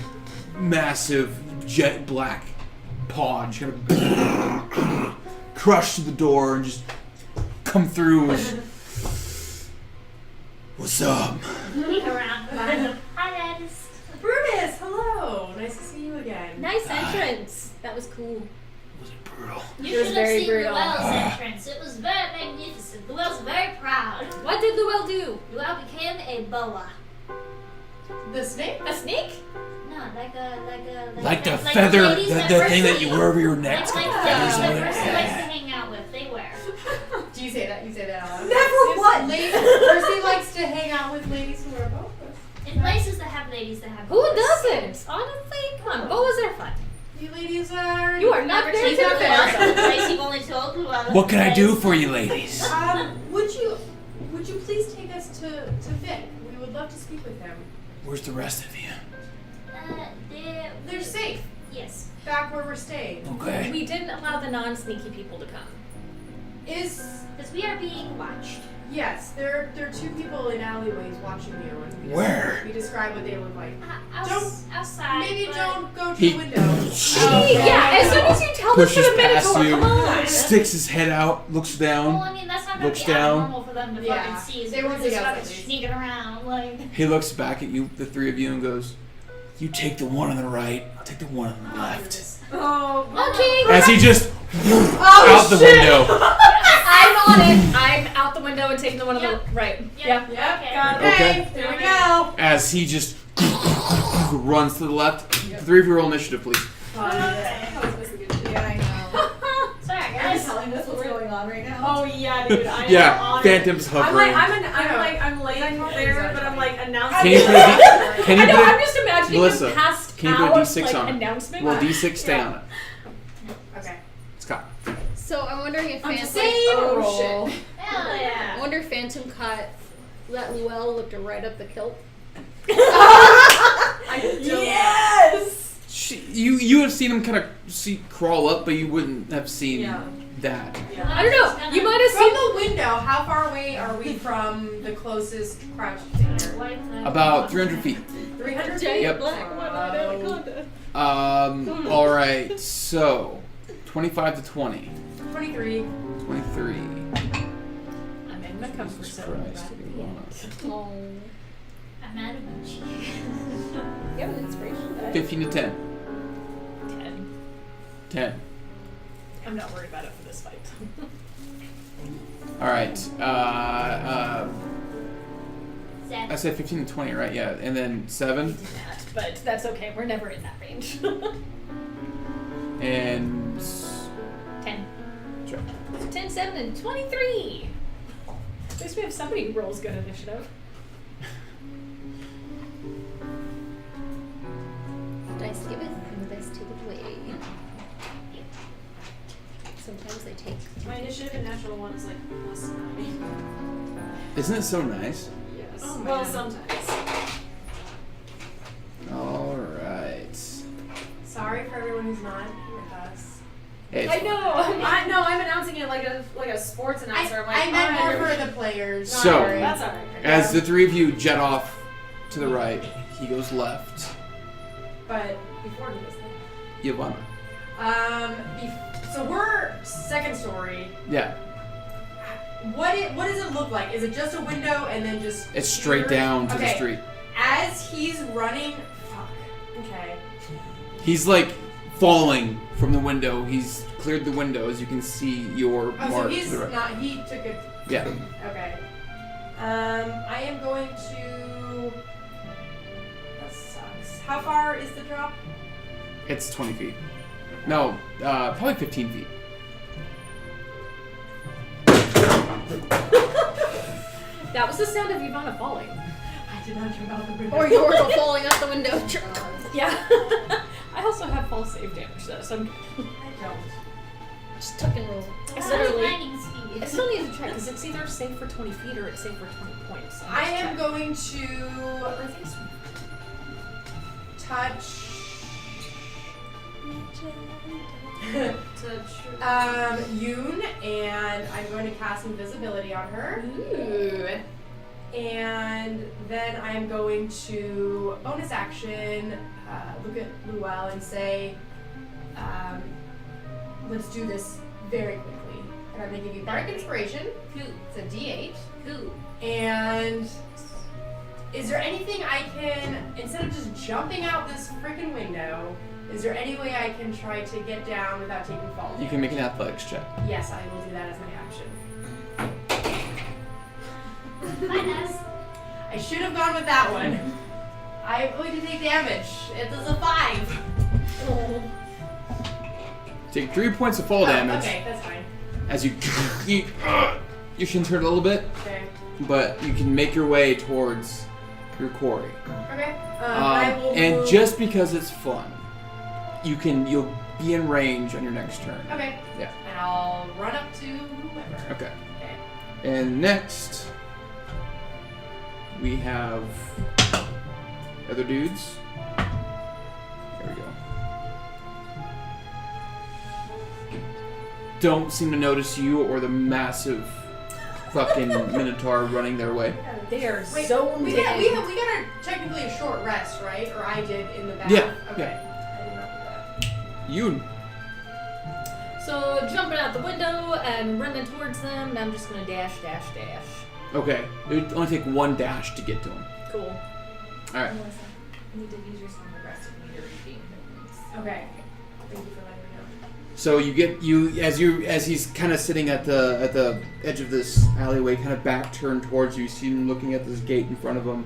[SPEAKER 2] massive, jet black paw just kind of crush the door and just come through. What's up?
[SPEAKER 4] Peek around behind them. Hi, ladies.
[SPEAKER 3] Brutus, hello. Nice to see you again.
[SPEAKER 6] Nice entrance. That was cool.
[SPEAKER 10] Was it brutal?
[SPEAKER 4] You
[SPEAKER 5] It was
[SPEAKER 4] should
[SPEAKER 5] very
[SPEAKER 4] have seen
[SPEAKER 5] brutal.
[SPEAKER 4] Luell's entrance. It was very magnificent. Luell's very proud.
[SPEAKER 5] What did Luell do?
[SPEAKER 4] Luell became a boa.
[SPEAKER 3] The snake?
[SPEAKER 5] A snake?
[SPEAKER 4] No, like
[SPEAKER 10] Like the
[SPEAKER 4] the
[SPEAKER 10] feather,
[SPEAKER 4] ladies
[SPEAKER 10] the
[SPEAKER 4] that
[SPEAKER 10] thing that
[SPEAKER 4] Percy-
[SPEAKER 10] you wear over your neck.
[SPEAKER 4] Like
[SPEAKER 10] It's
[SPEAKER 4] the
[SPEAKER 10] got feathers on
[SPEAKER 4] that
[SPEAKER 10] it.
[SPEAKER 4] Percy likes to hang out with. They wear.
[SPEAKER 3] Do you say that? You say that out loud?
[SPEAKER 7] Never what?
[SPEAKER 3] Percy likes to hang out with ladies who wear boas.
[SPEAKER 4] In places that have ladies that have
[SPEAKER 5] Who
[SPEAKER 4] boas.
[SPEAKER 5] doesn't? Honestly, come on. Boas are fun.
[SPEAKER 3] You ladies are.
[SPEAKER 5] You are
[SPEAKER 4] Never
[SPEAKER 5] not there
[SPEAKER 4] told
[SPEAKER 5] to
[SPEAKER 4] Luell,
[SPEAKER 5] defend.
[SPEAKER 4] so Tracy only told Luell.
[SPEAKER 10] What can I do for you, ladies?
[SPEAKER 3] Would you please take us to Vic? We would love to speak with him.
[SPEAKER 10] Where's the rest of you?
[SPEAKER 3] They're safe
[SPEAKER 4] Yes.
[SPEAKER 3] back where we're staying.
[SPEAKER 10] Okay.
[SPEAKER 5] We didn't allow the non-sneaky people to come.
[SPEAKER 4] Because we are being watched.
[SPEAKER 3] Yes, there are two people in alleyways watching you. And we
[SPEAKER 10] Where?
[SPEAKER 3] We describe what they look like.
[SPEAKER 4] Outside.
[SPEAKER 3] Maybe
[SPEAKER 4] but
[SPEAKER 3] don't go to
[SPEAKER 2] He-
[SPEAKER 3] the window.
[SPEAKER 5] Yeah, as soon as you tell us
[SPEAKER 2] Pushes
[SPEAKER 5] to the minute,
[SPEAKER 2] past you,
[SPEAKER 5] come on.
[SPEAKER 2] sticks his head out, looks
[SPEAKER 4] Well,
[SPEAKER 2] down.
[SPEAKER 4] I mean, that's not
[SPEAKER 2] Looks
[SPEAKER 4] gonna be
[SPEAKER 2] down.
[SPEAKER 4] abnormal for them to
[SPEAKER 3] Yeah.
[SPEAKER 4] fucking see.
[SPEAKER 3] They won't
[SPEAKER 4] just
[SPEAKER 3] see us
[SPEAKER 4] fucking
[SPEAKER 3] at least.
[SPEAKER 4] sneaking around, like.
[SPEAKER 2] He looks back at you, the three of you, and goes,
[SPEAKER 10] You take the one on the right, I'll take the one on the left.
[SPEAKER 7] Oh,
[SPEAKER 5] Okay.
[SPEAKER 2] as he just out the window.
[SPEAKER 5] I'm on it. I'm out the window and taking the one on
[SPEAKER 4] Yep.
[SPEAKER 5] the right.
[SPEAKER 4] Yep.
[SPEAKER 3] Yep,
[SPEAKER 4] Okay.
[SPEAKER 3] got it.
[SPEAKER 2] Okay.
[SPEAKER 3] There we go.
[SPEAKER 2] As he just runs to the left. The three of you roll initiative, please.
[SPEAKER 7] yeah, I know.
[SPEAKER 4] Sorry,
[SPEAKER 7] Are you
[SPEAKER 4] guys.
[SPEAKER 7] telling us what's going on right now?
[SPEAKER 1] Oh yeah, dude. I am
[SPEAKER 2] Yeah,
[SPEAKER 1] on
[SPEAKER 2] Phantom's
[SPEAKER 1] it.
[SPEAKER 2] hovering.
[SPEAKER 1] I'm laying there, but I'm announcing.
[SPEAKER 2] Can you put a can
[SPEAKER 5] I
[SPEAKER 2] you
[SPEAKER 5] know.
[SPEAKER 2] put
[SPEAKER 5] I'm
[SPEAKER 2] a,
[SPEAKER 5] just imagining
[SPEAKER 2] Melissa,
[SPEAKER 5] him passed
[SPEAKER 2] can you put a
[SPEAKER 5] out,
[SPEAKER 2] D6 on it?
[SPEAKER 5] announcement.
[SPEAKER 2] roll D6, stay on it.
[SPEAKER 3] Okay.
[SPEAKER 2] Scott.
[SPEAKER 6] So I'm wondering if Phantom.
[SPEAKER 3] Oh, shit.
[SPEAKER 4] Hell
[SPEAKER 6] I
[SPEAKER 4] yeah.
[SPEAKER 6] wonder if Phantom caught that Luell looked right up the kilt.
[SPEAKER 7] Yes!
[SPEAKER 2] You have seen him kind of crawl up, but you wouldn't have seen that.
[SPEAKER 5] I don't know. You might have
[SPEAKER 3] From
[SPEAKER 5] seen.
[SPEAKER 3] the window, how far away are we from the closest crouched figure?
[SPEAKER 2] About 300 feet.
[SPEAKER 3] 300 feet?
[SPEAKER 2] Yep. All right. So, 25 to 20.
[SPEAKER 3] 23.
[SPEAKER 2] 23.
[SPEAKER 5] I'm in my comfort
[SPEAKER 2] Jesus
[SPEAKER 5] zone.
[SPEAKER 2] Christ. What do you want?
[SPEAKER 6] Oh.
[SPEAKER 4] I'm out of my cheek.
[SPEAKER 5] You have an inspiration die.
[SPEAKER 2] 15 to 10.
[SPEAKER 5] 10.
[SPEAKER 2] 10.
[SPEAKER 5] I'm not worried about it for this fight.
[SPEAKER 2] All right. I
[SPEAKER 4] Zach.
[SPEAKER 2] said 15 to 20, right? Yeah. And then 7
[SPEAKER 5] But that's okay. We're never in that range.
[SPEAKER 2] and
[SPEAKER 5] 10.
[SPEAKER 2] Sure.
[SPEAKER 5] So 10, 7, and 23. At least we have somebody who rolls good initiative.
[SPEAKER 6] Dice giveth and the best taketh away. Sometimes they take.
[SPEAKER 1] My initiative and natural one is like +9.
[SPEAKER 2] Isn't it so nice?
[SPEAKER 1] Yes.
[SPEAKER 3] Oh,
[SPEAKER 1] well,
[SPEAKER 3] man.
[SPEAKER 1] sometimes.
[SPEAKER 2] All right.
[SPEAKER 3] Sorry for everyone who's not with us.
[SPEAKER 2] Hey,
[SPEAKER 1] I know. I'm announcing it like a sports announcer. I'm like,
[SPEAKER 3] I meant
[SPEAKER 1] "Alright,
[SPEAKER 3] more for the players.
[SPEAKER 2] So-
[SPEAKER 3] Sorry.
[SPEAKER 1] That's alright.
[SPEAKER 2] as the three of you jet off to the right, he goes left.
[SPEAKER 3] But before he does that.
[SPEAKER 2] Yvonne.
[SPEAKER 3] So we're second story.
[SPEAKER 2] Yeah,
[SPEAKER 3] What does it look like? Is it just a window and then just?
[SPEAKER 2] it's straight
[SPEAKER 3] stairs?
[SPEAKER 2] down to the
[SPEAKER 3] Okay.
[SPEAKER 2] street.
[SPEAKER 3] As he's running, fuck. Okay.
[SPEAKER 2] He's like falling from the window. He's cleared the window, as you can see your
[SPEAKER 3] Oh, so
[SPEAKER 2] mark
[SPEAKER 3] he's
[SPEAKER 2] to the right.
[SPEAKER 3] not. He took it.
[SPEAKER 2] Yeah.
[SPEAKER 3] Okay. I am going to. That sucks. How far is the drop?
[SPEAKER 2] It's 20 feet. No, probably 15 feet.
[SPEAKER 5] That was the sound of Ivana falling.
[SPEAKER 3] I did not jump out the window.
[SPEAKER 6] Or Yorgo falling out the window.
[SPEAKER 5] Yeah. I also have fall save damage though, so I'm
[SPEAKER 3] I don't.
[SPEAKER 6] Just tuck and roll.
[SPEAKER 4] That's
[SPEAKER 6] Literally.
[SPEAKER 4] lightning speed.
[SPEAKER 5] I still need to check because it's either safe for 20 feet or it's safe for 20 points.
[SPEAKER 3] I am going to touch. Yoon, and I'm going to cast invisibility on her.
[SPEAKER 5] Ooh.
[SPEAKER 3] And then I'm going to bonus action look at Luel and say, let's do this very quickly. And I'm going to give you Bardic Inspiration. It's a D8. And is there anything I can, instead of just jumping out this freaking window, is there any way I can try to get down without taking fall damage?
[SPEAKER 2] You can make an athletics check.
[SPEAKER 3] Yes, I will do that as my action.
[SPEAKER 4] Hi, Ness.
[SPEAKER 3] I should have gone with that one. I'm going to take damage. It is a 5.
[SPEAKER 2] Take 3 points of fall damage.
[SPEAKER 3] Okay, that's fine.
[SPEAKER 2] As your shins hurt a little bit,
[SPEAKER 3] Okay.
[SPEAKER 2] but you can make your way towards your quarry.
[SPEAKER 3] Okay. I will
[SPEAKER 2] And
[SPEAKER 3] move.
[SPEAKER 2] just because it's fun, you'll be in range on your next turn.
[SPEAKER 3] Okay.
[SPEAKER 2] Yeah.
[SPEAKER 3] And I'll run up to whoever.
[SPEAKER 2] Okay.
[SPEAKER 3] Okay.
[SPEAKER 2] And next, we have other dudes. There we go. Don't seem to notice you or the massive fucking minotaur running their way.
[SPEAKER 5] They are
[SPEAKER 3] Wait,
[SPEAKER 5] zoned
[SPEAKER 3] we
[SPEAKER 5] in.
[SPEAKER 3] got a technically a short rest, right? Or I did in the back.
[SPEAKER 2] Yeah,
[SPEAKER 3] Okay. I did not do that.
[SPEAKER 2] You.
[SPEAKER 5] So jumping out the window and running towards them, and I'm just gonna dash.
[SPEAKER 2] Okay. It would only take one dash to get to him.
[SPEAKER 5] Cool.
[SPEAKER 2] Alright.
[SPEAKER 7] You did use your song of rest if you need to redeem it.
[SPEAKER 3] Okay. Thank you for letting me know.
[SPEAKER 2] So as he's kind of sitting at the edge of this alleyway, kind of back turned towards you, see him looking at this gate in front of him,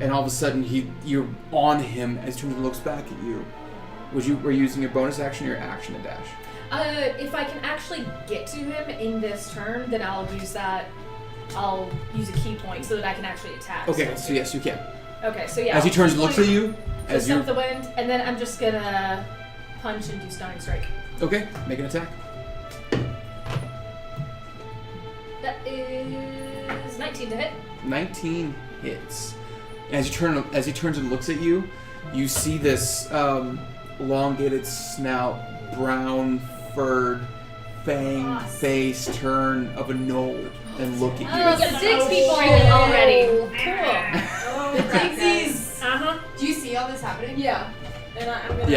[SPEAKER 2] and all of a sudden you're on him as he turns and looks back at you. Were you using your bonus action or your action to dash?
[SPEAKER 5] If I can actually get to him in this turn, then I'll use that. I'll use a key point so that I can actually attack.
[SPEAKER 2] Okay, so yes, you can.
[SPEAKER 5] Okay, so yeah.
[SPEAKER 2] As he turns and looks at you,
[SPEAKER 5] Just up the wind, and then I'm just gonna punch and do stunning strike.
[SPEAKER 2] Okay, make an attack.
[SPEAKER 5] That is 19 to hit.
[SPEAKER 2] 19 hits. As he turns and looks at you, you see this elongated snout, brown furred, fang face turn of a gnoll and look at you.
[SPEAKER 5] Oh, 60 points already. Cool.
[SPEAKER 3] The Dixies!
[SPEAKER 5] Uh-huh.
[SPEAKER 3] Do you see all this happening?
[SPEAKER 1] Yeah. And I'm gonna.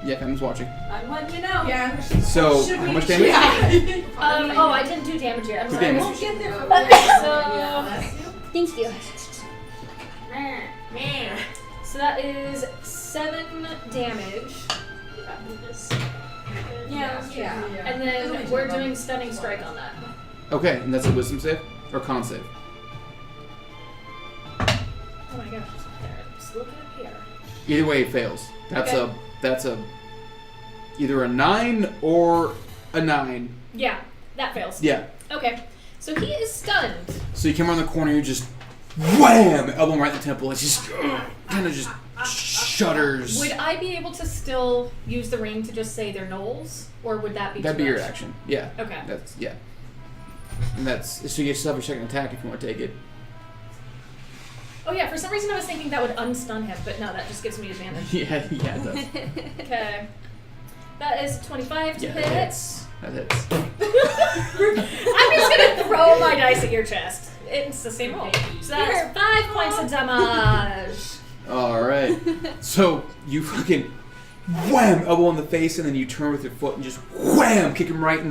[SPEAKER 2] Yeah, Pam's watching.
[SPEAKER 1] I'm letting you know.
[SPEAKER 3] Yeah.
[SPEAKER 2] So, how much damage?
[SPEAKER 3] Yeah.
[SPEAKER 5] Oh, I didn't do damage yet. I'm
[SPEAKER 2] Two
[SPEAKER 5] sorry.
[SPEAKER 2] damage.
[SPEAKER 1] We'll get there.
[SPEAKER 6] Thank you.
[SPEAKER 3] Man.
[SPEAKER 5] So that is 7 damage.
[SPEAKER 1] Yeah.
[SPEAKER 5] And then we're doing stunning strike on that.
[SPEAKER 2] Okay, and that's a wisdom save or con save.
[SPEAKER 5] Oh my gosh. Just look up here.
[SPEAKER 2] Either way, it fails. That's
[SPEAKER 5] Okay.
[SPEAKER 2] either a 9 or a 9.
[SPEAKER 5] Yeah, that fails.
[SPEAKER 2] Yeah.
[SPEAKER 5] Okay. So he is stunned.
[SPEAKER 2] So you come around the corner, you just wham, elbow him right in the temple. It's just kind of just shudders.
[SPEAKER 5] Would I be able to still use the ring to just say they're gnolls, or would that be?
[SPEAKER 2] That'd
[SPEAKER 5] too
[SPEAKER 2] be your
[SPEAKER 5] much?
[SPEAKER 2] action. Yeah.
[SPEAKER 5] Okay.
[SPEAKER 2] That's And that's so you yourself your second attack if you want to take it.
[SPEAKER 5] Oh yeah, for some reason I was thinking that would unstun him, but no, that just gives me advantage.
[SPEAKER 2] Yeah, it does.
[SPEAKER 5] Okay. That is 25 to
[SPEAKER 2] Yeah,
[SPEAKER 5] hit.
[SPEAKER 2] that hits.
[SPEAKER 5] I'm just gonna throw my dice at your chest. It's the same roll. So that's 5 points of damage.
[SPEAKER 2] All right. So you fucking wham, elbow in the face, and then you turn with your foot and just wham, kick him right in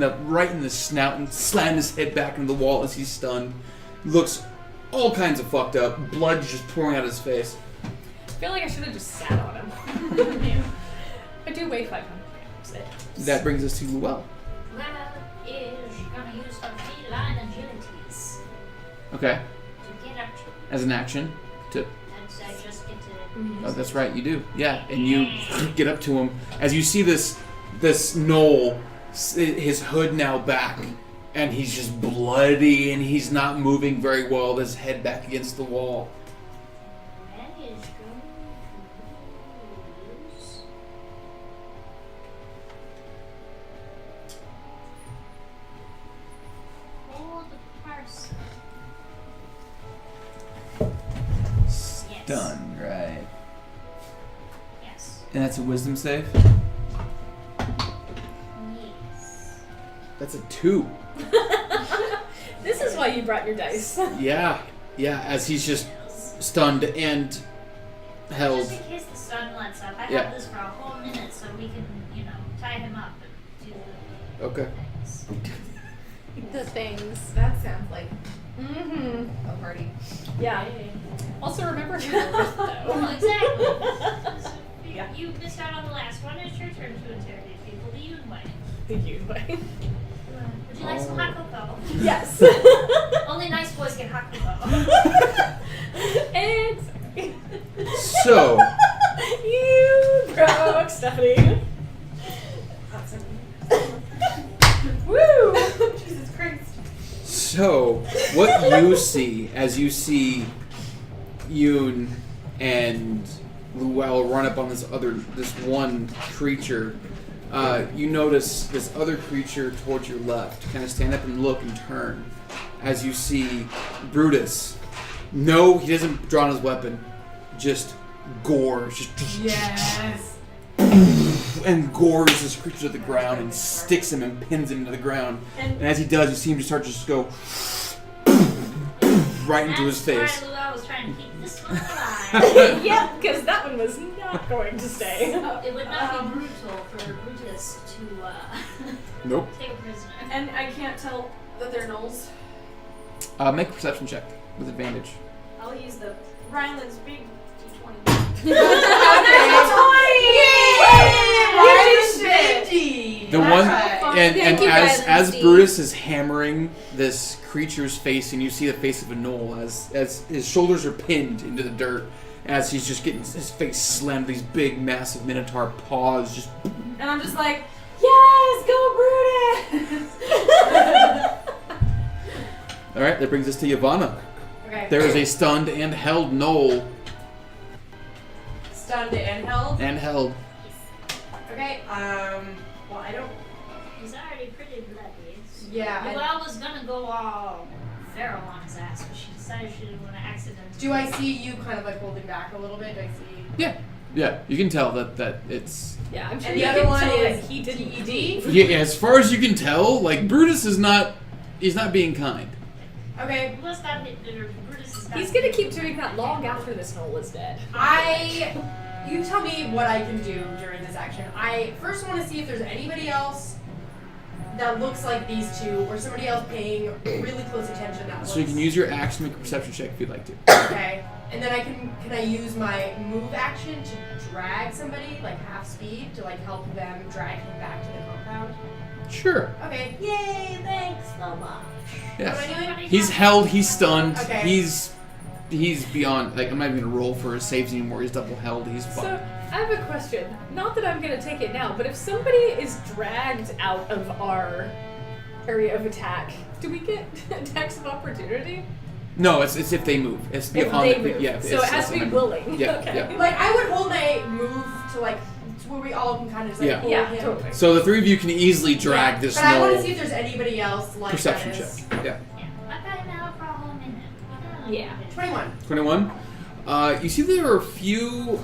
[SPEAKER 2] the snout and slam his head back into the wall as he's stunned. Looks all kinds of fucked up. Blood just pouring out of his face.
[SPEAKER 5] I feel like I should have just sat on him. I do weigh 500 grams.
[SPEAKER 2] That brings us to Luell.
[SPEAKER 4] Well, is gonna use her feline agilities
[SPEAKER 2] Okay.
[SPEAKER 4] to get up to.
[SPEAKER 2] As an action to.
[SPEAKER 4] And so I just get to.
[SPEAKER 2] Oh, that's right, you do. Yeah, and you get up to him as you see this gnoll, his hood now back, and he's just bloody and he's not moving very well. With his head back against the wall.
[SPEAKER 4] That is going to use. Hold the person.
[SPEAKER 2] Done, right?
[SPEAKER 4] Yes.
[SPEAKER 2] And that's a wisdom save.
[SPEAKER 4] Yes.
[SPEAKER 2] That's a 2.
[SPEAKER 5] This is why you brought your dice.
[SPEAKER 2] Yeah, as he's just stunned and held.
[SPEAKER 4] Just in case the sun lets up, I
[SPEAKER 2] Yeah.
[SPEAKER 4] have this for a whole minute so we can, tie him up and do the
[SPEAKER 2] Okay.
[SPEAKER 4] things.
[SPEAKER 6] The things.
[SPEAKER 3] That sounds like
[SPEAKER 5] Mm-hmm.
[SPEAKER 3] a party.
[SPEAKER 5] Yeah. Also remember who you're with, though.
[SPEAKER 4] Oh, exactly. So
[SPEAKER 5] Yeah.
[SPEAKER 4] you missed out on the last one. It's your turn to interrogate people. The Yun way.
[SPEAKER 5] The you way.
[SPEAKER 4] Would you like some hot cocoa?
[SPEAKER 5] Yes.
[SPEAKER 4] Only nice boys get hot cocoa.
[SPEAKER 5] Exactly.
[SPEAKER 2] So,
[SPEAKER 5] You broke Stephanie. Woo!
[SPEAKER 3] Jesus Christ.
[SPEAKER 2] so what you see as you see Yoon and Luell run up on this one creature, you notice this other creature towards your left kind of stand up and look and turn as you see Brutus. No, he doesn't draw on his weapon, just gores, just
[SPEAKER 3] Yes.
[SPEAKER 2] and gores this creature to the ground and sticks him and pins him to the ground. And as he does, you see him just start to just go right into his face.
[SPEAKER 4] That's why Luau was trying to keep this one alive.
[SPEAKER 5] Yep, because that one was not going to stay.
[SPEAKER 4] It would not be brutal for Brutus to
[SPEAKER 2] Nope.
[SPEAKER 4] take a prisoner.
[SPEAKER 1] And I can't tell that they're gnolls.
[SPEAKER 2] Make a perception check with advantage.
[SPEAKER 1] I'll use the Ryland's big D20.
[SPEAKER 2] The one, and
[SPEAKER 6] Thank you,
[SPEAKER 2] as
[SPEAKER 6] Ryland
[SPEAKER 2] Brutus is hammering this creature's face, and you see the face of a gnoll as his shoulders are pinned into the dirt, as he's just getting his face slammed, these big, massive minotaur paws just.
[SPEAKER 1] And I'm just like, yes, go Brutus!
[SPEAKER 2] All right, that brings us to Yavanna.
[SPEAKER 3] Okay.
[SPEAKER 2] There is a stunned and held gnoll.
[SPEAKER 3] Stunned and held.
[SPEAKER 2] And held.
[SPEAKER 3] Okay. Well, I don't.
[SPEAKER 4] He's already pretty bloody.
[SPEAKER 3] Yeah.
[SPEAKER 4] Luau was gonna go all feral on his ass, but she decided she didn't want to accidentally.
[SPEAKER 3] Do I see you kind of like holding back a little bit? Do I see?
[SPEAKER 2] Yeah, you can tell that it's.
[SPEAKER 5] Yeah, I'm sure
[SPEAKER 3] And
[SPEAKER 5] you
[SPEAKER 3] the other
[SPEAKER 5] can
[SPEAKER 3] one
[SPEAKER 5] tell
[SPEAKER 3] is
[SPEAKER 5] that he didn't
[SPEAKER 3] TED?
[SPEAKER 2] Yeah, as far as you can tell, like Brutus is not. He's not being kind.
[SPEAKER 3] Okay.
[SPEAKER 4] Brutus is not.
[SPEAKER 5] He's gonna keep doing that long after this gnoll is dead.
[SPEAKER 3] You tell me what I can do during this action. I first want to see if there's anybody else that looks like these two, or somebody else paying really close attention. That
[SPEAKER 2] So you can use your action to make a perception check if you'd like to.
[SPEAKER 3] Okay, and then can I use my move action to drag somebody like half speed to like help them drag him back to the compound?
[SPEAKER 2] Sure.
[SPEAKER 3] Okay.
[SPEAKER 6] Yay, thanks so much.
[SPEAKER 2] Yeah.
[SPEAKER 3] What am I doing?
[SPEAKER 2] He's held. He's stunned.
[SPEAKER 3] Okay.
[SPEAKER 2] He's beyond. Like I'm not even gonna roll for his saves anymore. He's double held. He's fine.
[SPEAKER 5] So, I have a question. Not that I'm gonna take it now, but if somebody is dragged out of our area of attack, do we get attacks of opportunity?
[SPEAKER 2] No, it's if they move. It's
[SPEAKER 5] If
[SPEAKER 2] beyond
[SPEAKER 5] they
[SPEAKER 2] the
[SPEAKER 5] move.
[SPEAKER 2] yeah.
[SPEAKER 5] So it has to be willing.
[SPEAKER 2] Yeah,
[SPEAKER 5] Okay.
[SPEAKER 2] yeah.
[SPEAKER 3] Like I would hold my move to like to where we all can kind of just like
[SPEAKER 2] Yeah.
[SPEAKER 3] hold
[SPEAKER 5] Yeah,
[SPEAKER 3] him.
[SPEAKER 5] totally.
[SPEAKER 2] So the three of you can easily drag
[SPEAKER 3] Yeah.
[SPEAKER 2] this
[SPEAKER 3] But I want to
[SPEAKER 2] knoll.
[SPEAKER 3] see if there's anybody else like
[SPEAKER 2] Perception
[SPEAKER 3] that
[SPEAKER 2] check.
[SPEAKER 3] is-
[SPEAKER 2] Yeah.
[SPEAKER 4] I got another problem in it.
[SPEAKER 5] Yeah.
[SPEAKER 3] 21.
[SPEAKER 2] 21. You see there are a few.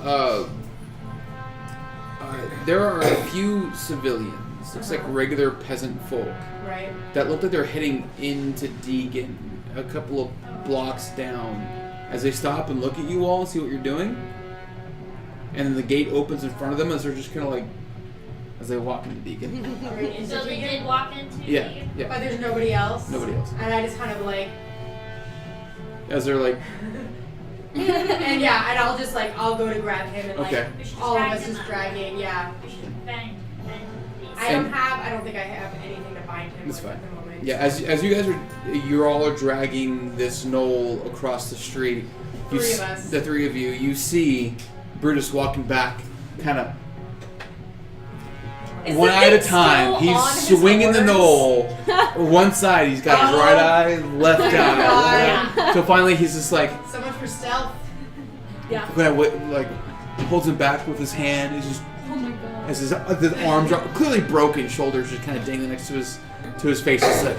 [SPEAKER 2] There are a few civilians. Looks like regular peasant folk
[SPEAKER 3] Right.
[SPEAKER 2] that look like they're heading into Deegan, a couple of blocks down. As they stop and look at you all and see what you're doing, and then the gate opens in front of them as they're just kind of like, as they walk into Deegan.
[SPEAKER 4] So they did walk into
[SPEAKER 2] Yeah,
[SPEAKER 4] the-
[SPEAKER 2] yeah.
[SPEAKER 3] But there's nobody else.
[SPEAKER 2] Nobody else.
[SPEAKER 3] And I just kind of like,
[SPEAKER 2] As they're like,
[SPEAKER 3] and yeah, and I'll just like, I'll go to grab him and
[SPEAKER 2] okay.
[SPEAKER 4] We should just
[SPEAKER 3] like, all of
[SPEAKER 4] drag
[SPEAKER 3] us
[SPEAKER 4] them
[SPEAKER 3] just
[SPEAKER 4] out.
[SPEAKER 3] dragging, yeah.
[SPEAKER 4] We should bang these.
[SPEAKER 3] I don't think I have anything to bind him
[SPEAKER 2] That's
[SPEAKER 3] with
[SPEAKER 2] fine.
[SPEAKER 3] at the moment.
[SPEAKER 2] Yeah, as you guys are, you're all dragging this knoll across the street. You
[SPEAKER 3] Three of
[SPEAKER 2] s-
[SPEAKER 3] us.
[SPEAKER 2] The three of you. You see Brutus walking back, kind of
[SPEAKER 5] Is
[SPEAKER 2] one
[SPEAKER 5] the
[SPEAKER 2] eye at a
[SPEAKER 5] thing
[SPEAKER 2] time.
[SPEAKER 5] still on
[SPEAKER 2] He's
[SPEAKER 5] his
[SPEAKER 2] swinging the
[SPEAKER 5] horns?
[SPEAKER 2] knoll. One side, he's got his right eye, left eye.
[SPEAKER 3] God.
[SPEAKER 2] So finally, he's just like,
[SPEAKER 3] So much for stealth.
[SPEAKER 5] Yeah.
[SPEAKER 2] like holds him back with his hand. He's just
[SPEAKER 5] Oh my god.
[SPEAKER 2] as his arms are clearly broken, shoulders just kind of dangling next to his face. He's like,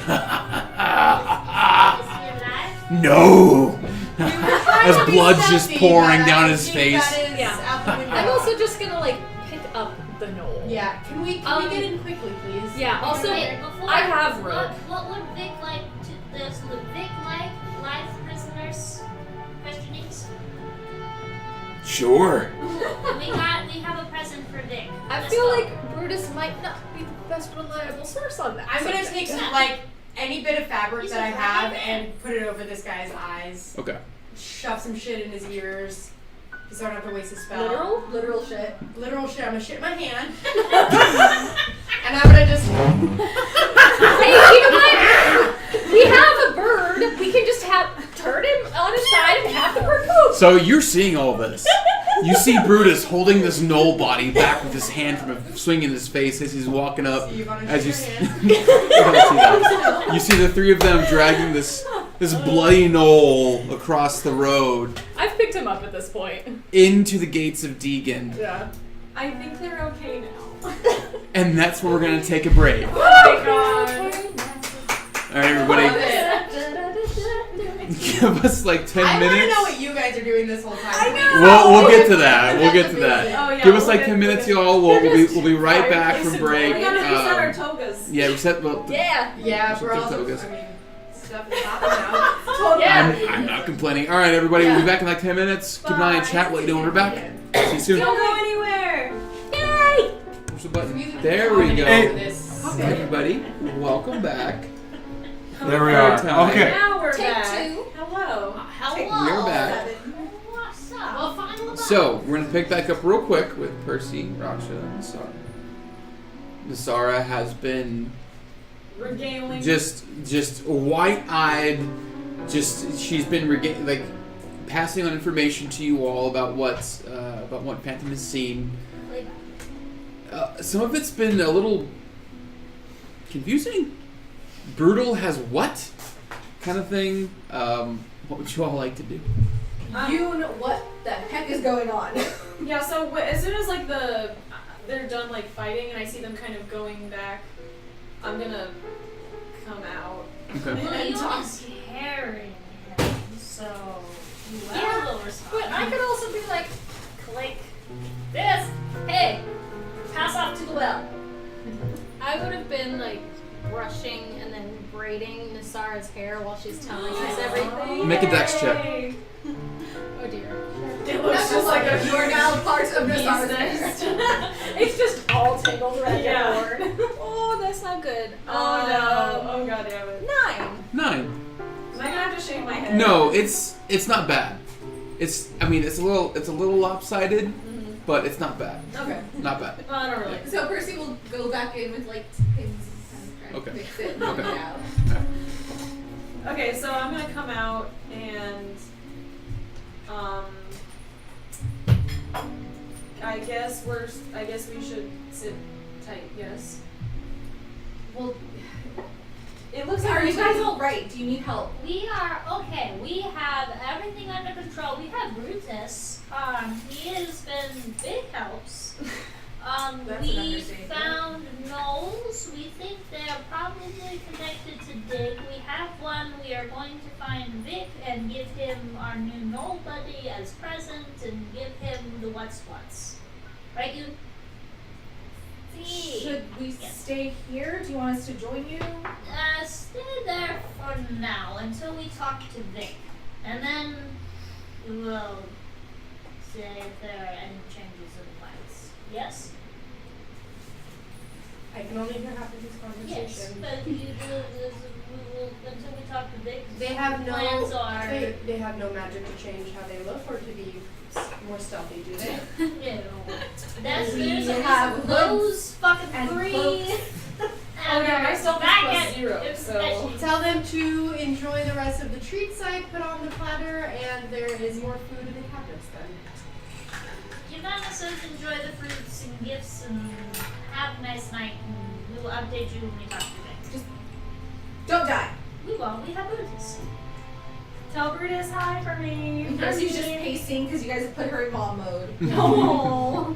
[SPEAKER 2] no. As blood's just pouring down his face.
[SPEAKER 5] I'm also just gonna like pick up the knoll.
[SPEAKER 3] Yeah. Can we get in quickly, please?
[SPEAKER 5] Yeah. Also,
[SPEAKER 4] Wait, before,
[SPEAKER 5] I have rope.
[SPEAKER 4] What would Vic like to this? Would Vic like live prisoners questionings?
[SPEAKER 2] Sure.
[SPEAKER 4] We have a present for Vic.
[SPEAKER 5] I
[SPEAKER 4] Let's
[SPEAKER 5] feel
[SPEAKER 4] go.
[SPEAKER 5] like Brutus might not be the best reliable source on that.
[SPEAKER 3] I'm gonna
[SPEAKER 5] subject.
[SPEAKER 3] take like any bit of fabric
[SPEAKER 4] He's
[SPEAKER 3] that I
[SPEAKER 4] a
[SPEAKER 3] have
[SPEAKER 4] rabbit.
[SPEAKER 3] and put it over this guy's eyes.
[SPEAKER 2] Okay.
[SPEAKER 3] Shove some shit in his ears. So I don't have to waste a spell.
[SPEAKER 7] Literal shit.
[SPEAKER 3] Literal shit. I'm gonna shit in my hand. And I'm gonna just.
[SPEAKER 5] Hey, you know what? We have a bird. We can just turn him on his side and have the bird poop.
[SPEAKER 2] So you're seeing all this. You see Brutus holding this knoll body back with his hand from a swing in his face as he's walking up.
[SPEAKER 3] So you wanna
[SPEAKER 2] As you,
[SPEAKER 3] shit
[SPEAKER 2] s-
[SPEAKER 3] your
[SPEAKER 2] you don't see that. You see the three of them dragging this bloody knoll across the road
[SPEAKER 5] I've picked him up at this point.
[SPEAKER 2] into the gates of Deegan,
[SPEAKER 5] Yeah.
[SPEAKER 1] I think they're okay now.
[SPEAKER 2] and that's where we're gonna take a break.
[SPEAKER 1] Oh my god.
[SPEAKER 2] All right, everybody,
[SPEAKER 3] Love it.
[SPEAKER 2] give us like 10
[SPEAKER 3] I
[SPEAKER 2] minutes.
[SPEAKER 3] wanna know what you guys are doing this whole time.
[SPEAKER 7] I
[SPEAKER 3] please.
[SPEAKER 7] know.
[SPEAKER 2] We'll get to that. We'll get to that.
[SPEAKER 1] Oh yeah.
[SPEAKER 2] Give us
[SPEAKER 1] we'll
[SPEAKER 2] like
[SPEAKER 1] get-
[SPEAKER 2] 10 minutes,
[SPEAKER 1] we'll
[SPEAKER 2] y'all. We'll be right
[SPEAKER 1] Sorry,
[SPEAKER 2] back from
[SPEAKER 1] listen,
[SPEAKER 2] break.
[SPEAKER 1] We gotta reset our
[SPEAKER 2] Um,
[SPEAKER 1] togas.
[SPEAKER 2] Yeah, reset. Well,
[SPEAKER 5] Yeah.
[SPEAKER 3] Yeah,
[SPEAKER 2] Some
[SPEAKER 3] we're all. I
[SPEAKER 2] togas.
[SPEAKER 3] mean, stuff is popping out.
[SPEAKER 5] Yeah.
[SPEAKER 2] I'm not complaining. All right, everybody, we'll be back in like 10 minutes. Keep an eye on chat. Let you know when we're back. See you soon.
[SPEAKER 1] Don't go anywhere.
[SPEAKER 5] Yay!
[SPEAKER 2] Push the button.
[SPEAKER 3] Music
[SPEAKER 2] There we go.
[SPEAKER 3] for this.
[SPEAKER 2] Everybody, welcome back.
[SPEAKER 9] There we
[SPEAKER 2] Third
[SPEAKER 9] are.
[SPEAKER 2] time.
[SPEAKER 9] Okay.
[SPEAKER 1] Now we're
[SPEAKER 7] Take
[SPEAKER 1] back.
[SPEAKER 7] two.
[SPEAKER 1] Hello.
[SPEAKER 4] Hello.
[SPEAKER 2] We're back.
[SPEAKER 4] What's up? Well, fine.
[SPEAKER 2] So, we're going to pick back up real quick with Percy, Raksha, and Nasara. Nasara has been
[SPEAKER 1] Regaling.
[SPEAKER 2] just wide-eyed. She's been passing on information to you all about what Phantom has seen. Some of it's been a little confusing. Brutal has what kind of thing? What would you all like to do?
[SPEAKER 7] You know what the heck is going on?
[SPEAKER 1] Yeah. So as soon as like they're done like fighting and I see them kind of going back, I'm gonna come out.
[SPEAKER 2] Okay.
[SPEAKER 4] Well,
[SPEAKER 1] and
[SPEAKER 4] you
[SPEAKER 1] talk.
[SPEAKER 4] was carrying him, so you
[SPEAKER 5] Yeah,
[SPEAKER 4] will respond.
[SPEAKER 5] But I could also be like, click this. Hey, pass off to the well.
[SPEAKER 6] I would have been like brushing and then braiding Nasara's hair while she's telling us everything.
[SPEAKER 2] Make a dex check.
[SPEAKER 1] Yay.
[SPEAKER 6] Oh dear.
[SPEAKER 1] It looks
[SPEAKER 7] That's
[SPEAKER 1] just like a
[SPEAKER 7] you are now part of
[SPEAKER 1] bee's
[SPEAKER 7] this
[SPEAKER 1] nest.
[SPEAKER 5] It's just all tangled around
[SPEAKER 1] Yeah.
[SPEAKER 5] your horn.
[SPEAKER 6] Oh, that's not good.
[SPEAKER 1] Oh no. Oh god damn it.
[SPEAKER 6] 9.
[SPEAKER 2] 9.
[SPEAKER 1] Am I gonna have to shave my head?
[SPEAKER 2] No, it's not bad. It's a little lopsided, but it's not bad.
[SPEAKER 7] Okay.
[SPEAKER 2] Not bad.
[SPEAKER 1] Well, I don't really.
[SPEAKER 7] So Percy will go back in with like pins and kind of try
[SPEAKER 2] Okay.
[SPEAKER 7] to fix it and
[SPEAKER 2] Okay.
[SPEAKER 7] get it out.
[SPEAKER 1] Okay, so I'm gonna come out and I guess we should sit tight. Yes.
[SPEAKER 7] Well,
[SPEAKER 1] It looks like
[SPEAKER 7] are
[SPEAKER 1] we're
[SPEAKER 7] you guys
[SPEAKER 1] taking-
[SPEAKER 7] all right? Do you need help?
[SPEAKER 4] We are okay. We have Brutus. He has been big helps.
[SPEAKER 7] That's an
[SPEAKER 4] We
[SPEAKER 7] understatement.
[SPEAKER 4] found gnolls. We think they're probably connected to Dig. We have one. We are going to find Vic and give him our new gnoll buddy as present and give him the what's. Right, you?
[SPEAKER 7] Should we
[SPEAKER 4] Yes.
[SPEAKER 7] stay here? Do you want us to join you?
[SPEAKER 4] Stay there for now until we talk to Vic. And then we will say if there are any changes in plans. Yes?
[SPEAKER 3] I can only hear half of this
[SPEAKER 4] Yes.
[SPEAKER 3] conversation.
[SPEAKER 4] But we will, until we talk to Vic,
[SPEAKER 3] They have
[SPEAKER 4] plans
[SPEAKER 3] no.
[SPEAKER 4] are.
[SPEAKER 3] They have no magic to change how they look or to be more stealthy, do they?
[SPEAKER 4] No. There's
[SPEAKER 7] We
[SPEAKER 4] at
[SPEAKER 7] have
[SPEAKER 4] least those fucking
[SPEAKER 7] and
[SPEAKER 4] three.
[SPEAKER 7] cloaks.
[SPEAKER 1] Oh yeah, my stealth is
[SPEAKER 4] back
[SPEAKER 1] plus
[SPEAKER 4] at
[SPEAKER 1] 0,
[SPEAKER 4] if
[SPEAKER 1] so.
[SPEAKER 4] that-
[SPEAKER 3] Tell them to enjoy the rest of the treats I put on the platter, and there is more food in the cabinets then.
[SPEAKER 4] Giovanna says enjoy the fruits and gifts and have a nice night, and we will update you when we talk to Vic.
[SPEAKER 7] Don't die.
[SPEAKER 4] We will. We have Brutus.
[SPEAKER 1] Tell Brutus hi for me.
[SPEAKER 7] Darcy's just pacing because you guys have put her in mom mode.
[SPEAKER 1] No.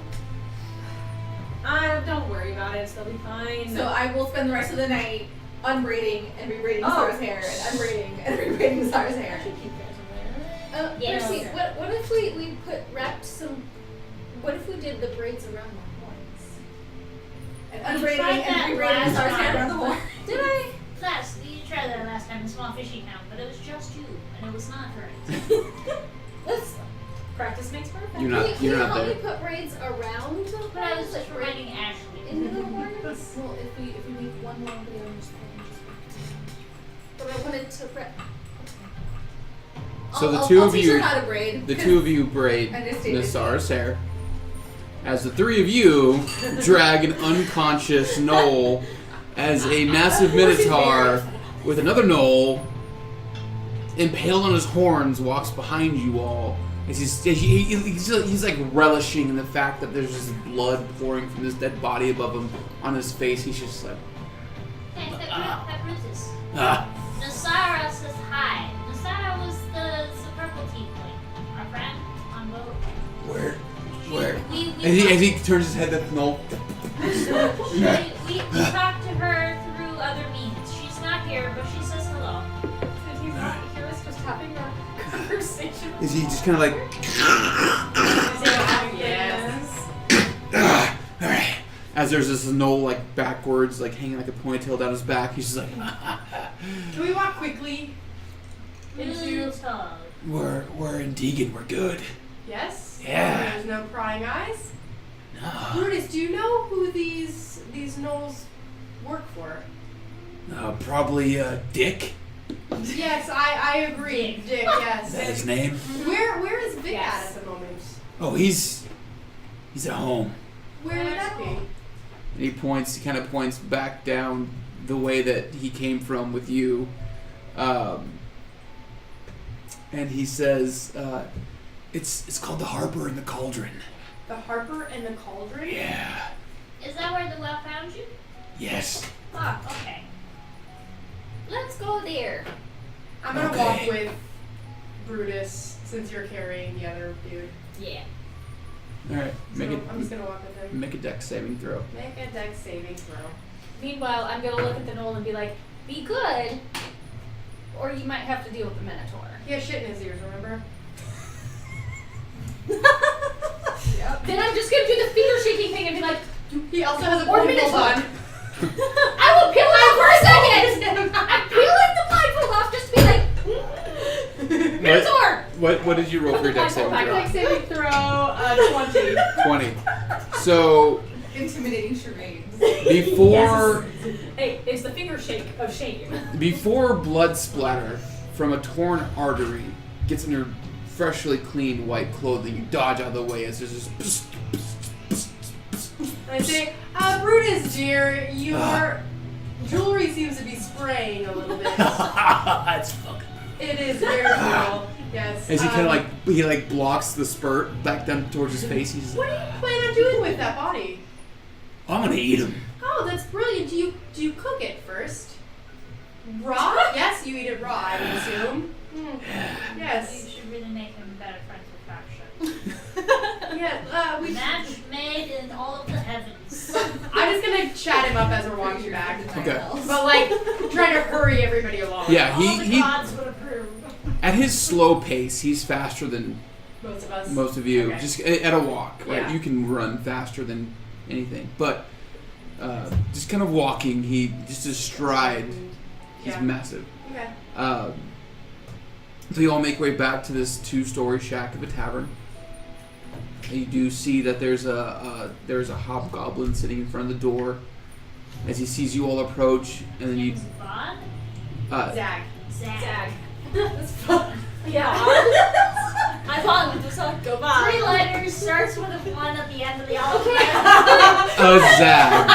[SPEAKER 1] Don't worry about it. They'll be fine.
[SPEAKER 7] So I will spend the rest of the night unbraiding and rebraiding
[SPEAKER 1] Oh.
[SPEAKER 7] Sarah's hair and unbraiding and rebraiding Sarah's hair.
[SPEAKER 4] Yes.
[SPEAKER 6] Darcy, what if we wrapped some? What if we did the braids around the horns?
[SPEAKER 7] And
[SPEAKER 4] We
[SPEAKER 7] unbraiding
[SPEAKER 4] tried
[SPEAKER 7] and
[SPEAKER 4] that
[SPEAKER 7] rebraiding
[SPEAKER 4] last
[SPEAKER 7] Sarah's hair
[SPEAKER 4] time.
[SPEAKER 7] around the horn.
[SPEAKER 6] Did I?
[SPEAKER 4] Class, you tried that last time in small fishy count, but it was just you, and it was not correct.
[SPEAKER 6] Let's.
[SPEAKER 1] Practice makes perfect.
[SPEAKER 2] You're
[SPEAKER 6] Can
[SPEAKER 2] not.
[SPEAKER 6] you
[SPEAKER 2] You're not
[SPEAKER 6] help
[SPEAKER 2] there.
[SPEAKER 6] me put braids around the horns?
[SPEAKER 4] But I was just
[SPEAKER 6] like, right
[SPEAKER 4] reminding Ashley.
[SPEAKER 6] into the horns.
[SPEAKER 7] Well, if we make one long video and just
[SPEAKER 6] But I wanted to wrap.
[SPEAKER 2] So the two
[SPEAKER 7] I'll
[SPEAKER 2] of
[SPEAKER 7] teach
[SPEAKER 2] you,
[SPEAKER 7] her how to braid.
[SPEAKER 2] the two of you braid
[SPEAKER 7] I just dated
[SPEAKER 2] Nassar's hair, as the three of you drag an unconscious gnoll as a massive minotaur with another gnoll impaled on his horns walks behind you all. As he's like relishing in the fact that there's just blood pouring from this dead body above him on his face. He's just like,
[SPEAKER 4] Hey, that Brutus.
[SPEAKER 2] ah.
[SPEAKER 4] Nasara says hi. Nasara was the purple tiefling, our friend on boat.
[SPEAKER 2] Where?
[SPEAKER 4] We
[SPEAKER 2] As he turns his head, that gnoll.
[SPEAKER 4] we talked to her through other means. She's not here, but she says hello.
[SPEAKER 1] Did he not hear us just having our conversation?
[SPEAKER 2] Is he just kind of like,
[SPEAKER 1] Yes.
[SPEAKER 2] all right? As there's this gnoll like backwards, like hanging like a ponytail down his back. He's just like,
[SPEAKER 3] Can we walk quickly into?
[SPEAKER 4] Talk.
[SPEAKER 10] We're in Deegan. We're good.
[SPEAKER 3] Yes.
[SPEAKER 10] Yeah.
[SPEAKER 3] There's no prying eyes.
[SPEAKER 10] No.
[SPEAKER 3] Brutus, do you know who these gnolls work for?
[SPEAKER 10] Probably Dick.
[SPEAKER 3] Yes, I agree. Dick,
[SPEAKER 10] Is that
[SPEAKER 3] yes.
[SPEAKER 10] his name?
[SPEAKER 3] Where is Vic
[SPEAKER 1] Yes.
[SPEAKER 3] at the moment?
[SPEAKER 10] Oh, he's at home.
[SPEAKER 3] Where would that be?
[SPEAKER 2] and he kind of points back down the way that he came from with you, and he says,
[SPEAKER 10] It's called the Harbor and the Cauldron.
[SPEAKER 3] The Harper and the Cauldron?
[SPEAKER 10] Yeah.
[SPEAKER 4] Is that where the well found you?
[SPEAKER 10] Yes.
[SPEAKER 4] Ah, okay.
[SPEAKER 6] Let's go there.
[SPEAKER 3] I'm gonna
[SPEAKER 10] Okay.
[SPEAKER 3] walk with Brutus since you're carrying the other dude.
[SPEAKER 4] Yeah.
[SPEAKER 2] all right,
[SPEAKER 3] I'm just gonna walk with him.
[SPEAKER 2] make a dex saving throw.
[SPEAKER 3] Make a dex saving throw.
[SPEAKER 5] Meanwhile, I'm gonna look at the gnoll and be like, "Be good, or you might have to deal with the minotaur."
[SPEAKER 3] He has shit in his ears, remember?
[SPEAKER 5] Then I'm just gonna do the finger shaking thing and be like,
[SPEAKER 3] He also has a
[SPEAKER 5] Or
[SPEAKER 3] blindfold
[SPEAKER 5] Minotaur.
[SPEAKER 3] on.
[SPEAKER 5] "I will peel it for a second. I'm peeling the blindfold off just to be like, Minotaur."
[SPEAKER 2] What did you roll for your dex saving throw?
[SPEAKER 3] Dex saving throw, 20.
[SPEAKER 2] 20. So
[SPEAKER 7] Intimidating charades.
[SPEAKER 2] before
[SPEAKER 5] Hey, it's the finger shake of shame.
[SPEAKER 2] before blood splatter from a torn artery gets in your freshly clean white clothing, you dodge out of the way as there's this. Psst, psst, psst, psst.
[SPEAKER 3] I say, Brutus, dear, your jewelry seems to be spraying a little bit.
[SPEAKER 10] That's fucking.
[SPEAKER 3] It is very cool. Yes.
[SPEAKER 2] As he kind of like blocks the spurt back down towards his face. He's
[SPEAKER 3] What do you plan on doing with that body?
[SPEAKER 10] I'm gonna eat him.
[SPEAKER 3] Oh, that's brilliant. Do you cook it first? Raw? Yes, you eat it raw, I would assume.
[SPEAKER 4] You
[SPEAKER 3] Yes.
[SPEAKER 4] should really make him better friends with
[SPEAKER 3] just gonna chat him up as we're walking back.
[SPEAKER 2] Okay.
[SPEAKER 3] But like trying to hurry everybody along.
[SPEAKER 2] Yeah,
[SPEAKER 4] All the
[SPEAKER 2] he
[SPEAKER 4] gods would approve.
[SPEAKER 2] at his slow pace, he's faster than
[SPEAKER 3] Most of us.
[SPEAKER 2] most of you.
[SPEAKER 3] Okay.
[SPEAKER 2] Just at a walk, right?
[SPEAKER 3] Yeah.
[SPEAKER 2] You can run faster than anything, but just kind of walking, he just a stride. He's
[SPEAKER 3] Yeah.
[SPEAKER 2] massive.
[SPEAKER 3] Okay.
[SPEAKER 2] So you all make way back to this 2-story shack of a tavern. And you do see that there's a hobgoblin sitting in front of the door as he sees you all approach, and then you.
[SPEAKER 4] Name's Vaughn?
[SPEAKER 3] Zag.
[SPEAKER 4] Zag.
[SPEAKER 1] That's fun. Yeah. I'm on with this one. Go by.
[SPEAKER 4] 3 letters, starts with a 1 at the end of the alphabet.
[SPEAKER 2] A zag.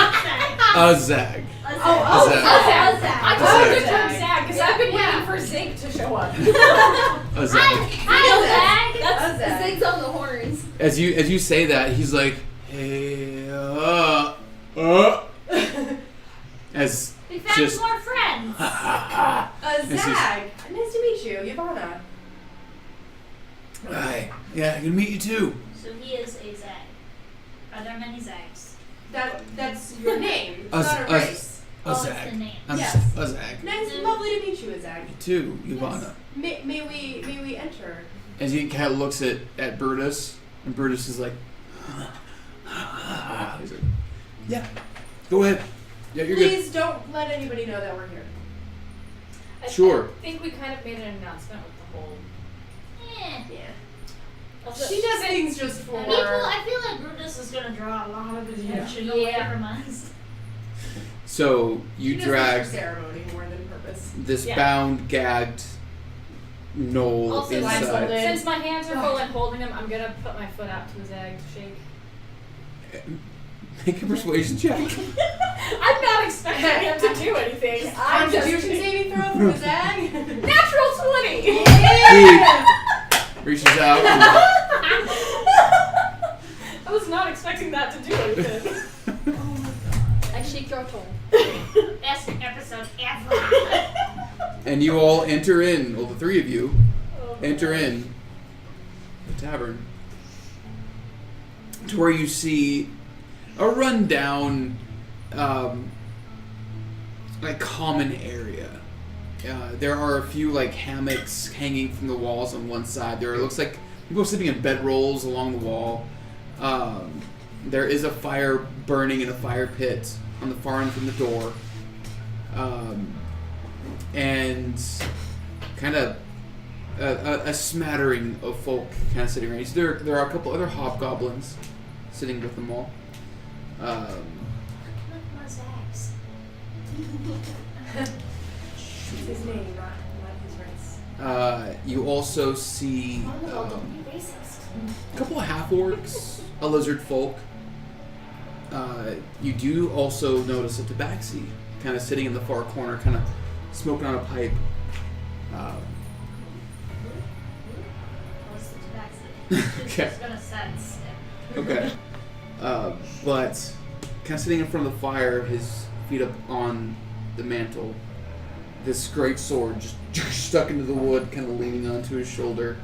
[SPEAKER 3] Oh,
[SPEAKER 2] Zag.
[SPEAKER 3] Zag.
[SPEAKER 1] I
[SPEAKER 2] A
[SPEAKER 1] told you to
[SPEAKER 2] zag.
[SPEAKER 1] turn Zag because I've been
[SPEAKER 3] Yeah.
[SPEAKER 1] waiting for Zig to show up.
[SPEAKER 2] A zag.
[SPEAKER 4] Hi, Zag.
[SPEAKER 6] That's
[SPEAKER 3] Zag.
[SPEAKER 6] Zig's on the horns.
[SPEAKER 2] As you say that, he's like, hey, as
[SPEAKER 4] We found
[SPEAKER 2] just
[SPEAKER 4] more friends.
[SPEAKER 3] Zag. Nice to meet you, Yvonne.
[SPEAKER 2] hi, yeah, good to meet you too.
[SPEAKER 4] So he is a Zag. Are there many Zags?
[SPEAKER 3] That's your name. It's
[SPEAKER 2] Us-
[SPEAKER 3] not a
[SPEAKER 2] us-
[SPEAKER 3] race.
[SPEAKER 2] A
[SPEAKER 4] It's
[SPEAKER 2] zag.
[SPEAKER 4] the name.
[SPEAKER 2] I'm
[SPEAKER 3] Yes.
[SPEAKER 2] just a zag.
[SPEAKER 3] Nice, lovely to meet you, Zag.
[SPEAKER 2] You too, Ivana.
[SPEAKER 3] May we enter?
[SPEAKER 2] As he kind of looks at Brutus, and Brutus is like, he's like, yeah, go ahead. Yeah, you're good.
[SPEAKER 3] Please don't let anybody know that we're here.
[SPEAKER 2] Sure.
[SPEAKER 1] I think we kind of made an announcement with the whole.
[SPEAKER 4] Yeah.
[SPEAKER 3] Yeah. She does things just for.
[SPEAKER 4] I feel like Brutus is gonna draw a lot of attention away from us.
[SPEAKER 2] So you
[SPEAKER 3] She does
[SPEAKER 2] drag
[SPEAKER 3] this for ceremony more than purpose.
[SPEAKER 2] this
[SPEAKER 1] Yeah.
[SPEAKER 2] bound, gagged knoll
[SPEAKER 1] Also,
[SPEAKER 2] inside.
[SPEAKER 1] since my hands are full and holding him, I'm gonna put my foot out to a Zag to shake.
[SPEAKER 2] Make a persuasion check.
[SPEAKER 1] I'm not expecting him to do anything. I'm just
[SPEAKER 3] Constitution saving throw for the Zag.
[SPEAKER 1] natural 20.
[SPEAKER 2] He reaches out. And,
[SPEAKER 1] I was not expecting that to do anything.
[SPEAKER 6] I shake your toe.
[SPEAKER 4] Best episode ever.
[SPEAKER 2] and you all enter in. Well, the 3 of you enter in the tavern to where you see a rundown, like common area. There are a few like hammocks hanging from the walls on one side. There looks like people are sleeping in bedrolls along the wall. There is a fire burning in a fire pit on the far end from the door. And kind of a smattering of folk kind of sitting around. So there are a couple other hobgoblins sitting with them all.
[SPEAKER 4] Look, more Zags.
[SPEAKER 3] It's his name, not his race.
[SPEAKER 2] You also see
[SPEAKER 4] Don't be racist.
[SPEAKER 2] a couple of half-orcs, a lizard folk. You do also notice a tabaxi kind of sitting in the far corner, kind of smoking on a pipe.
[SPEAKER 4] What's the tabaxi? She's
[SPEAKER 2] Okay.
[SPEAKER 4] just gonna sense it.
[SPEAKER 2] Okay. But kind of sitting in front of the fire, his feet up on the mantle, this great sword just stuck into the wood, kind of leaning onto his shoulder.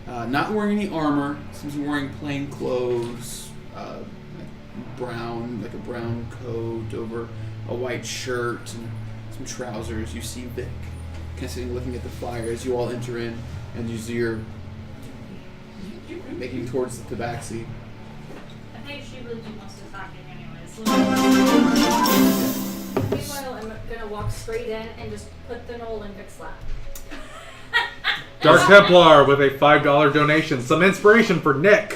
[SPEAKER 2] Not wearing any armor, seems to be wearing plain clothes, like a brown coat over a white shirt and some trousers. You see Vic kind of sitting looking at the fire as you all enter in, and you see her making towards the tabaxi.
[SPEAKER 4] I think she will do most of the talking anyways.
[SPEAKER 1] Meanwhile, I'm gonna walk straight in and just put the knoll in Vic's lap.
[SPEAKER 9] Dark Templar with a $5 donation. Some inspiration for Nick.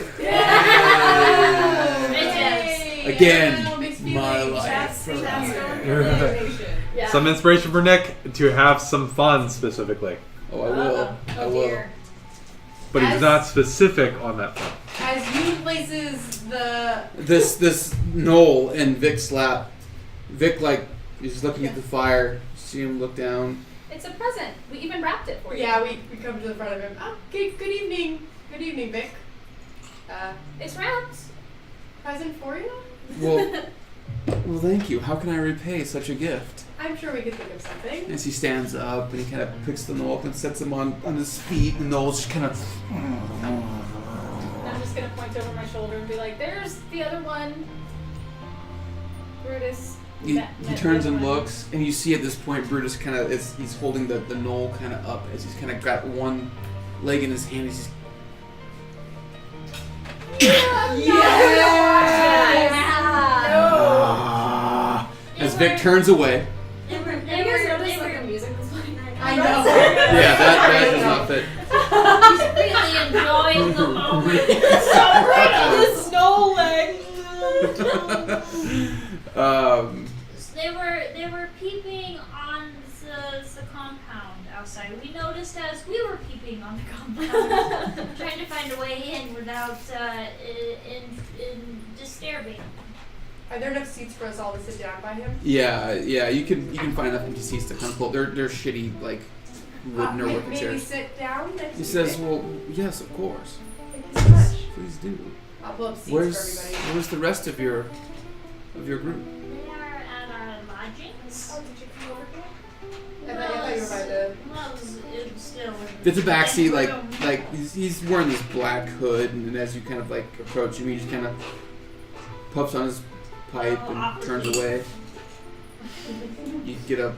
[SPEAKER 4] Bitches.
[SPEAKER 2] Again,
[SPEAKER 3] Mixed
[SPEAKER 2] my
[SPEAKER 3] feelings.
[SPEAKER 2] life.
[SPEAKER 1] Yeah.
[SPEAKER 9] Some inspiration for Nick to have some fun specifically.
[SPEAKER 2] Oh, I will. I
[SPEAKER 1] Oh
[SPEAKER 2] will.
[SPEAKER 1] dear.
[SPEAKER 9] But he's not specific on that fun.
[SPEAKER 3] As you places the
[SPEAKER 2] This knoll in Vic's lap. Vic is looking at the fire. See him look down.
[SPEAKER 1] It's a present. We even wrapped it for you.
[SPEAKER 3] we come to the front of him. Oh, okay, good evening, Vic.
[SPEAKER 1] It's wrapped.
[SPEAKER 3] Present for you?
[SPEAKER 2] Well, thank you. How can I repay such a gift?
[SPEAKER 3] I'm sure we could think of something.
[SPEAKER 2] As he stands up and he kind of picks the knoll up and sets him on his feet, and the knoll's just kind of.
[SPEAKER 1] I'm just gonna point over my shoulder and be like, "There's the other one."
[SPEAKER 5] Brutus.
[SPEAKER 2] He turns and looks, and you see at this point Brutus kind of he's holding the knoll kind of up as he's kind of got one leg in his hand. He's as Vic turns away.
[SPEAKER 4] They were
[SPEAKER 1] music was playing.
[SPEAKER 3] I know.
[SPEAKER 2] Yeah, that does not fit.
[SPEAKER 4] really enjoying the moment.
[SPEAKER 1] The snow leg.
[SPEAKER 4] They were peeping on the compound outside. We noticed as we were peeping on the compound, trying to find a way in without in disturbing.
[SPEAKER 3] Are there enough seats for us all to sit down by him?
[SPEAKER 2] Yeah, you can find enough empty seats to kind of pull. They're shitty like wooden or wicker
[SPEAKER 3] maybe
[SPEAKER 2] chairs.
[SPEAKER 3] sit down next to
[SPEAKER 2] He says,
[SPEAKER 3] Vic?
[SPEAKER 2] "Well, yes, of course.
[SPEAKER 3] Thank you so much.
[SPEAKER 2] Please do."
[SPEAKER 3] I'll pull up seats for everybody.
[SPEAKER 2] Where's the rest of your group?
[SPEAKER 4] They are at our lodgings.
[SPEAKER 3] Oh, did you come over here? I thought you were by the...
[SPEAKER 4] Well, it was still in
[SPEAKER 2] The tabaxi,
[SPEAKER 4] room.
[SPEAKER 2] like he's wearing this black hood, and as you kind of like approach him, he just kind of puffs on his pipe and turns away. You get up.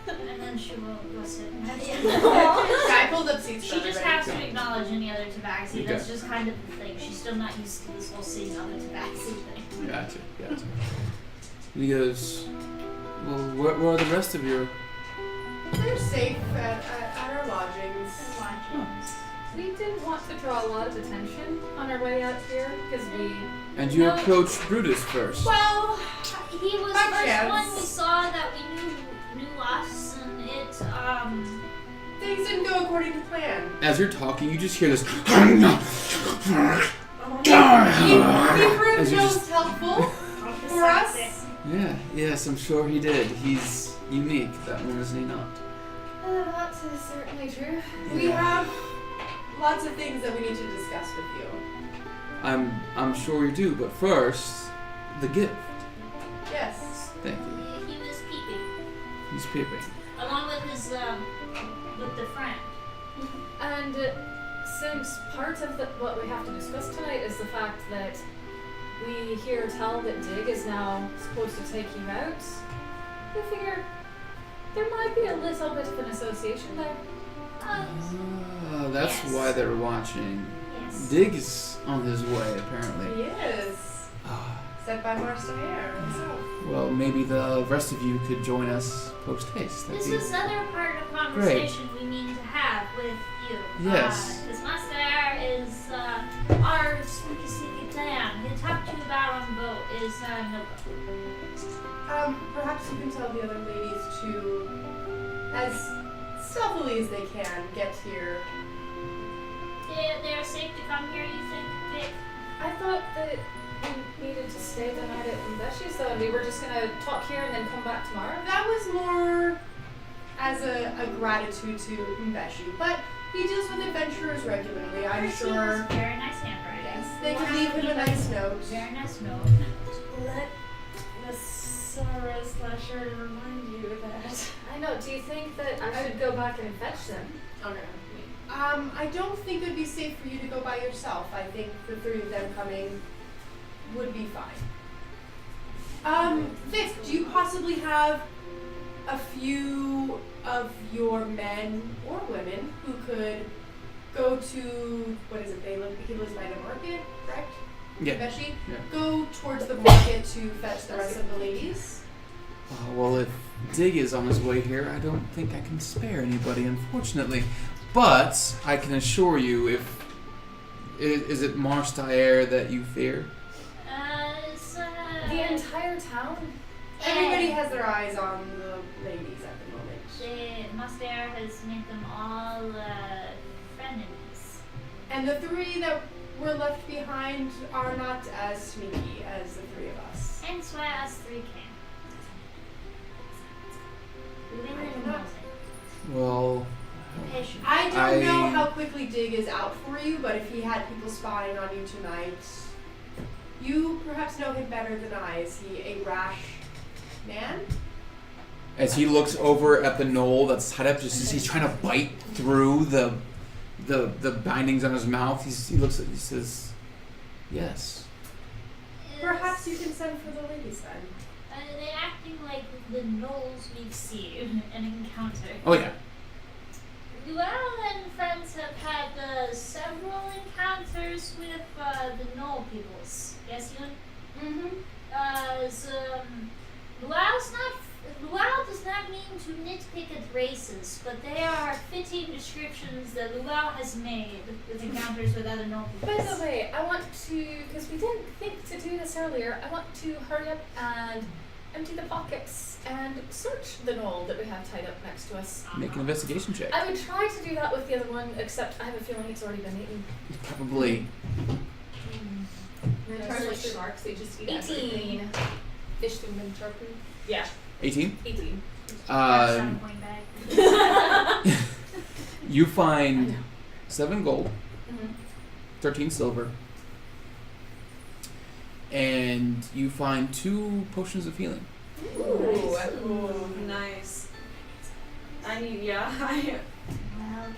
[SPEAKER 4] And then she will go sit.
[SPEAKER 3] I pulled up seats for
[SPEAKER 4] She just
[SPEAKER 3] everybody.
[SPEAKER 4] has to acknowledge any other tabaxi.
[SPEAKER 2] Okay.
[SPEAKER 4] That's just kind of the thing. She's still not used to this whole seeing other tabaxi thing.
[SPEAKER 2] Gotcha. And he goes, "Well, where are the rest of your?"
[SPEAKER 3] They're safe at our lodgings.
[SPEAKER 5] We didn't want to draw a lot of attention on our way out here because we.
[SPEAKER 2] And you approached Brutus first.
[SPEAKER 3] Well,
[SPEAKER 4] He was
[SPEAKER 3] By
[SPEAKER 4] the first
[SPEAKER 3] chance.
[SPEAKER 4] one we saw that we knew us, and it
[SPEAKER 3] things didn't go according to plan.
[SPEAKER 2] As you're talking, you just hear this.
[SPEAKER 3] He proved
[SPEAKER 2] As you
[SPEAKER 3] no
[SPEAKER 2] just-
[SPEAKER 3] helpful for us.
[SPEAKER 2] Yes, I'm sure he did. He's unique, that one, isn't he not?
[SPEAKER 5] That is certainly true.
[SPEAKER 3] We have lots of things that we need to discuss with you.
[SPEAKER 2] I'm sure you do, but first, the gift.
[SPEAKER 3] Yes.
[SPEAKER 2] Thank you.
[SPEAKER 4] he was peeping
[SPEAKER 2] He's peeping.
[SPEAKER 4] along with his with the friend.
[SPEAKER 5] And since part of what we have to discuss tonight is the fact that we hear tell that Dig is now supposed to take you out, we figure there might be a little bit of an association there.
[SPEAKER 2] That's
[SPEAKER 4] Yes.
[SPEAKER 2] why they're watching.
[SPEAKER 4] Yes.
[SPEAKER 2] Dig is on his way, apparently.
[SPEAKER 3] He is. Said by Marseille himself.
[SPEAKER 2] Well, maybe the rest of you could join us post haste.
[SPEAKER 4] This is another part of conversation we need to have with you.
[SPEAKER 2] Yes.
[SPEAKER 4] Because Master is our sneaky plan. We talked to you about on the boat is no.
[SPEAKER 3] Perhaps you can tell the other ladies to, as stealthily as they can, get here.
[SPEAKER 4] They're safe to come here, you think, Vic?
[SPEAKER 5] I thought that we needed to stay the night at Mbeshi's, so we were just gonna talk here and then come back tomorrow.
[SPEAKER 3] That was more as a gratitude to Mbeshi, but he deals with adventurers regularly. I'm
[SPEAKER 4] Percy
[SPEAKER 3] sure.
[SPEAKER 4] has very nice handwriting.
[SPEAKER 3] Yes, they could leave him a nice note.
[SPEAKER 4] Very nice note.
[SPEAKER 5] Let the Sarah Slasher remind you that. I know. Do you think that I should go back and fetch them?
[SPEAKER 3] Okay. I don't think it would be safe for you to go by yourself. I think the three of them coming would be fine. Vic, do you possibly have a few of your men or women who could go to, he lives by the market, correct?
[SPEAKER 2] Yeah.
[SPEAKER 3] Beshi?
[SPEAKER 2] Yeah.
[SPEAKER 3] Go towards the market to fetch the rest of the ladies.
[SPEAKER 2] Well, if Dig is on his way here, I don't think I can spare anybody, unfortunately. But I can assure you, is it Marseille that you fear?
[SPEAKER 4] It's
[SPEAKER 5] The entire town?
[SPEAKER 3] Everybody has their eyes on the ladies at the moment.
[SPEAKER 4] Master has made them all frenemies.
[SPEAKER 3] And the three that were left behind are not as sneaky as the three of us.
[SPEAKER 4] Hence why us three came.
[SPEAKER 2] Well,
[SPEAKER 3] I don't know
[SPEAKER 2] I-
[SPEAKER 3] how quickly Dig is out for you, but if he had people spying on you tonight, you perhaps know him better than I. Is he a rash man?
[SPEAKER 2] as he looks over at the knoll that's tied up, just as he's trying to bite through the bindings on his mouth, he says, "Yes."
[SPEAKER 3] Perhaps you can send for the ladies then.
[SPEAKER 4] They're acting like the gnolls we've seen and encountered.
[SPEAKER 2] Oh yeah.
[SPEAKER 4] Luau and friends have had several encounters with the gnoll peoples. Yes, Yun? Luau does not mean to nitpick at races, but they are fitting descriptions that Luau has made with encounters with other gnoll
[SPEAKER 5] By
[SPEAKER 4] peoples.
[SPEAKER 5] the way, I want to, because we didn't think to do this earlier, I want to hurry up and empty the pockets and search the knoll that we have tied up next to us.
[SPEAKER 2] Make an investigation check.
[SPEAKER 5] I would try to do that with the other one, except I have a feeling it's already been eaten.
[SPEAKER 2] Probably.
[SPEAKER 7] And as far as like sharks, they just eat
[SPEAKER 5] 18.
[SPEAKER 7] everything. Fish them and shark food.
[SPEAKER 5] Yeah,
[SPEAKER 2] 18.
[SPEAKER 5] 18.
[SPEAKER 4] 7 point bag.
[SPEAKER 2] You find 7 gold,
[SPEAKER 5] Mhm.
[SPEAKER 2] 13 silver, and you find 2 potions of healing.
[SPEAKER 1] Ooh, nice. I need, I'm gonna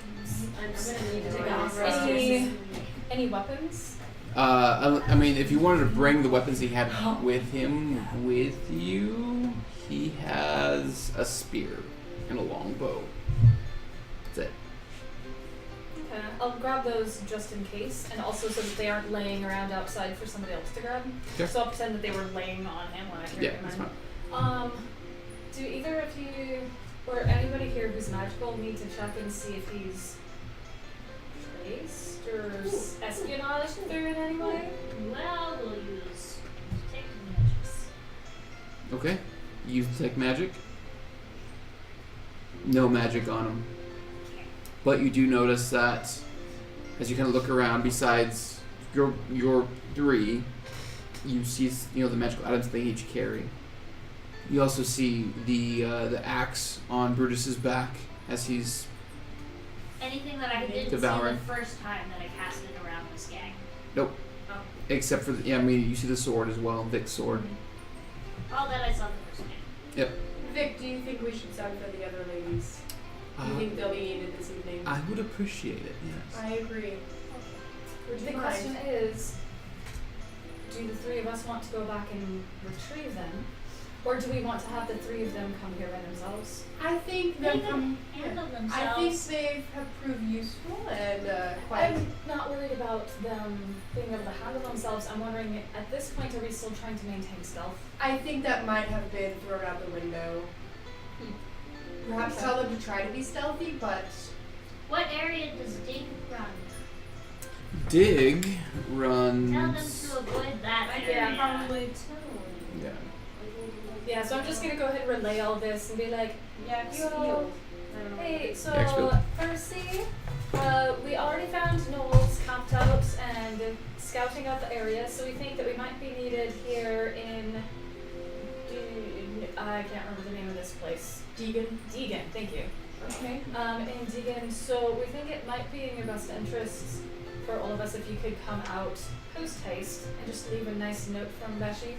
[SPEAKER 1] need to take off.
[SPEAKER 5] Any weapons?
[SPEAKER 2] I mean, if you wanted to bring the weapons he had with him with you, he has a spear and a long bow. That's it.
[SPEAKER 5] Okay, I'll grab those just in case, and also so that they aren't laying around outside for somebody else to grab.
[SPEAKER 2] Okay.
[SPEAKER 5] So I'll pretend that they were laying on him when I carry
[SPEAKER 2] Yeah,
[SPEAKER 5] him
[SPEAKER 2] that's
[SPEAKER 5] in.
[SPEAKER 2] fine.
[SPEAKER 5] Do either of you or anybody here who's magical need to check and see if he's traced or espionage through in any way?
[SPEAKER 4] Well, we'll use detect magics.
[SPEAKER 2] Okay. You detect magic. No magic on him. But you do notice that as you kind of look around, besides your 3, you see the magical items they each carry. You also see the axe on Brutus's back as he's
[SPEAKER 4] Anything that I didn't
[SPEAKER 2] devouring.
[SPEAKER 4] see the first time that I cast it around this gang.
[SPEAKER 2] nope.
[SPEAKER 4] Oh.
[SPEAKER 2] Except for I mean you see the sword as well, Vic's sword.
[SPEAKER 4] All that I saw the first time.
[SPEAKER 2] Yep.
[SPEAKER 3] Vic, do you think we should send for the other ladies? Do you think they'll be needed this evening?
[SPEAKER 2] I would appreciate it. Yes.
[SPEAKER 3] I agree. Would you
[SPEAKER 5] The
[SPEAKER 3] mind?
[SPEAKER 5] question is, do the 3 of us want to go back and retrieve them? Or do we want to have the 3 of them come here by themselves?
[SPEAKER 3] I think
[SPEAKER 4] They
[SPEAKER 3] them
[SPEAKER 4] can handle
[SPEAKER 3] I
[SPEAKER 4] themselves.
[SPEAKER 3] think they have proved useful and quite.
[SPEAKER 5] I'm not worried about them being able to handle themselves. I'm wondering, at this point, are we still trying to maintain stealth?
[SPEAKER 3] I think that might have been thrown out the window. Perhaps
[SPEAKER 5] Okay.
[SPEAKER 3] tell them to try to be stealthy, but
[SPEAKER 4] What area does Dig run?
[SPEAKER 2] Dig
[SPEAKER 4] Tell them
[SPEAKER 2] runs.
[SPEAKER 4] to avoid that area.
[SPEAKER 1] Yeah, probably too.
[SPEAKER 2] Yeah.
[SPEAKER 5] Yeah, so I'm just gonna go ahead and relay all this and be like,
[SPEAKER 1] Yeah,
[SPEAKER 5] Yo. hey, so
[SPEAKER 2] Expo.
[SPEAKER 5] firstly, we already found gnolls camped out and scouting out the area, so we think that we might be needed here in. I can't remember the name of this place.
[SPEAKER 3] Deegan.
[SPEAKER 5] Deegan, thank you.
[SPEAKER 3] Okay.
[SPEAKER 5] In Deegan, so we think it might be in your best interests for all of us if you could come out post haste and just leave a nice note from Beshi.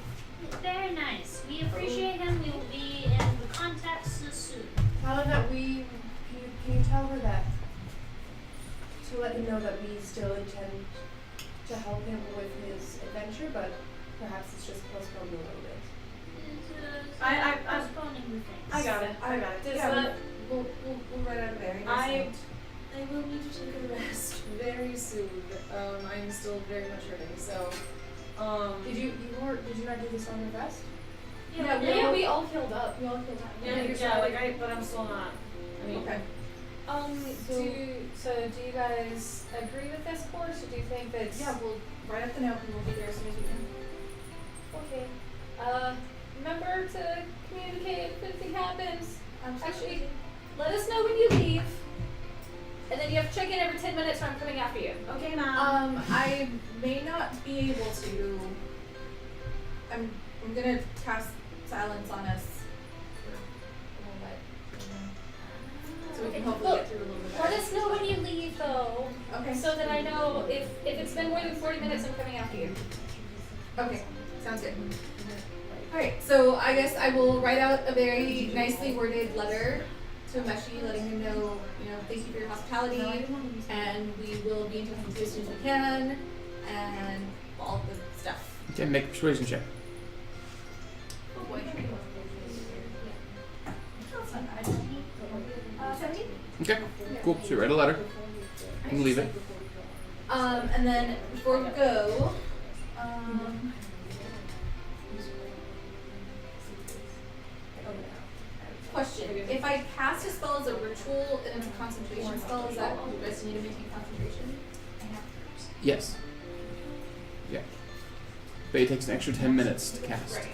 [SPEAKER 4] Very nice. We appreciate him. We will be in the contact soon.
[SPEAKER 3] Tell her that we. Can you tell her that? To let him know that we still intend to help him with his adventure, but perhaps it's just postponed a little bit.
[SPEAKER 1] I'm
[SPEAKER 4] postponing the things.
[SPEAKER 1] I got it.
[SPEAKER 5] Does
[SPEAKER 1] Yeah,
[SPEAKER 5] that-
[SPEAKER 7] We'll write out a very nice
[SPEAKER 1] I
[SPEAKER 7] note.
[SPEAKER 1] will need to take a rest very soon. I'm still very much hurting. So,
[SPEAKER 3] Did you not do this on your rest?
[SPEAKER 5] Yeah, we all healed up.
[SPEAKER 3] We all feel that.
[SPEAKER 1] but I'm still not. I mean,
[SPEAKER 3] Okay.
[SPEAKER 5] Do you guys agree with this course, or do you think that?
[SPEAKER 7] Yeah, we'll write up the note and we'll be there as soon as we can.
[SPEAKER 5] Okay. Remember to communicate if anything happens. Actually, let us know when you leave. And then you have to check in every 10 minutes or I'm coming after you.
[SPEAKER 1] okay, Mom.
[SPEAKER 7] I may not be able to. I'm gonna cast silence on us for a little bit, so we can hopefully get through a little bit.
[SPEAKER 5] Let us know when you leave, though,
[SPEAKER 7] Okay.
[SPEAKER 5] so that I know if it's been more than 40 minutes, I'm coming after you.
[SPEAKER 7] Okay. Sounds good. All right. So I guess I will write out a very nicely worded letter to Meshi, letting him know, thank you for your hospitality, and we will be in touch with you as soon as we can, and all the stuff.
[SPEAKER 2] Okay, make a persuasion check.
[SPEAKER 7] Oh boy. That's not bad. 17?
[SPEAKER 2] Okay, cool. So you write a letter and leave it.
[SPEAKER 7] And then before we go, question. If I cast a spell as a ritual and it's a concentration spell, is that you guys need to maintain concentration?
[SPEAKER 2] Yes. Yeah. But it takes an extra 10 minutes to cast.
[SPEAKER 7] Right.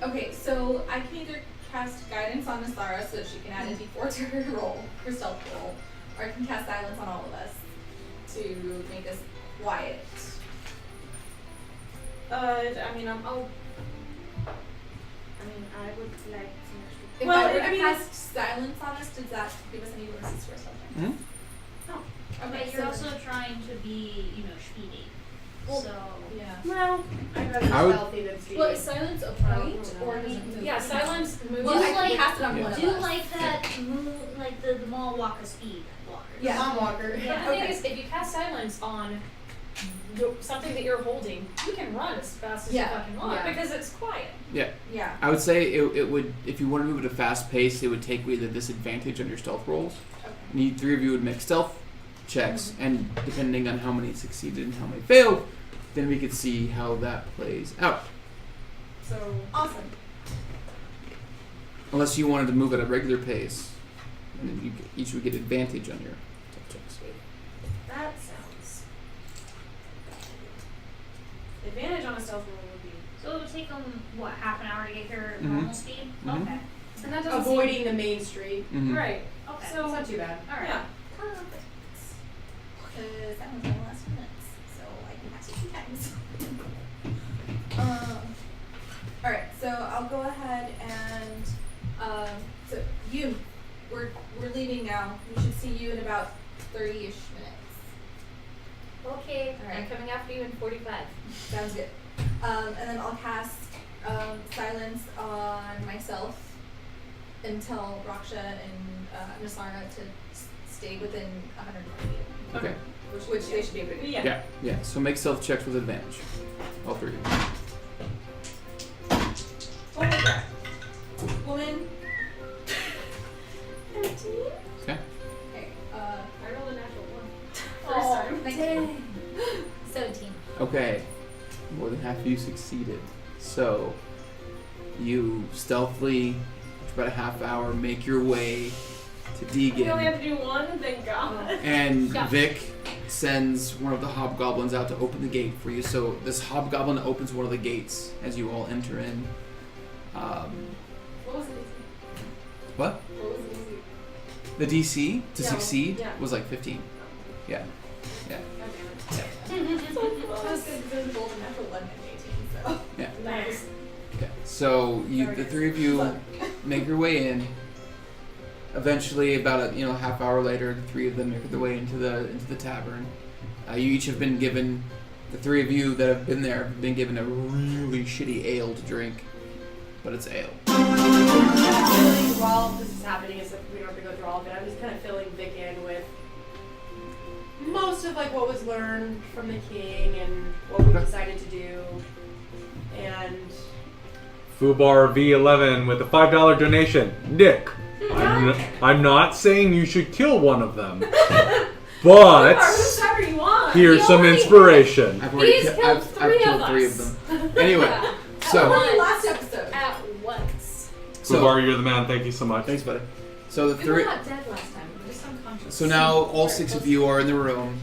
[SPEAKER 7] Okay, so I can either cast guidance on Miss Lara so that she can add a d4 to her roll, her stealth roll, or I can cast silence on all of us to make us quiet.
[SPEAKER 6] I would like some extra.
[SPEAKER 7] If
[SPEAKER 1] Well,
[SPEAKER 7] I were
[SPEAKER 1] I
[SPEAKER 7] to
[SPEAKER 1] mean,
[SPEAKER 7] cast silence on us, does that give us any bonuses for stealth checks?
[SPEAKER 2] Hmm?
[SPEAKER 7] Okay,
[SPEAKER 4] But you're also trying to be, speedy.
[SPEAKER 7] Well,
[SPEAKER 4] So
[SPEAKER 7] yeah.
[SPEAKER 1] Well,
[SPEAKER 3] I'd rather
[SPEAKER 2] I would-
[SPEAKER 3] stealthy than speedy.
[SPEAKER 7] Well, is silence a point, or does it move?
[SPEAKER 1] yeah, silence moves.
[SPEAKER 7] Well, I
[SPEAKER 4] like-
[SPEAKER 7] can cast it on
[SPEAKER 2] Yeah.
[SPEAKER 7] one of
[SPEAKER 4] do
[SPEAKER 7] us.
[SPEAKER 4] like that move, like the mall walker speed walker.
[SPEAKER 7] Yeah.
[SPEAKER 3] Mom walker.
[SPEAKER 5] But the
[SPEAKER 4] Yeah.
[SPEAKER 5] thing is, if you cast silence on something that you're holding, you can run as fast as
[SPEAKER 7] Yeah.
[SPEAKER 5] you fucking want
[SPEAKER 3] Yeah.
[SPEAKER 5] because it's quiet.
[SPEAKER 2] Yeah.
[SPEAKER 7] Yeah.
[SPEAKER 2] I would say it would, if you want to move at a fast pace, it would take away the disadvantage on your stealth rolls.
[SPEAKER 7] Okay.
[SPEAKER 2] And you 3 of you would make stealth checks, and depending on how many succeeded and how many failed, then we could see how that plays out.
[SPEAKER 7] So awesome.
[SPEAKER 2] Unless you wanted to move at a regular pace, and then you each would get advantage on your stealth checks.
[SPEAKER 1] That sounds. Advantage on a stealth roll would be.
[SPEAKER 4] So it would take them half an hour to get here at
[SPEAKER 2] Mhm.
[SPEAKER 4] normal speed.
[SPEAKER 2] Mhm.
[SPEAKER 4] Okay.
[SPEAKER 1] And that doesn't
[SPEAKER 3] Avoiding the main street.
[SPEAKER 2] Mhm.
[SPEAKER 1] Right.
[SPEAKER 4] Okay.
[SPEAKER 1] So
[SPEAKER 3] It's not too bad.
[SPEAKER 4] All right.
[SPEAKER 1] yeah.
[SPEAKER 7] Perfect. Because that was my last minutes, so I can cast it 2 times. Alright, so I'll go ahead and so we're leaving now. We should see you in about 30-ish minutes.
[SPEAKER 6] Okay,
[SPEAKER 7] Alright.
[SPEAKER 6] I'm coming after you in 45.
[SPEAKER 7] Sounds good. And then I'll cast silence on myself and tell Raksha and Nasara to stay within 120 feet.
[SPEAKER 2] Okay.
[SPEAKER 7] Which they should be able to do.
[SPEAKER 1] Yeah.
[SPEAKER 2] Yeah. So make stealth checks with advantage. All 3 of you.
[SPEAKER 7] What was that? Woman. 13?
[SPEAKER 2] Okay.
[SPEAKER 7] Okay,
[SPEAKER 1] I rolled a natural 1.
[SPEAKER 7] first
[SPEAKER 1] Oh,
[SPEAKER 7] time. 19.
[SPEAKER 6] 17.
[SPEAKER 2] Okay. More than half of you succeeded. So you stealthily, for about a half hour, make your way to
[SPEAKER 1] We only
[SPEAKER 2] Deegan,
[SPEAKER 1] have to do 1, thank God.
[SPEAKER 2] and
[SPEAKER 6] Yeah.
[SPEAKER 2] Vic sends one of the hobgoblins out to open the gate for you. So this hobgoblin opens one of the gates as you all enter in.
[SPEAKER 1] What was it?
[SPEAKER 2] What?
[SPEAKER 1] What was it?
[SPEAKER 2] The DC to
[SPEAKER 1] Yeah,
[SPEAKER 2] succeed
[SPEAKER 1] yeah.
[SPEAKER 2] was like 15. Yeah. Yeah.
[SPEAKER 7] That was good because it was a golden natural 11 and 18, so.
[SPEAKER 2] Yeah.
[SPEAKER 1] Nice.
[SPEAKER 2] Yeah. So the 3 of you make your way in. Eventually, about a half hour later, the 3 of them make their way into the tavern. You each have been given, the 3 of you that have been there have been given a really shitty ale to drink, but it's ale.
[SPEAKER 3] Really, while this is happening, is we don't have to go through all of it. I'm just kind of filling Vic in with most of what was learned from the king and what we
[SPEAKER 2] Okay.
[SPEAKER 3] decided to do, and
[SPEAKER 9] Fubar V11 with a $5 donation. Nick, I'm not saying you should kill one of them, but
[SPEAKER 1] Whatever you want.
[SPEAKER 9] here's some inspiration.
[SPEAKER 2] I've already
[SPEAKER 6] He's killed
[SPEAKER 2] I've
[SPEAKER 6] 3
[SPEAKER 2] killed
[SPEAKER 6] of
[SPEAKER 2] 3
[SPEAKER 6] us.
[SPEAKER 2] of them. Anyway,
[SPEAKER 7] So
[SPEAKER 2] so
[SPEAKER 7] last episode.
[SPEAKER 6] At once.
[SPEAKER 9] Fubar, you're the man. Thank you so much.
[SPEAKER 2] thanks, buddy. So the
[SPEAKER 6] We
[SPEAKER 2] 3.
[SPEAKER 6] were not dead last time. We were just unconscious.
[SPEAKER 2] So now all 6 of you are in the room,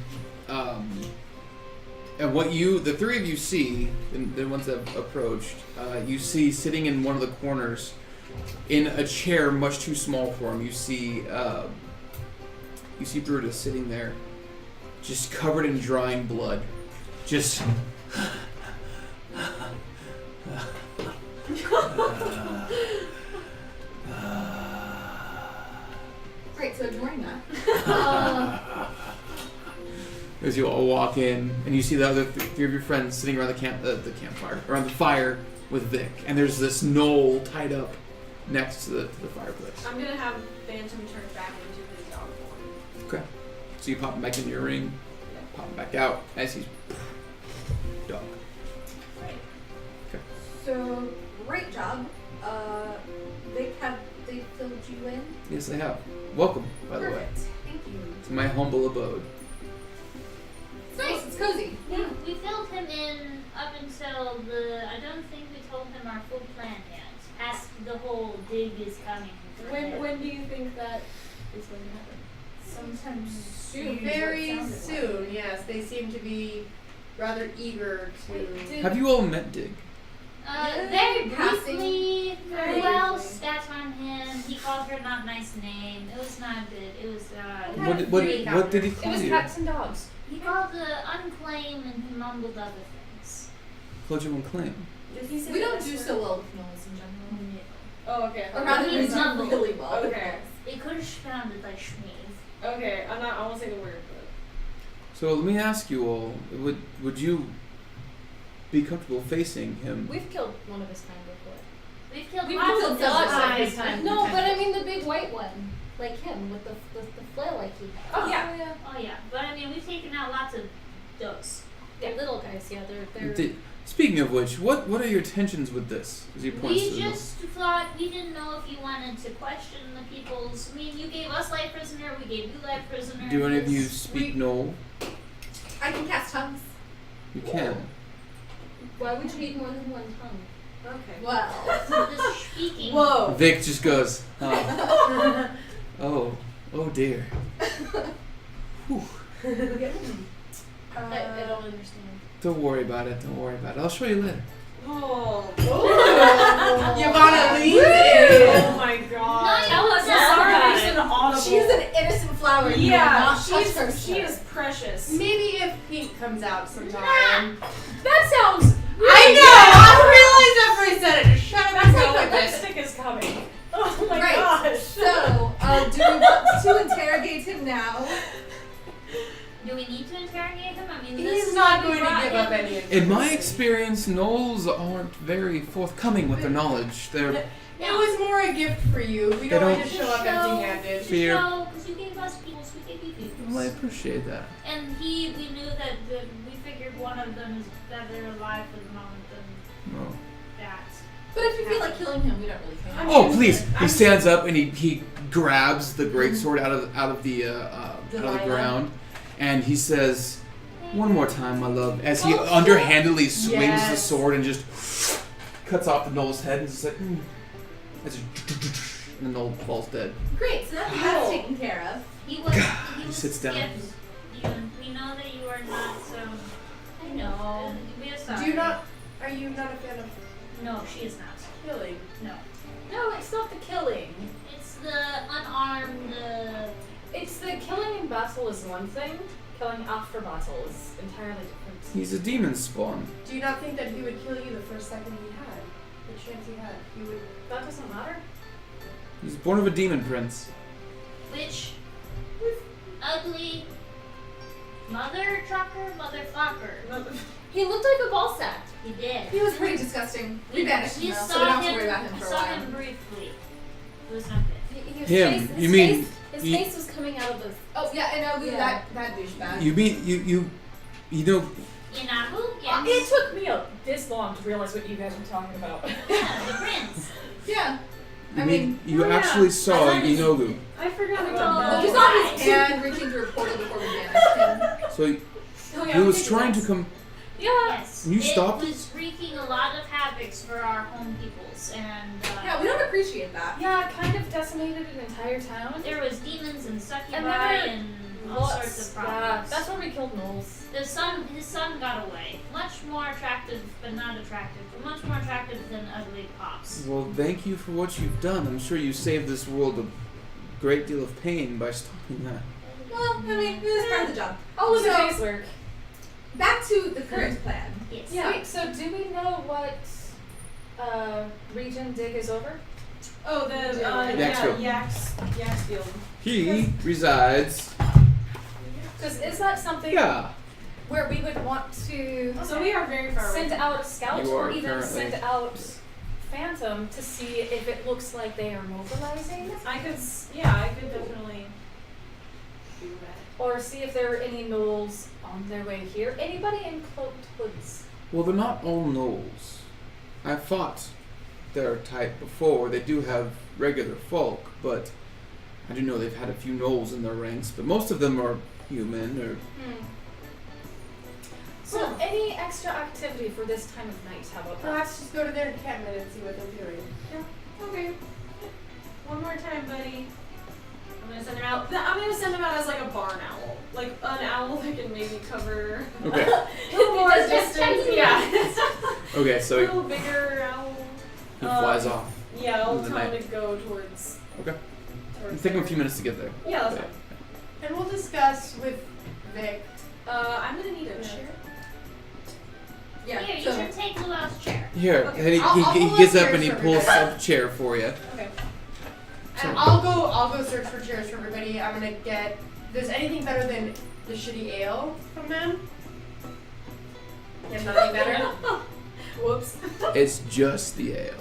[SPEAKER 2] and what the 3 of you see, the ones that have approached, you see sitting in one of the corners, in a chair much too small for him. You see Brutus sitting there, just covered in drying blood, just.
[SPEAKER 7] Great, so ignoring that.
[SPEAKER 2] As you all walk in, and you see the other 3 of your friends sitting around the campfire, around the fire with Vic, and there's this knoll tied up next to the fireplace.
[SPEAKER 1] I'm gonna have Phantom turn back into his dog form.
[SPEAKER 2] Okay. So you pop him back into your ring, pop him back out as he's
[SPEAKER 7] let you in?
[SPEAKER 2] Yes, I have. Welcome, by the way,
[SPEAKER 7] Perfect. Thank you.
[SPEAKER 2] to my humble abode.
[SPEAKER 7] It's nice. It's cozy.
[SPEAKER 4] Yeah, we filled him in up until I don't think we told him our full plan yet. As the whole dig is coming.
[SPEAKER 1] When do you think that is going to happen?
[SPEAKER 3] Sometime
[SPEAKER 1] soon,
[SPEAKER 3] Very
[SPEAKER 1] is what it sounded
[SPEAKER 3] soon, yes. They seem to be rather eager to.
[SPEAKER 2] Have you all met Dig?
[SPEAKER 4] Very
[SPEAKER 3] Passing.
[SPEAKER 4] briefly.
[SPEAKER 3] Very
[SPEAKER 4] Who else
[SPEAKER 3] briefly.
[SPEAKER 4] spat on him? He called her not nice name. It was not good. It was
[SPEAKER 2] What did he
[SPEAKER 5] It
[SPEAKER 2] call
[SPEAKER 5] was
[SPEAKER 2] you?
[SPEAKER 5] cats and dogs.
[SPEAKER 4] he called unclaim and he mumbled other things.
[SPEAKER 2] Called you unclaim.
[SPEAKER 1] Did he say
[SPEAKER 7] We
[SPEAKER 1] the
[SPEAKER 7] don't
[SPEAKER 1] S
[SPEAKER 7] do
[SPEAKER 1] word?
[SPEAKER 7] so well with gnolls in general.
[SPEAKER 1] Oh, okay.
[SPEAKER 7] Or rather, we
[SPEAKER 4] He's
[SPEAKER 7] do
[SPEAKER 4] not
[SPEAKER 7] really well. with
[SPEAKER 1] Okay.
[SPEAKER 7] gnolls.
[SPEAKER 4] It could have sounded like Schmeath.
[SPEAKER 1] Okay, I won't say the word, but.
[SPEAKER 2] So let me ask you all: would you be comfortable facing him?
[SPEAKER 5] We've killed one of his kind before.
[SPEAKER 4] We've killed
[SPEAKER 7] We've
[SPEAKER 4] lots
[SPEAKER 7] killed
[SPEAKER 4] of
[SPEAKER 7] several
[SPEAKER 4] dogs.
[SPEAKER 7] of his kind.
[SPEAKER 5] No, but I mean the big white one, like him with the flail like he had.
[SPEAKER 1] Oh, yeah.
[SPEAKER 4] Oh yeah, but I mean we've taken out lots of dogs.
[SPEAKER 5] The little guys, yeah, they're.
[SPEAKER 2] Speaking of which, what are your intentions with this? As he points to
[SPEAKER 4] We
[SPEAKER 2] the
[SPEAKER 4] just thought we didn't know if you wanted to question the people's. I mean, you gave us life prisoner, we gave you life prisoner.
[SPEAKER 2] Do any of you speak Knoll?
[SPEAKER 7] I can cast tongues.
[SPEAKER 2] You can.
[SPEAKER 5] Why would you need more than one tongue?
[SPEAKER 1] Okay.
[SPEAKER 7] Well.
[SPEAKER 4] So this speaking.
[SPEAKER 1] Whoa.
[SPEAKER 2] Vic just goes, oh, oh dear. Whew.
[SPEAKER 5] I don't understand.
[SPEAKER 2] Don't worry about it. Don't worry about it. I'll show you later.
[SPEAKER 1] Oh.
[SPEAKER 3] Yvonne leans
[SPEAKER 1] Oh my god.
[SPEAKER 4] No,
[SPEAKER 1] Tell us
[SPEAKER 4] no,
[SPEAKER 1] sorry.
[SPEAKER 4] no.
[SPEAKER 1] Makes an audible.
[SPEAKER 7] She's an innocent flower. You will
[SPEAKER 1] Yeah,
[SPEAKER 7] not touch her.
[SPEAKER 1] she is precious.
[SPEAKER 3] Maybe if Pete comes out sometime.
[SPEAKER 1] That sounds.
[SPEAKER 3] I know! I realized after I said it. Just shut up and
[SPEAKER 1] That's
[SPEAKER 3] go
[SPEAKER 1] like the
[SPEAKER 3] with it.
[SPEAKER 1] lipstick is coming. Oh my
[SPEAKER 7] Right.
[SPEAKER 1] gosh.
[SPEAKER 7] So, do we want to interrogate him now?
[SPEAKER 4] Do we need to interrogate him? I mean, this
[SPEAKER 3] He's
[SPEAKER 4] is
[SPEAKER 3] not
[SPEAKER 4] why we
[SPEAKER 3] going to
[SPEAKER 4] brought
[SPEAKER 3] give
[SPEAKER 4] him.
[SPEAKER 3] up any information.
[SPEAKER 2] In my experience, Knolls aren't very forthcoming with their knowledge. They're
[SPEAKER 3] It was more a gift for you. We don't want
[SPEAKER 2] don't-
[SPEAKER 3] to show up empty-handed.
[SPEAKER 2] Fear.
[SPEAKER 4] Because you gave us peoples, we gave you peoples.
[SPEAKER 2] well, I appreciate that.
[SPEAKER 4] And we knew that we figured one of them is better alive for the moment than
[SPEAKER 2] No.
[SPEAKER 4] that.
[SPEAKER 7] But if you feel like killing him, we don't really care.
[SPEAKER 2] Oh, please! He stands up and he grabs the greatsword out of the ground, and he says, "One more time, my love." As he underhandedly swings the sword and just cuts off the Knoll's head, and just like, as and the Knoll falls dead.
[SPEAKER 7] Great, so that's taken care of.
[SPEAKER 4] He was.
[SPEAKER 2] He sits down.
[SPEAKER 4] Yes, we know that you are not.
[SPEAKER 5] I know.
[SPEAKER 4] We are sorry.
[SPEAKER 3] Are you not a fan of
[SPEAKER 4] No, she is not.
[SPEAKER 3] killing?
[SPEAKER 4] No.
[SPEAKER 5] No, it's not the killing.
[SPEAKER 4] It's the unarmed.
[SPEAKER 5] It's the killing in battle is one thing. Killing after battle is entirely different.
[SPEAKER 2] He's a demon spawn.
[SPEAKER 3] Do you not think that he would kill you the first second he had? The chance he had. He would.
[SPEAKER 5] That doesn't matter.
[SPEAKER 2] He's born of a demon prince.
[SPEAKER 4] Which ugly mother trucker, motherfucker.
[SPEAKER 5] He looked like a ball sack.
[SPEAKER 4] He did.
[SPEAKER 7] He was pretty disgusting. We banished him, though, so we don't have to worry about him for a
[SPEAKER 4] saw
[SPEAKER 7] while.
[SPEAKER 4] him briefly. It was not good.
[SPEAKER 2] Him? You mean?
[SPEAKER 5] His
[SPEAKER 2] you-
[SPEAKER 5] face was coming out of the.
[SPEAKER 7] Oh, yeah, I know
[SPEAKER 5] Yeah.
[SPEAKER 7] that douchebag.
[SPEAKER 2] You mean you know?
[SPEAKER 4] Inahu? Yes.
[SPEAKER 5] It took me this long to realize what you guys were talking about.
[SPEAKER 4] Yeah, the prince.
[SPEAKER 7] Yeah.
[SPEAKER 2] You
[SPEAKER 7] I
[SPEAKER 2] mean
[SPEAKER 7] mean,
[SPEAKER 2] you
[SPEAKER 1] oh, yeah.
[SPEAKER 2] actually saw
[SPEAKER 4] I thought it was-
[SPEAKER 2] Inogu?
[SPEAKER 1] I forgot
[SPEAKER 4] Oh,
[SPEAKER 1] about
[SPEAKER 7] well,
[SPEAKER 1] that.
[SPEAKER 7] he's on his hand reaching to report it before we banished him.
[SPEAKER 2] So
[SPEAKER 1] Oh, yeah,
[SPEAKER 2] he
[SPEAKER 1] we
[SPEAKER 2] was
[SPEAKER 1] did
[SPEAKER 2] trying
[SPEAKER 1] that.
[SPEAKER 2] to come.
[SPEAKER 5] Yeah.
[SPEAKER 4] Yes.
[SPEAKER 2] You stopped?
[SPEAKER 4] It was wreaking a lot of havocs for our home peoples, and
[SPEAKER 7] Yeah, we don't appreciate that.
[SPEAKER 5] Yeah, kind of decimated an entire town.
[SPEAKER 4] there was demons and succubi
[SPEAKER 5] And there-
[SPEAKER 4] and all sorts of problems.
[SPEAKER 5] That's when we killed Knowles.
[SPEAKER 4] His son got away. Much more attractive, but not attractive. But much more attractive than ugly pops.
[SPEAKER 2] Well, thank you for what you've done. I'm sure you saved this world a great deal of pain by stopping that.
[SPEAKER 7] Well, I mean, it was part of the job.
[SPEAKER 5] All of the
[SPEAKER 7] So-
[SPEAKER 5] day's work.
[SPEAKER 7] Back to the current plan.
[SPEAKER 4] Yes.
[SPEAKER 5] Yeah. Wait, so do we know what region Dig is over?
[SPEAKER 1] Oh, the
[SPEAKER 2] Yaxfield.
[SPEAKER 1] Yaxfield.
[SPEAKER 2] He resides.
[SPEAKER 5] Because is that something
[SPEAKER 2] Yeah.
[SPEAKER 5] where we would want to
[SPEAKER 1] So we are very far
[SPEAKER 5] send
[SPEAKER 1] away.
[SPEAKER 5] out a scout
[SPEAKER 2] You
[SPEAKER 5] or
[SPEAKER 2] are
[SPEAKER 5] even
[SPEAKER 2] currently-
[SPEAKER 5] send out Phantom to see if it looks like they are mobilizing?
[SPEAKER 1] I could definitely do that.
[SPEAKER 5] Or see if there are any gnolls on their way here. Anybody in cloaked hoods?
[SPEAKER 2] Well, they're not all gnolls. I fought their type before. They do have regular folk, but I do know they've had a few gnolls in their ranks, but most of them are human or...
[SPEAKER 5] So, any extra activity for this time of night? How about that?
[SPEAKER 3] Perhaps just go to their encampment and see what they're doing.
[SPEAKER 1] Okay. One more time, buddy. I'm gonna send him out. I'm gonna send him out as like a barn owl, like an owl that can maybe cover
[SPEAKER 2] Okay.
[SPEAKER 1] a little more distance. Yeah.
[SPEAKER 2] Okay,
[SPEAKER 1] A
[SPEAKER 2] so
[SPEAKER 1] little bigger owl.
[SPEAKER 2] he flies off.
[SPEAKER 1] Yeah, I'll
[SPEAKER 2] In the
[SPEAKER 1] tell him
[SPEAKER 2] night.
[SPEAKER 1] to go towards.
[SPEAKER 2] Okay.
[SPEAKER 1] towards
[SPEAKER 2] It'll take him a
[SPEAKER 1] there.
[SPEAKER 2] few minutes to get there.
[SPEAKER 1] Yeah, that's
[SPEAKER 2] Yeah.
[SPEAKER 1] fine.
[SPEAKER 3] And we'll discuss with Vic.
[SPEAKER 1] I'm gonna need a chair.
[SPEAKER 7] Yeah.
[SPEAKER 4] Here, you
[SPEAKER 7] so
[SPEAKER 4] should take Luau's chair.
[SPEAKER 2] Here,
[SPEAKER 1] Okay.
[SPEAKER 2] and
[SPEAKER 3] I'll
[SPEAKER 2] he
[SPEAKER 3] pull
[SPEAKER 2] gets
[SPEAKER 3] up
[SPEAKER 2] up and he
[SPEAKER 3] chairs for
[SPEAKER 2] pulls
[SPEAKER 3] everybody.
[SPEAKER 2] up a chair for you.
[SPEAKER 1] Okay.
[SPEAKER 3] And I'll go search for chairs for everybody. I'm gonna get. If there's anything better than the shitty ale from them? There's nothing better.
[SPEAKER 1] Whoops.
[SPEAKER 2] It's just the ale.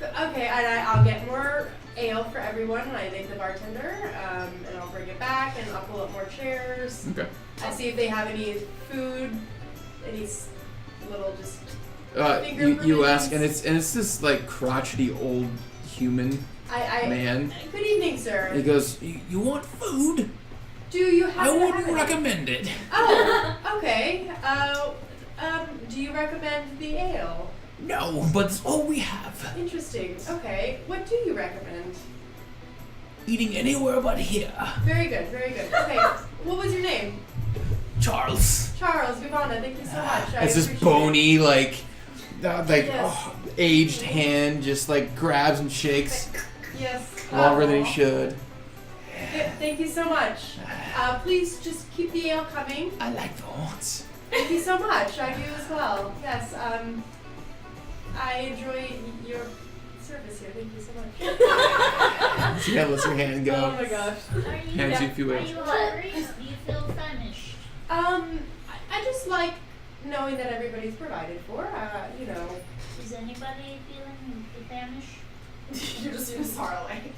[SPEAKER 3] Okay, and I'll get more ale for everyone, and I thank the bartender, and I'll bring it back, and I'll pull up more chairs.
[SPEAKER 2] Okay.
[SPEAKER 3] I see if they have any food, any little just. Finger
[SPEAKER 2] You ask,
[SPEAKER 3] remains.
[SPEAKER 2] and it's this like crotchety old human
[SPEAKER 3] I
[SPEAKER 2] man.
[SPEAKER 3] Good evening, sir.
[SPEAKER 2] He goes, "You want food?
[SPEAKER 3] Do you have?
[SPEAKER 10] I wouldn't recommend it.
[SPEAKER 3] Oh, okay. Do you recommend the ale?
[SPEAKER 10] No, but it's all we have.
[SPEAKER 3] Interesting. Okay. What do you recommend?
[SPEAKER 10] Eating anywhere but here.
[SPEAKER 3] Very good. Very good. Okay. What was your name?
[SPEAKER 10] Charles.
[SPEAKER 3] Charles Vivana. Thank you so much. I
[SPEAKER 2] It's this
[SPEAKER 3] appreciate
[SPEAKER 2] bony, like
[SPEAKER 3] Yes.
[SPEAKER 2] aged hand, just like grabs and shakes
[SPEAKER 3] it. Yes.
[SPEAKER 2] longer than he should.
[SPEAKER 3] Thank you so much. Please just keep the ale coming.
[SPEAKER 10] I like the horns.
[SPEAKER 3] Thank you so much. I do as well. Yes. I enjoy your service here. Thank you so much.
[SPEAKER 2] She lets her hand go.
[SPEAKER 1] Oh my gosh.
[SPEAKER 4] Are you,
[SPEAKER 2] Hands you a few
[SPEAKER 4] are
[SPEAKER 2] ales.
[SPEAKER 4] you hungry? Do you feel famished?
[SPEAKER 3] I just like knowing that everybody's provided for. You know.
[SPEAKER 4] Is anybody feeling famished?
[SPEAKER 1] You're just gonna far away.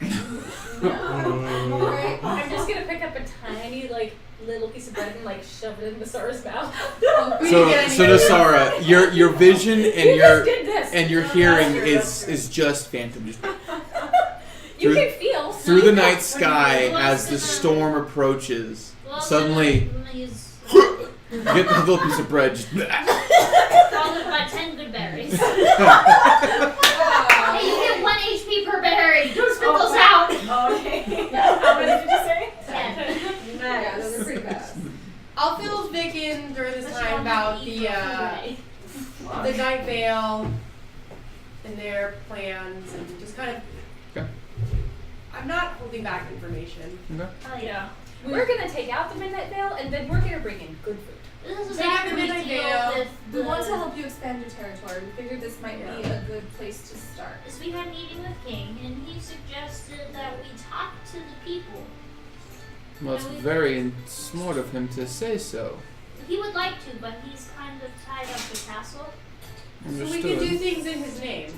[SPEAKER 5] I'm just gonna pick up a tiny, like, little piece of bread and, like, shove it in Basara's mouth.
[SPEAKER 3] We
[SPEAKER 2] So,
[SPEAKER 3] didn't get any
[SPEAKER 2] so Nasara, your vision and
[SPEAKER 5] You
[SPEAKER 2] your
[SPEAKER 5] just did this.
[SPEAKER 2] and your hearing is just phantom. Just
[SPEAKER 5] You
[SPEAKER 2] through-
[SPEAKER 5] can feel.
[SPEAKER 2] through the night
[SPEAKER 4] When
[SPEAKER 2] sky
[SPEAKER 4] you're
[SPEAKER 2] as the
[SPEAKER 4] close to
[SPEAKER 2] storm approaches.
[SPEAKER 4] Well,
[SPEAKER 2] Suddenly,
[SPEAKER 4] use
[SPEAKER 2] you get the little piece of bread. Just
[SPEAKER 4] followed by 10 good berries. Hey, you get 1 HP per berry. Don't spit those out.
[SPEAKER 1] Okay. How many did you say?
[SPEAKER 4] 10.
[SPEAKER 7] yeah, those are pretty bad.
[SPEAKER 3] I'll fill Vic in during this time about the Night Vale and their plans and just kind of.
[SPEAKER 2] Okay.
[SPEAKER 3] I'm not holding back information.
[SPEAKER 4] Oh, yeah.
[SPEAKER 5] We're gonna take out the Midnight Veil, and then we're gonna bring in good food.
[SPEAKER 4] This is
[SPEAKER 3] Take out
[SPEAKER 4] after
[SPEAKER 3] the
[SPEAKER 4] we
[SPEAKER 3] Midnight
[SPEAKER 4] deal
[SPEAKER 3] Veil.
[SPEAKER 4] with
[SPEAKER 7] We want to
[SPEAKER 4] the-
[SPEAKER 7] help you expand your territory. We figured this might be a good place to start.
[SPEAKER 4] As we had a meeting with King, and he suggested that we talk to the people.
[SPEAKER 2] Well, it's very smart of him to say so.
[SPEAKER 4] He would like to, but he's kind of tied up the castle.
[SPEAKER 3] So we can do
[SPEAKER 2] Understood.
[SPEAKER 3] things in his name.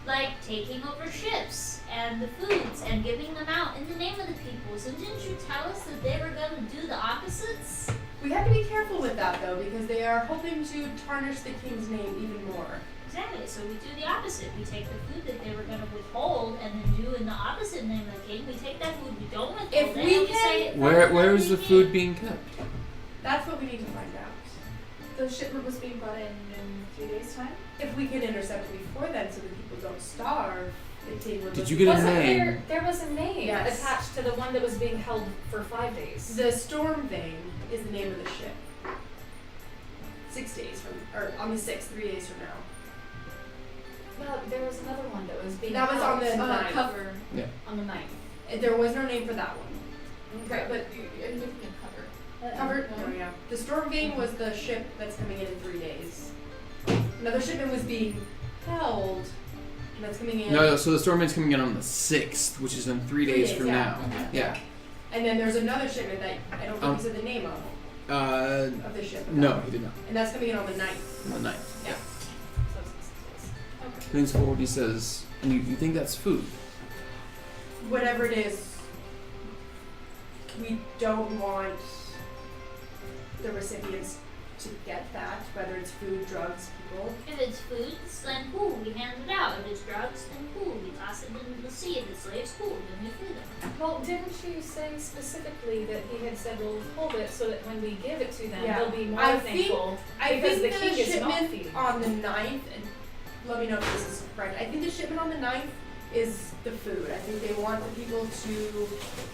[SPEAKER 4] Like taking over ships and the foods and giving them out in the name of the people. So didn't you tell us that they were going to do the opposites?
[SPEAKER 3] We have to be careful with that though, because they are hoping to tarnish the king's name even more.
[SPEAKER 4] Exactly. So we do the opposite. We take the food that they were going to withhold and then do in the opposite name of the king. We take that food we don't withhold
[SPEAKER 3] If
[SPEAKER 4] it
[SPEAKER 3] we
[SPEAKER 4] and we
[SPEAKER 3] can-
[SPEAKER 4] say
[SPEAKER 2] Where is the food being kept?
[SPEAKER 3] That's what we need to find out.
[SPEAKER 7] The shipment was being brought in 3 days' time.
[SPEAKER 3] If we can intercept it before then so that people don't starve, the king would
[SPEAKER 2] Did
[SPEAKER 3] look-
[SPEAKER 2] you get a
[SPEAKER 5] Wasn't
[SPEAKER 2] name?
[SPEAKER 5] there was a name
[SPEAKER 3] Yes.
[SPEAKER 5] attached to the one that was being held for 5 days.
[SPEAKER 3] The Storm Vane is the name of the ship. 6 days from, or on the 6th, 3 days from now.
[SPEAKER 5] No, there was another one that was being
[SPEAKER 3] That was on
[SPEAKER 5] held
[SPEAKER 3] the ninth.
[SPEAKER 7] Cover.
[SPEAKER 5] on the 9th.
[SPEAKER 3] There was no name for that one.
[SPEAKER 7] Right, but you're looking at cover.
[SPEAKER 3] Covered? Oh yeah. The Storm Vane was the ship that's coming in 3 days. Another shipment was being held, and that's coming in.
[SPEAKER 2] No, so the Stormman's coming in on the 6th, which is in 3 days from
[SPEAKER 3] yeah.
[SPEAKER 2] now. Yeah.
[SPEAKER 3] And then there's another shipment that I don't think he said the name of the ship.
[SPEAKER 2] No, he did not.
[SPEAKER 3] And that's coming in on the 9th.
[SPEAKER 2] On the 9th.
[SPEAKER 3] Yeah.
[SPEAKER 2] Leans forward, he says, and you think that's food?
[SPEAKER 3] Whatever it is, we don't want the recipients to get that, whether it's food, drugs, people.
[SPEAKER 4] If it's foods, then cool, we hand it out. If it's drugs, then cool, we toss it into the sea. If it's slaves, cool, then we free them.
[SPEAKER 5] Well, didn't you say specifically that he had said we'll hold it so that when we give it to them,
[SPEAKER 3] Yeah.
[SPEAKER 5] they'll be more
[SPEAKER 3] I
[SPEAKER 5] thankful?
[SPEAKER 3] I
[SPEAKER 5] because
[SPEAKER 3] think
[SPEAKER 5] the
[SPEAKER 3] the
[SPEAKER 5] king is not
[SPEAKER 3] shipment
[SPEAKER 5] feeding.
[SPEAKER 3] on the 9th, and let me know if this is correct. I think the shipment on the 9th is the food. I think they want the people to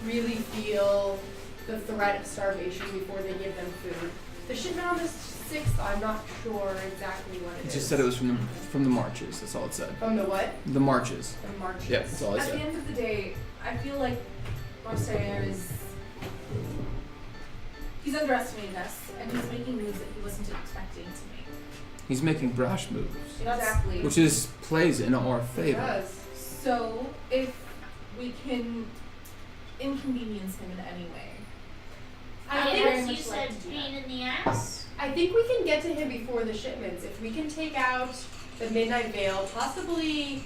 [SPEAKER 3] really feel the threat of starvation before they give them food. The shipment on the 6th, I'm not sure exactly what it
[SPEAKER 2] It
[SPEAKER 3] is.
[SPEAKER 2] just said it was from the marches. That's all it said.
[SPEAKER 3] From the what?
[SPEAKER 2] The marches.
[SPEAKER 3] The marches.
[SPEAKER 2] Yep, that's all I
[SPEAKER 7] At the
[SPEAKER 2] said.
[SPEAKER 7] end of the day, I feel like Marseille he's underestimating us, and he's making moves that he wasn't expecting to make.
[SPEAKER 2] He's making brash moves,
[SPEAKER 7] Exactly.
[SPEAKER 2] which is plays in our
[SPEAKER 3] It
[SPEAKER 2] favor.
[SPEAKER 3] does.
[SPEAKER 7] So if we can inconvenience him in any way, I would very
[SPEAKER 4] Yes, you
[SPEAKER 7] much like
[SPEAKER 4] said
[SPEAKER 7] to do
[SPEAKER 4] pain
[SPEAKER 7] that.
[SPEAKER 4] in the ass.
[SPEAKER 3] I think we can get to him before the shipments. If we can take out the Midnight Veil, possibly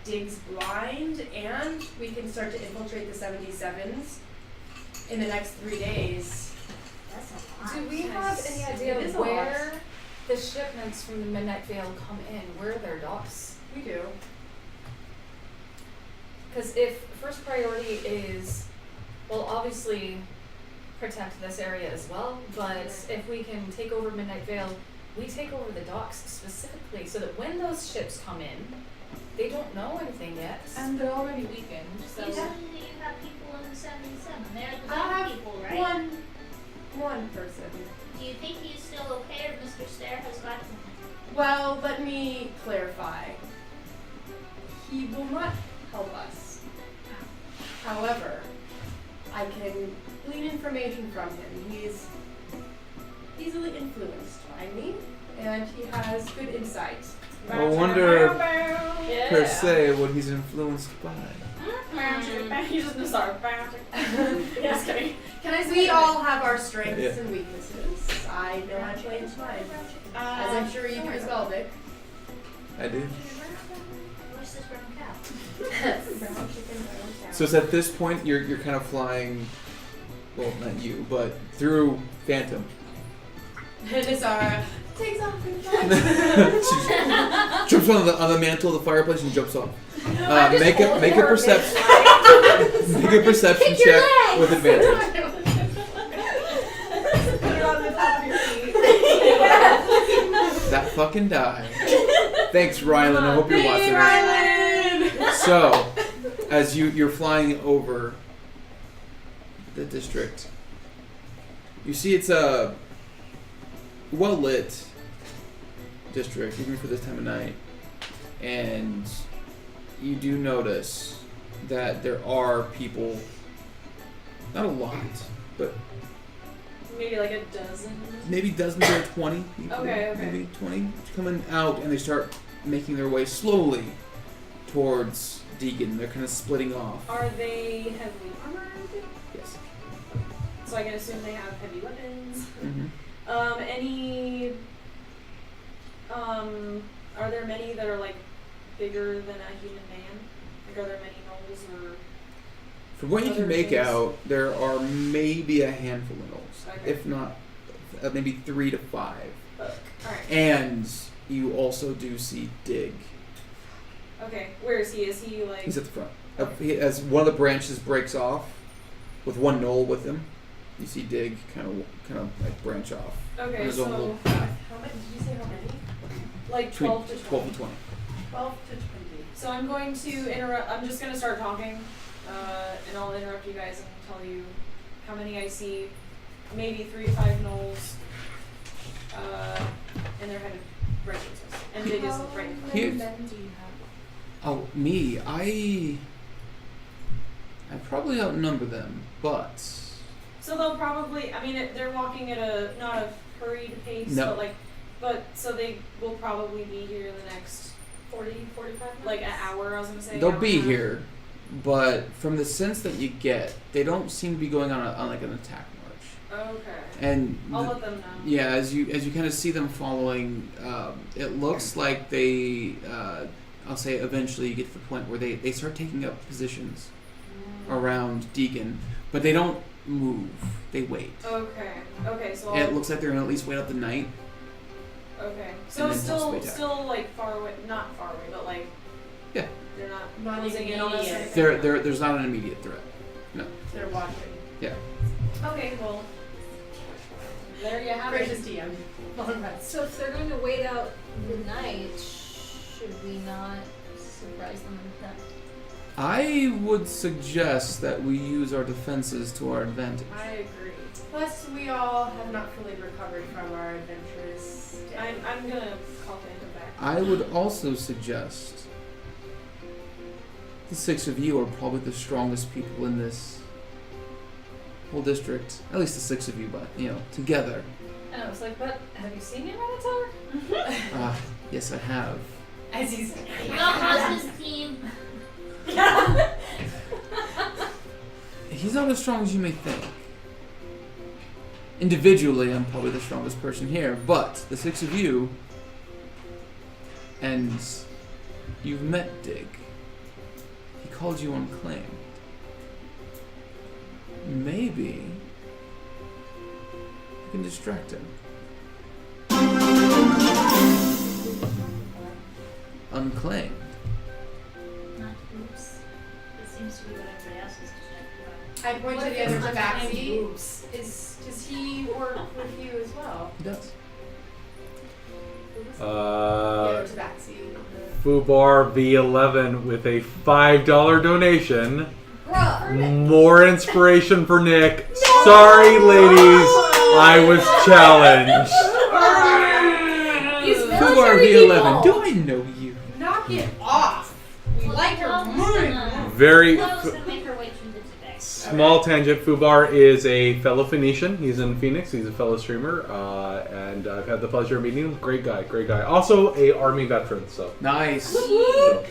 [SPEAKER 3] Diggs Blind, and we can start to infiltrate the 77s in the next 3 days.
[SPEAKER 4] That's a lot.
[SPEAKER 5] Do we have any idea
[SPEAKER 3] It is a
[SPEAKER 5] where the shipments from the Midnight Veil come in? Where are their docks?
[SPEAKER 3] We do.
[SPEAKER 5] Because if first priority is, well, obviously protect this area as well, but if we can take over Midnight Veil, we take over the docks specifically so that when those ships come in, they don't know anything yet.
[SPEAKER 7] And they're already weakened, so
[SPEAKER 4] You said that you have people in the 77. They're the
[SPEAKER 3] I
[SPEAKER 4] dog
[SPEAKER 3] have
[SPEAKER 4] people, right?
[SPEAKER 3] one person.
[SPEAKER 4] Do you think he's still okay or Mr. Stair has gotten him?
[SPEAKER 3] Well, let me clarify. He will not help us. However, I can glean information from him. He's easily influenced by me, and he has good insight.
[SPEAKER 9] I wonder,
[SPEAKER 5] Yeah.
[SPEAKER 9] per se, what he's influenced by.
[SPEAKER 1] He's just gonna start. Just kidding.
[SPEAKER 7] can I say
[SPEAKER 3] We all have our strengths
[SPEAKER 9] Yeah.
[SPEAKER 3] and weaknesses. I know how to play into mine, as I'm sure you do as well, Vic.
[SPEAKER 9] I do.
[SPEAKER 4] Where's this brown cow?
[SPEAKER 3] Brown chicken, brown cow.
[SPEAKER 9] So it's at this point you're kind of flying, well, not you, but through Phantom.
[SPEAKER 3] Nisara takes off and flies.
[SPEAKER 2] She jumps on the mantle of the fireplace and jumps off.
[SPEAKER 7] I'm just
[SPEAKER 2] Make a
[SPEAKER 7] holding
[SPEAKER 2] make a
[SPEAKER 7] her
[SPEAKER 2] perception
[SPEAKER 7] mid-flight.
[SPEAKER 2] make a perception
[SPEAKER 7] Kick your
[SPEAKER 2] check with advantage.
[SPEAKER 7] Put it on the top of your feet.
[SPEAKER 2] That fucking die. Thanks, Rylan. I hope you're watching
[SPEAKER 3] Hey,
[SPEAKER 2] this.
[SPEAKER 3] Rylan!
[SPEAKER 2] So, as you're flying over the district, you see it's a well-lit district, even for this time of night, and you do notice that there are people, not a lot, but
[SPEAKER 1] Maybe like a dozen.
[SPEAKER 2] maybe dozens or 20 people,
[SPEAKER 1] Okay.
[SPEAKER 2] maybe 20, coming out, and they start making their way slowly towards Deegan. They're kind of splitting off.
[SPEAKER 1] Are they heavily armored?
[SPEAKER 2] Yes.
[SPEAKER 1] So I can assume they have heavy weapons.
[SPEAKER 2] Mm-hmm.
[SPEAKER 1] Are there many that are like bigger than a human man? Like, are there many gnolls or?
[SPEAKER 2] From what you
[SPEAKER 1] Other
[SPEAKER 2] can make
[SPEAKER 1] things?
[SPEAKER 2] out, there are maybe a handful of gnolls,
[SPEAKER 1] Okay.
[SPEAKER 2] if not maybe 3 to 5.
[SPEAKER 1] All right.
[SPEAKER 2] And you also do see Dig.
[SPEAKER 1] Okay. Where is he? Is he like?
[SPEAKER 2] He's at the front. As one of the branches breaks off, with one gnoll with him, you see Dig kind of like branch off. on
[SPEAKER 1] Okay.
[SPEAKER 2] his own
[SPEAKER 1] So
[SPEAKER 2] little path.
[SPEAKER 3] How many? Did you say how many?
[SPEAKER 1] like
[SPEAKER 2] Between
[SPEAKER 1] 12 to 20.
[SPEAKER 2] 12 to 20.
[SPEAKER 3] 12 to 20.
[SPEAKER 1] So I'm going to interrupt. I'm just going to start talking, and I'll interrupt you guys and tell you how many I see. Maybe 3 to 5 gnolls, and they're headed right towards us. And Dig is right in front.
[SPEAKER 2] Here-
[SPEAKER 7] Men do you have?
[SPEAKER 2] Oh, me. I probably outnumber them, but
[SPEAKER 1] So they'll probably. I mean, they're walking at a not a hurried pace,
[SPEAKER 2] No.
[SPEAKER 1] but so they will probably be here in the next 40, 45 minutes. Like an hour. I was going to say.
[SPEAKER 2] they'll
[SPEAKER 1] hour
[SPEAKER 2] be
[SPEAKER 1] and a half.
[SPEAKER 2] here. But from the sense that you get, they don't seem to be going on like an attack march.
[SPEAKER 1] Okay.
[SPEAKER 2] And
[SPEAKER 1] I'll
[SPEAKER 2] the-
[SPEAKER 1] let them know.
[SPEAKER 2] yeah, as you kind of see them following, it looks like they, I'll say, eventually you get to the point where they start taking up positions around Deacon, but they don't move. They wait.
[SPEAKER 1] Okay. Okay. So.
[SPEAKER 2] And it looks like they're gonna at least wait out the night.
[SPEAKER 1] Okay. So
[SPEAKER 2] And then
[SPEAKER 1] still,
[SPEAKER 2] possibly attack.
[SPEAKER 1] still like far away. Not far away, but like.
[SPEAKER 2] Yeah.
[SPEAKER 1] They're not
[SPEAKER 3] Not
[SPEAKER 1] closing in on us. or
[SPEAKER 3] immediate.
[SPEAKER 1] anything?
[SPEAKER 2] There's not an immediate threat.
[SPEAKER 3] They're watching.
[SPEAKER 2] Yeah.
[SPEAKER 1] Okay. Well. There you have
[SPEAKER 3] Gracious
[SPEAKER 1] it.
[SPEAKER 3] DM. Long rest.
[SPEAKER 6] So if they're going to wait out the night, should we not surprise them with that?
[SPEAKER 2] I would suggest that we use our defenses to our advantage.
[SPEAKER 1] I agree.
[SPEAKER 3] Plus, we all have not fully recovered from our adventurous day.
[SPEAKER 1] I'm gonna call Phantom back.
[SPEAKER 2] I would also suggest the 6 of you are probably the strongest people in this whole district. At least the 6 of you, but, together.
[SPEAKER 5] And I was like, but have you seen me in Minotaur?
[SPEAKER 2] Yes, I have.
[SPEAKER 3] As he's
[SPEAKER 4] Well, how's his team?
[SPEAKER 2] He's not as strong as you may think. Individually, I'm probably the strongest person here, but the 6 of you, and you've met Dig. He called you unclaimed. Maybe you can distract him. Unclaimed.
[SPEAKER 4] Not oops. It seems to be what everybody else is distracted
[SPEAKER 3] I point to the other tabaxi.
[SPEAKER 5] Oops.
[SPEAKER 3] Does he work with you as well?
[SPEAKER 2] He does.
[SPEAKER 3] The other
[SPEAKER 9] Uh,
[SPEAKER 3] tabaxi.
[SPEAKER 9] Fubar V11 with a $5 donation.
[SPEAKER 6] Bruh!
[SPEAKER 9] More inspiration for Nick. Sorry, ladies. I was challenged.
[SPEAKER 6] These
[SPEAKER 2] Who are
[SPEAKER 6] military
[SPEAKER 2] V11?
[SPEAKER 6] people!
[SPEAKER 2] Do I know you?
[SPEAKER 3] Knock it off. We
[SPEAKER 4] Well,
[SPEAKER 3] like your
[SPEAKER 4] Chloe's
[SPEAKER 3] movement.
[SPEAKER 4] gonna-
[SPEAKER 9] Very
[SPEAKER 4] Chloe's gonna make her way through the today.
[SPEAKER 9] small tangent. Fubar is a fellow Phoenician. He's in Phoenix. He's a fellow streamer, and I've had the pleasure of meeting him. Great guy, great guy. Also a Army veteran. So
[SPEAKER 2] Nice.
[SPEAKER 9] so.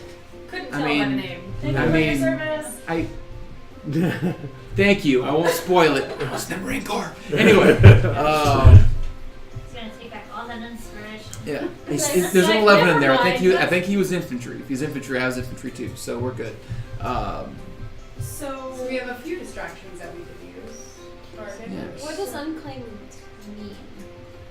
[SPEAKER 5] Couldn't
[SPEAKER 2] I
[SPEAKER 5] tell by the
[SPEAKER 2] mean-
[SPEAKER 5] name.
[SPEAKER 1] Thank
[SPEAKER 2] I
[SPEAKER 1] you for your
[SPEAKER 2] mean-
[SPEAKER 1] service.
[SPEAKER 2] Thank you. I won't spoil it. It's the Marine Corps. Anyway,
[SPEAKER 4] He's gonna take back all that inspiration.
[SPEAKER 2] yeah.
[SPEAKER 1] Like,
[SPEAKER 2] There's an 11 in
[SPEAKER 1] never
[SPEAKER 2] there. I
[SPEAKER 1] mind.
[SPEAKER 2] think he was infantry. If he's infantry, I was infantry too. So we're good.
[SPEAKER 3] So we have a few distractions that we could use.
[SPEAKER 2] Yes.
[SPEAKER 6] What does unclaimed mean?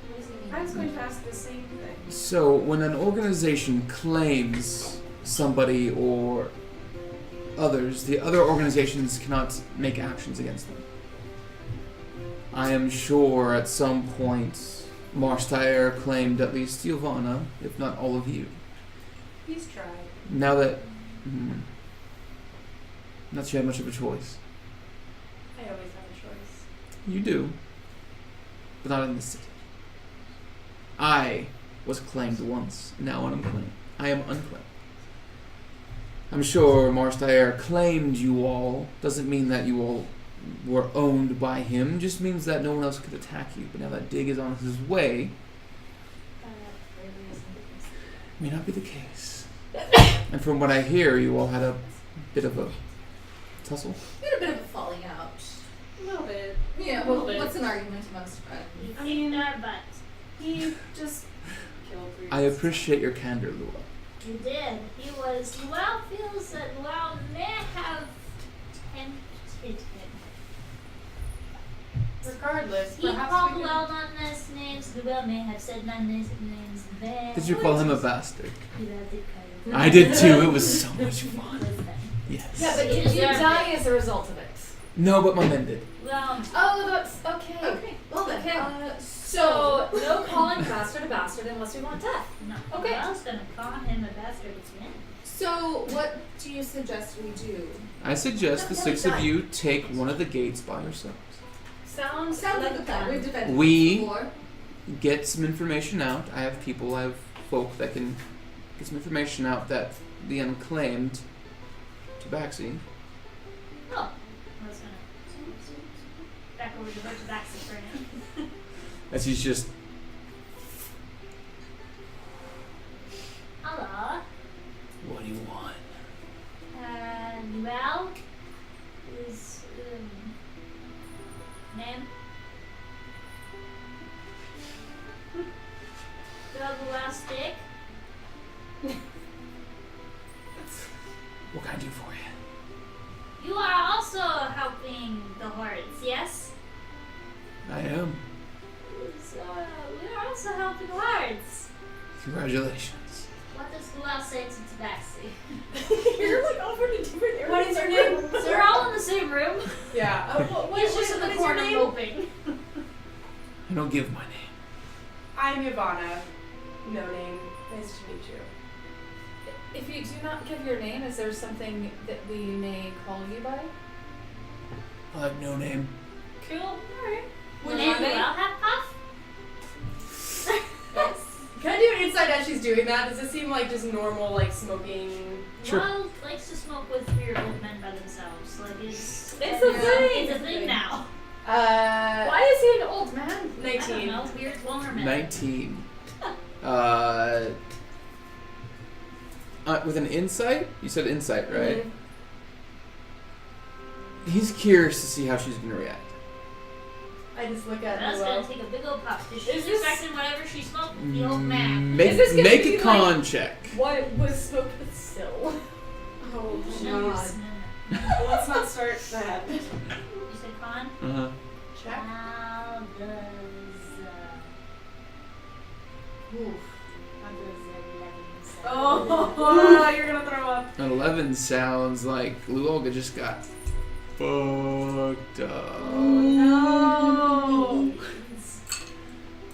[SPEAKER 6] What does it mean?
[SPEAKER 1] I was going to ask the same thing.
[SPEAKER 2] So when an organization claims somebody or others, the other organizations cannot make actions against them. I am sure at some point Marstire claimed at least Giovanna, if not all of you.
[SPEAKER 3] He's tried.
[SPEAKER 2] Now that not that you have much of a choice.
[SPEAKER 3] I always have a choice.
[SPEAKER 2] You do, but not in this city. I was claimed once, now I'm unclaimed. I am unclaimed. I'm sure Marstire claimed you all. Doesn't mean that you all were owned by him. Just means that no one else could attack you. But now that Dig is on his way, may not be the case. And from what I hear, you all had a bit of a tussle.
[SPEAKER 7] We had a bit of a falling out.
[SPEAKER 1] A little bit.
[SPEAKER 7] Yeah,
[SPEAKER 1] A little
[SPEAKER 7] well,
[SPEAKER 1] bit.
[SPEAKER 7] what's an argument amongst friends?
[SPEAKER 4] He kicked our butt.
[SPEAKER 1] He just killed 3
[SPEAKER 2] I appreciate your candor, Lua.
[SPEAKER 4] He did. He was. Luau feels that Luau may have tempted him.
[SPEAKER 3] Regardless,
[SPEAKER 4] He
[SPEAKER 3] perhaps
[SPEAKER 4] called
[SPEAKER 3] we could...
[SPEAKER 4] Luau on nice names. Luau may have said my names there.
[SPEAKER 2] Did you call him a bastard?
[SPEAKER 4] Luau did call him.
[SPEAKER 2] I did too. It was so much fun. Yes.
[SPEAKER 5] Yeah, but did you die as a result of it?
[SPEAKER 2] No, but my men did.
[SPEAKER 4] Well,
[SPEAKER 5] Oh, that's okay.
[SPEAKER 7] Okay, well then.
[SPEAKER 5] Okay. So, no calling bastard a bastard unless we want death.
[SPEAKER 4] no.
[SPEAKER 5] Okay.
[SPEAKER 4] Luau's gonna call him a bastard again.
[SPEAKER 7] So, what do you suggest we do?
[SPEAKER 2] I suggest the 6 of you take one of the gates by yourselves.
[SPEAKER 5] Sounds
[SPEAKER 7] Sounds like a plan. We've defended
[SPEAKER 2] We-
[SPEAKER 7] this before.
[SPEAKER 2] Get some information out. I have folk that can get some information out that the unclaimed Tabaxi.
[SPEAKER 4] Oh, I was gonna back over to the back seat for now.
[SPEAKER 2] As he's just
[SPEAKER 4] Hello.
[SPEAKER 10] What do you want?
[SPEAKER 4] Luau is name. Luau stick.
[SPEAKER 10] What can I do for you?
[SPEAKER 4] You are also helping the hordes, yes?
[SPEAKER 2] Congratulations.
[SPEAKER 4] What does Luau say to Tabaxi?
[SPEAKER 7] You're like over to different areas.
[SPEAKER 3] What is your name?
[SPEAKER 4] We're all in the same room.
[SPEAKER 3] Yeah.
[SPEAKER 4] He's just in the corner moping.
[SPEAKER 10] I don't give my name.
[SPEAKER 3] I'm Ivana. No name. Nice to meet you.
[SPEAKER 5] If you do not give your name, is there something that we may call you by?
[SPEAKER 10] I have no name.
[SPEAKER 5] Cool. Alright.
[SPEAKER 4] Would you Luau have Puff?
[SPEAKER 3] Yes. Can I do an inside as she's doing that? Does it seem like just normal, like smoking?
[SPEAKER 2] Sure.
[SPEAKER 4] Luau likes to smoke with weird old men by themselves. Like it's
[SPEAKER 5] a thing.
[SPEAKER 4] It's a thing now.
[SPEAKER 5] Why is he an old man?
[SPEAKER 4] I don't
[SPEAKER 3] 19.
[SPEAKER 4] know. Weird loner men.
[SPEAKER 2] 19. With an insight? You said insight, right? He's curious to see how she's going to react.
[SPEAKER 3] I just look at
[SPEAKER 4] That's
[SPEAKER 3] Luau.
[SPEAKER 4] gonna take a big old puff. Is she
[SPEAKER 5] Is this-
[SPEAKER 4] expecting whatever she smoked with the old man?
[SPEAKER 2] Make,
[SPEAKER 5] Is this gonna
[SPEAKER 2] make
[SPEAKER 5] be
[SPEAKER 2] a con check.
[SPEAKER 5] What was smoked with Syl?
[SPEAKER 7] Oh,
[SPEAKER 4] No,
[SPEAKER 7] God.
[SPEAKER 1] Let's not start that.
[SPEAKER 4] You said con?
[SPEAKER 2] Uh-huh.
[SPEAKER 3] Check.
[SPEAKER 4] How does how does 11 sound?
[SPEAKER 1] Oh, you're gonna throw up.
[SPEAKER 2] An 11 sounds like Luolga just got fucked up.
[SPEAKER 1] No.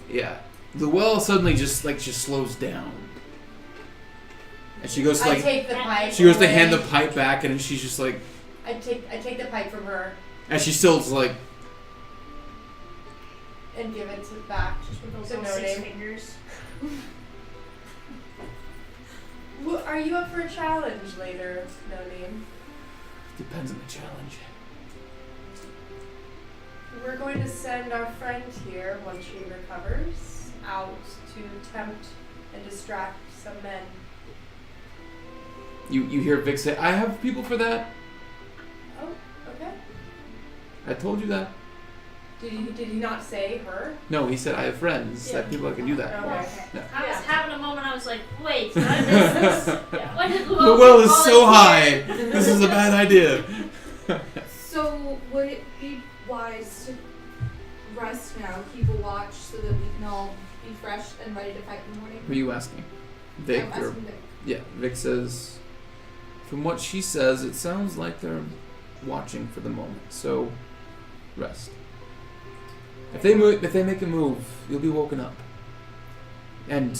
[SPEAKER 2] Yeah. Luel suddenly just slows down. And she goes to
[SPEAKER 3] I take the pipe.
[SPEAKER 2] she goes to
[SPEAKER 3] away.
[SPEAKER 2] hand the pipe back, and she's just like,
[SPEAKER 3] I take the pipe from her
[SPEAKER 2] and she's still just like,
[SPEAKER 3] and give it back
[SPEAKER 4] Just with those
[SPEAKER 3] to
[SPEAKER 4] little
[SPEAKER 3] No
[SPEAKER 4] 6
[SPEAKER 3] Name.
[SPEAKER 4] fingers.
[SPEAKER 3] Are you up for a challenge later, No Name?
[SPEAKER 2] depends on the challenge.
[SPEAKER 3] We're going to send our friend here, once she recovers, out to tempt and distract some men.
[SPEAKER 2] You hear Vic say, I have people for that.
[SPEAKER 3] Oh, okay.
[SPEAKER 2] I told you that.
[SPEAKER 3] Did he not say her?
[SPEAKER 2] No, he said I have friends. I have people that can do that.
[SPEAKER 3] Okay.
[SPEAKER 2] Yeah.
[SPEAKER 4] I was having a moment. I was like, wait, did I miss this? When did
[SPEAKER 2] The
[SPEAKER 4] Luau
[SPEAKER 2] well is so
[SPEAKER 4] volunteer?
[SPEAKER 2] high. This is a bad idea.
[SPEAKER 7] So would it be wise to rest now, keep a watch, so that we can all be fresh and ready to fight in the morning?
[SPEAKER 2] Who are you asking? Vic?
[SPEAKER 7] I'm
[SPEAKER 2] Or,
[SPEAKER 7] asking Vic.
[SPEAKER 2] yeah, Vic says, from what she says, it sounds like they're watching for the moment. So, rest. If they make a move, you'll be woken up. And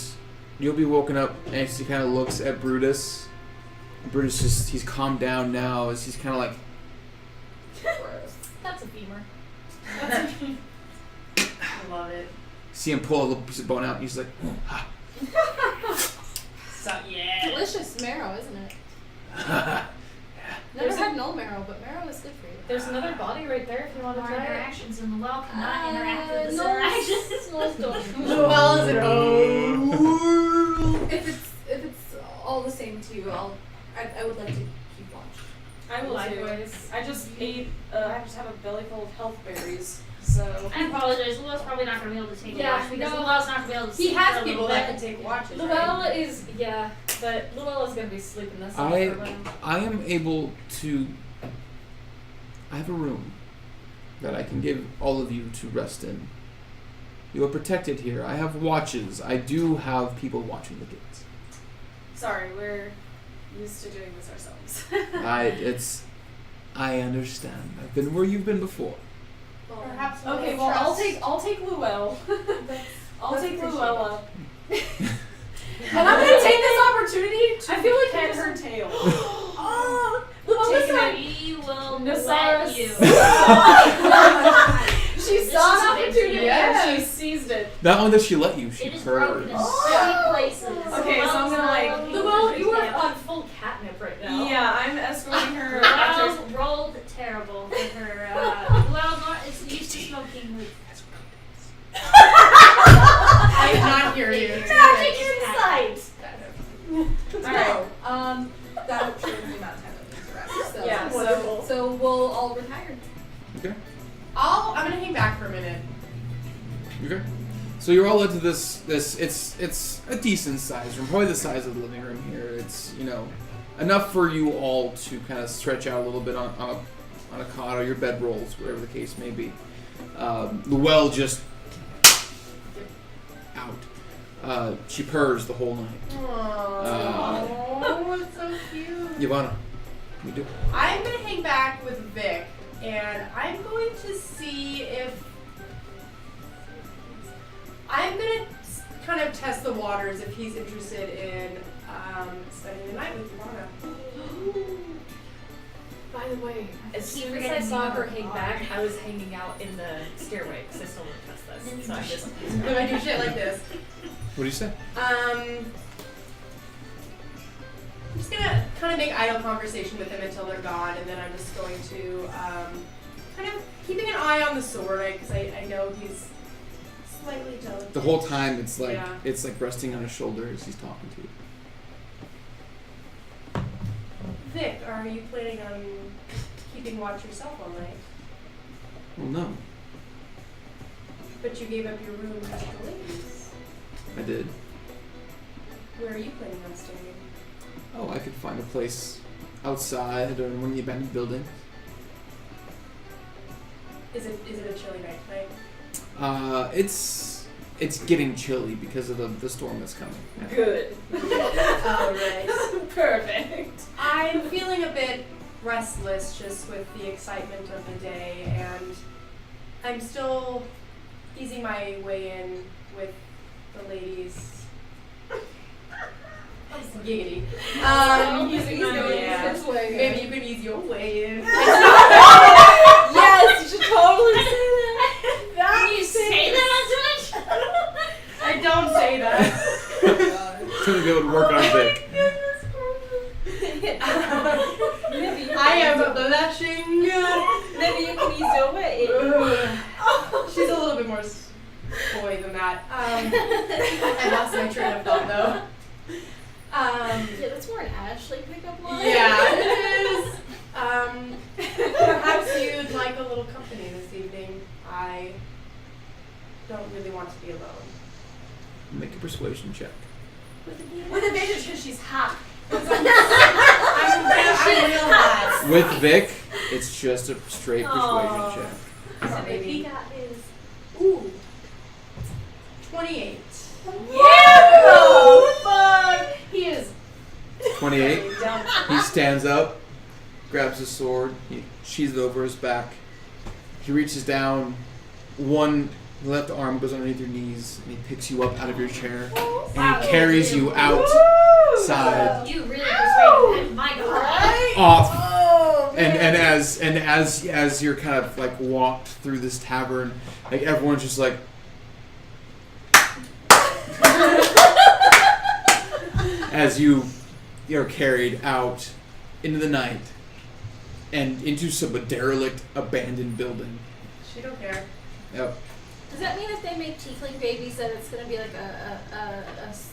[SPEAKER 2] you'll be woken up and she kind of looks at Brutus. Brutus he's calmed down now as he's kind of like,
[SPEAKER 5] That's a femur.
[SPEAKER 3] I love it.
[SPEAKER 2] see him pull a little piece of bone out and he's like, ha.
[SPEAKER 3] So, yeah.
[SPEAKER 7] Delicious marrow, isn't it? Never
[SPEAKER 5] There's
[SPEAKER 7] had no marrow, but marrow is good for you.
[SPEAKER 5] There's another body right there if you want to
[SPEAKER 4] More
[SPEAKER 5] try it.
[SPEAKER 4] interactions, and Luau cannot interact with this
[SPEAKER 7] no,
[SPEAKER 4] interaction.
[SPEAKER 3] Well, is it
[SPEAKER 7] If it's all the same to you, I would like to keep watch.
[SPEAKER 1] I will
[SPEAKER 5] Likewise.
[SPEAKER 1] too. I just ate. I just have a belly full of health berries. So.
[SPEAKER 4] I apologize. Luau's probably not going to be able to take a
[SPEAKER 5] Yeah,
[SPEAKER 4] watch because
[SPEAKER 5] no.
[SPEAKER 4] Luau's not going to be able to
[SPEAKER 3] He
[SPEAKER 4] sleep
[SPEAKER 3] has
[SPEAKER 4] for a
[SPEAKER 3] people
[SPEAKER 4] little
[SPEAKER 3] that
[SPEAKER 4] bit.
[SPEAKER 3] can take watches, right?
[SPEAKER 5] Luella is, yeah, but Luella's gonna be sleeping this off for a while.
[SPEAKER 2] I am able to. I have a room that I can give all of you to rest in. You are protected here. I have watches. I do have people watching the gates.
[SPEAKER 1] Sorry, we're used to doing this ourselves.
[SPEAKER 2] I understand. I've been where you've been before.
[SPEAKER 3] Perhaps
[SPEAKER 1] Okay, well I'll take Luell. I'll take Luella. And I'm gonna take this opportunity to
[SPEAKER 5] I feel like
[SPEAKER 1] pet
[SPEAKER 5] you
[SPEAKER 1] her tail.
[SPEAKER 7] Oh,
[SPEAKER 1] Taking it.
[SPEAKER 4] We will
[SPEAKER 1] Nasaris.
[SPEAKER 4] let you.
[SPEAKER 1] She
[SPEAKER 4] This
[SPEAKER 1] saw
[SPEAKER 4] is
[SPEAKER 1] an
[SPEAKER 4] a big
[SPEAKER 1] opportunity
[SPEAKER 3] deal.
[SPEAKER 1] and she seized it.
[SPEAKER 2] Not only does she let you, she
[SPEAKER 4] It is broken in
[SPEAKER 2] purrs.
[SPEAKER 4] three places.
[SPEAKER 1] Okay, so I'm gonna, like,
[SPEAKER 5] Luella, you are on full catnip right now.
[SPEAKER 1] Yeah, I'm escorting her after.
[SPEAKER 4] Luau rolled terrible with her. Luau is used to smoking with.
[SPEAKER 3] I did not hear you.
[SPEAKER 5] Magic insight!
[SPEAKER 1] Alright.
[SPEAKER 7] That should be the amount of time that we need to rest. So,
[SPEAKER 1] Yeah,
[SPEAKER 7] so we'll all retire.
[SPEAKER 2] Okay.
[SPEAKER 3] I'm gonna hang back for a minute.
[SPEAKER 2] Okay. So you're all led to this. It's a decent size room, probably the size of the living room here. It's enough for you all to kind of stretch out a little bit on a cot or your bed rolls, whatever the case may be. The well just out. She purrs the whole night.
[SPEAKER 3] Aww, it's so cute.
[SPEAKER 2] Ivana, we do.
[SPEAKER 3] I'm gonna hang back with Vic, and I'm going to see if I'm gonna kind of test the waters if he's interested in spending the night with Ivana.
[SPEAKER 5] By the way, as
[SPEAKER 4] keep
[SPEAKER 5] soon as I
[SPEAKER 4] forgetting
[SPEAKER 5] saw
[SPEAKER 4] you
[SPEAKER 5] her
[SPEAKER 4] are
[SPEAKER 5] hang
[SPEAKER 4] hard.
[SPEAKER 5] back, I was hanging out in the stairway because I still want to test this. So I just
[SPEAKER 3] When I do shit like this.
[SPEAKER 2] What do you say?
[SPEAKER 3] I'm just gonna kind of make idle conversation with him until they're gone, and then I'm just going to kind of keeping an eye on the sword, right? Because I know he's slightly delicate.
[SPEAKER 2] The whole time it's like
[SPEAKER 3] Yeah.
[SPEAKER 2] resting on his shoulder as he's talking to you.
[SPEAKER 3] Vic, are you planning on keeping watch yourself all night?
[SPEAKER 2] Well, no,
[SPEAKER 3] But you gave up your room to the ladies.
[SPEAKER 2] I did.
[SPEAKER 3] Where are you planning on staying?
[SPEAKER 2] Oh, I could find a place outside or in one of the abandoned buildings.
[SPEAKER 3] Is it a chilly night tonight?
[SPEAKER 2] It's getting chilly because of the storm that's coming. Yeah.
[SPEAKER 5] good.
[SPEAKER 3] Alright.
[SPEAKER 5] Perfect.
[SPEAKER 3] I'm feeling a bit restless just with the excitement of the day, and I'm still easing my way in with the ladies. Giggity.
[SPEAKER 5] Easing my way in.
[SPEAKER 3] Maybe you could ease your way in.
[SPEAKER 5] Yes, you should totally say that.
[SPEAKER 4] Can you say that on Twitch?
[SPEAKER 3] I don't say that.
[SPEAKER 2] Something that would work on Vic.
[SPEAKER 3] I am blushing.
[SPEAKER 5] Maybe you can ease your way in.
[SPEAKER 3] She's a little bit more coy than that. I lost my train of thought though.
[SPEAKER 6] Yeah, that's more an Ashley pickup line.
[SPEAKER 3] Yeah, it is. Perhaps you'd like a little company this evening. I don't really want to be alone.
[SPEAKER 2] Make a persuasion check.
[SPEAKER 7] With advantage because she's hot.
[SPEAKER 3] I'm real hot.
[SPEAKER 2] With Vic, it's just a straight persuasion check.
[SPEAKER 3] So
[SPEAKER 7] He
[SPEAKER 3] maybe
[SPEAKER 7] got his.
[SPEAKER 3] 28.
[SPEAKER 7] Oh, fuck! He is
[SPEAKER 2] 28. He stands up, grabs his sword, he sheathes it over his back. He reaches down, one left arm goes underneath your knees, and he picks you up out of your chair, and he carries you outside,
[SPEAKER 4] You really persuaded him. My God.
[SPEAKER 2] off.
[SPEAKER 7] Oh,
[SPEAKER 2] And as you're kind of like walked through this tavern, like everyone's just like. As you're carried out into the night and into some derelict, abandoned building.
[SPEAKER 3] She don't care.
[SPEAKER 2] Yep.
[SPEAKER 6] Does that mean if they make tiefling babies that it's gonna be like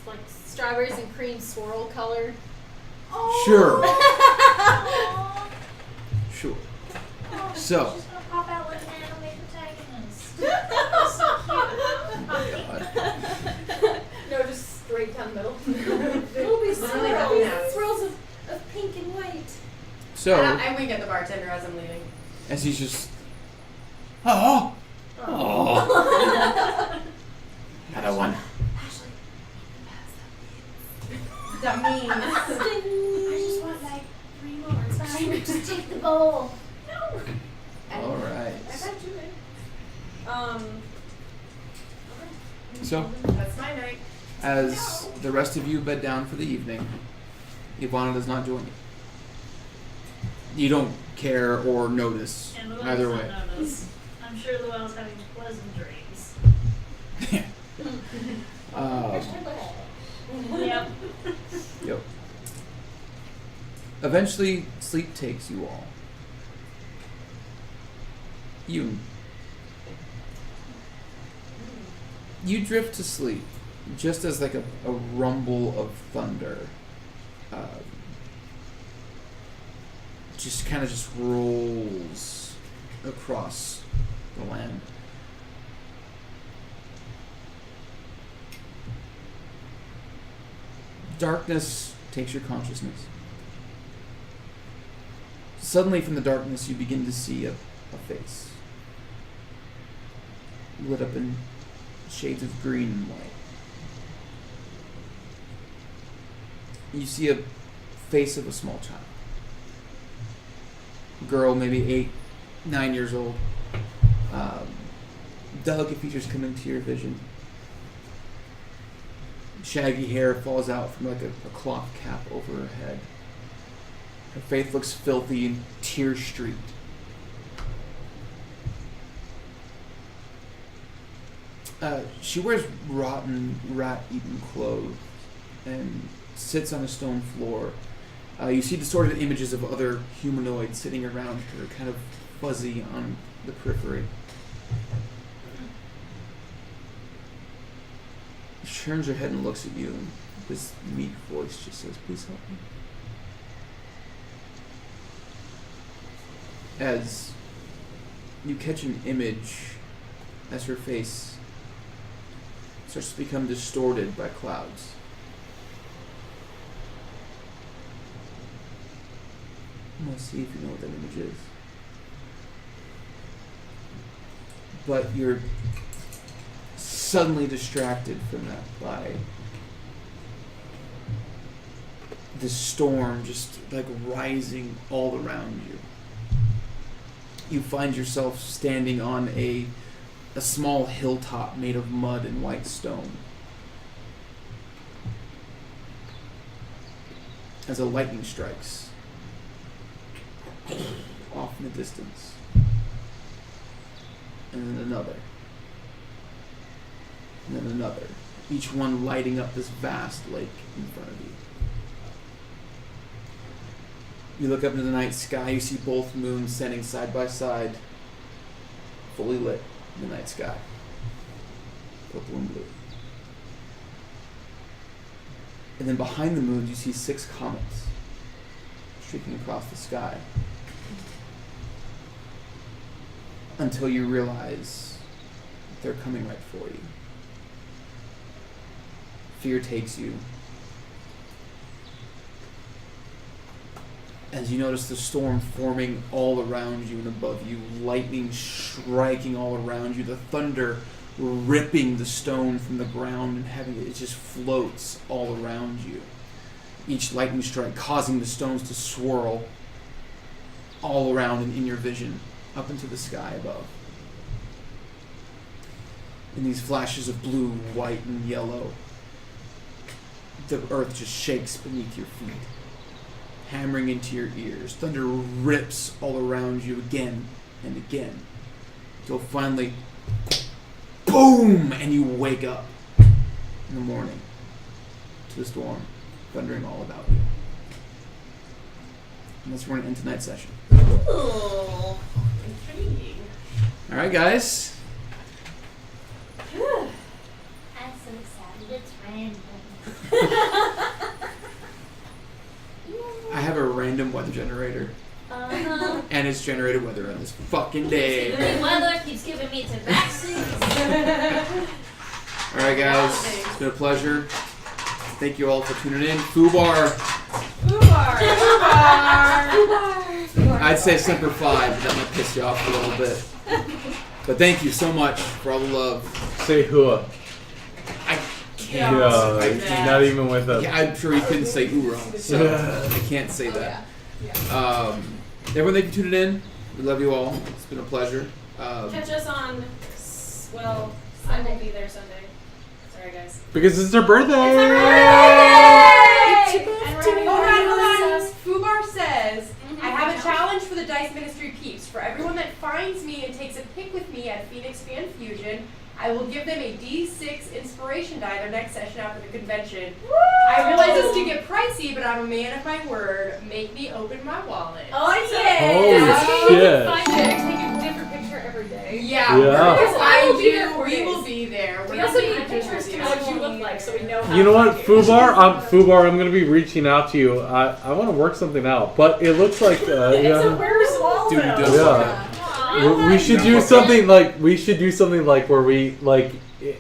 [SPEAKER 6] like strawberries and cream swirl color?
[SPEAKER 2] Sure. Sure. So.
[SPEAKER 4] She's gonna pop out like an anime protagonist.
[SPEAKER 2] Oh God.
[SPEAKER 6] No, just straight down the middle.
[SPEAKER 7] It'll be
[SPEAKER 3] Really happy now.
[SPEAKER 6] swirls of pink and white.
[SPEAKER 2] So
[SPEAKER 3] I wink at the bartender as I'm leaving.
[SPEAKER 2] as he's just. Oh. Oh. Another one.
[SPEAKER 3] That means
[SPEAKER 4] I just want like 3 more. It's fine. Just take the bowl.
[SPEAKER 2] All right.
[SPEAKER 1] Um,
[SPEAKER 2] So
[SPEAKER 3] that's my night.
[SPEAKER 2] as the rest of you bed down for the evening, Ivana does not join you. You don't care or notice
[SPEAKER 4] And the
[SPEAKER 2] either
[SPEAKER 4] well's
[SPEAKER 2] way.
[SPEAKER 4] not noticed. I'm sure the well's having pleasant dreams. Yep.
[SPEAKER 2] Yep. Eventually, sleep takes you all. You drift to sleep, just as like a rumble of thunder just kind of just rolls across the land. Darkness takes your consciousness. Suddenly from the darkness you begin to see a face. Lit up in shades of green and white. you see a face of a small child. Girl, maybe 8, 9 years old. Delicate features come into your vision. Shaggy hair falls out from like a cloth cap over her head. Her face looks filthy and tear-streaked. She wears rotten, rat-eaten clothes and sits on a stone floor. You see distorted images of other humanoids sitting around her, kind of fuzzy on the periphery. She turns her head and looks at you, and this meek voice just says, "Please help me." As you catch an image, as her face starts to become distorted by clouds. I'm going to see if you know what that image is. But you're suddenly distracted from that by the storm just like rising all around you. You find yourself standing on a small hilltop made of mud and white stone. As a lightning strikes off in the distance. And then another. And then another. Each one lighting up this vast lake in front of you. You look up into the night sky, you see both moons standing side by side, fully lit in the night sky. Purple and blue. And then behind the moons you see 6 comets streaking across the sky. Until you realize they're coming right for you. Fear takes you. As you notice the storm forming all around you and above you, lightning striking all around you, the thunder ripping the stone from the ground and having it just floats all around you. Each lightning strike causing the stones to swirl all around and in your vision, up into the sky above. In these flashes of blue, white, and yellow, the earth just shakes beneath your feet, hammering into your ears. Thunder rips all around you again and again, until finally, boom, and you wake up in the morning to the storm thundering all about you. And that's where we're going to end tonight's session.
[SPEAKER 3] Ooh, intriguing.
[SPEAKER 2] All right, guys.
[SPEAKER 4] I'm so excited. It's random.
[SPEAKER 2] I have a random weather generator,
[SPEAKER 4] Uh-huh.
[SPEAKER 2] and it's generated weather on this fucking day.
[SPEAKER 4] Keeps giving me weather, keeps giving me tabaxis.
[SPEAKER 2] All right, guys. It's been a pleasure. Thank you all for tuning in. Foobar. I'd say Semper Fi, but that might piss you off a little bit. But thank you so much for all the love.
[SPEAKER 9] Say hua.
[SPEAKER 2] I can't.
[SPEAKER 9] Yeah, not even with a.
[SPEAKER 2] Yeah, I'm sure you couldn't say Uro, so I can't say that. Everyone, thank you for tuning in. We love you all. It's been a pleasure.
[SPEAKER 1] Catch us on, well, I won't be there Sunday. Sorry, guys.
[SPEAKER 9] Because it's her birthday!
[SPEAKER 3] Hold on. Fubar says, I have a challenge for the Dice Ministry peeps. For everyone that finds me and takes a pic with me at Phoenix Fan Fusion, I will give them a D6 inspiration die their next session after the convention. Woo! I realize this can get pricey, but I'm a man of my word. Make me open my wallet.
[SPEAKER 7] Oh, yeah.
[SPEAKER 9] Holy shit.
[SPEAKER 5] Find it, take a different picture every day.
[SPEAKER 3] Yeah.
[SPEAKER 9] Yeah.
[SPEAKER 5] I will be there for
[SPEAKER 3] We
[SPEAKER 5] days.
[SPEAKER 3] will be there.
[SPEAKER 5] We
[SPEAKER 3] We're
[SPEAKER 5] also
[SPEAKER 3] taking
[SPEAKER 5] need pictures to know what you look like so we know how
[SPEAKER 9] You know
[SPEAKER 5] to
[SPEAKER 9] what,
[SPEAKER 5] find you.
[SPEAKER 9] Fubar, I'm gonna be reaching out to you. I want to work something out, but it looks like
[SPEAKER 5] It's a
[SPEAKER 9] yeah.
[SPEAKER 5] Where's Waldo?
[SPEAKER 2] Dude,
[SPEAKER 9] Yeah. We should do something like where we like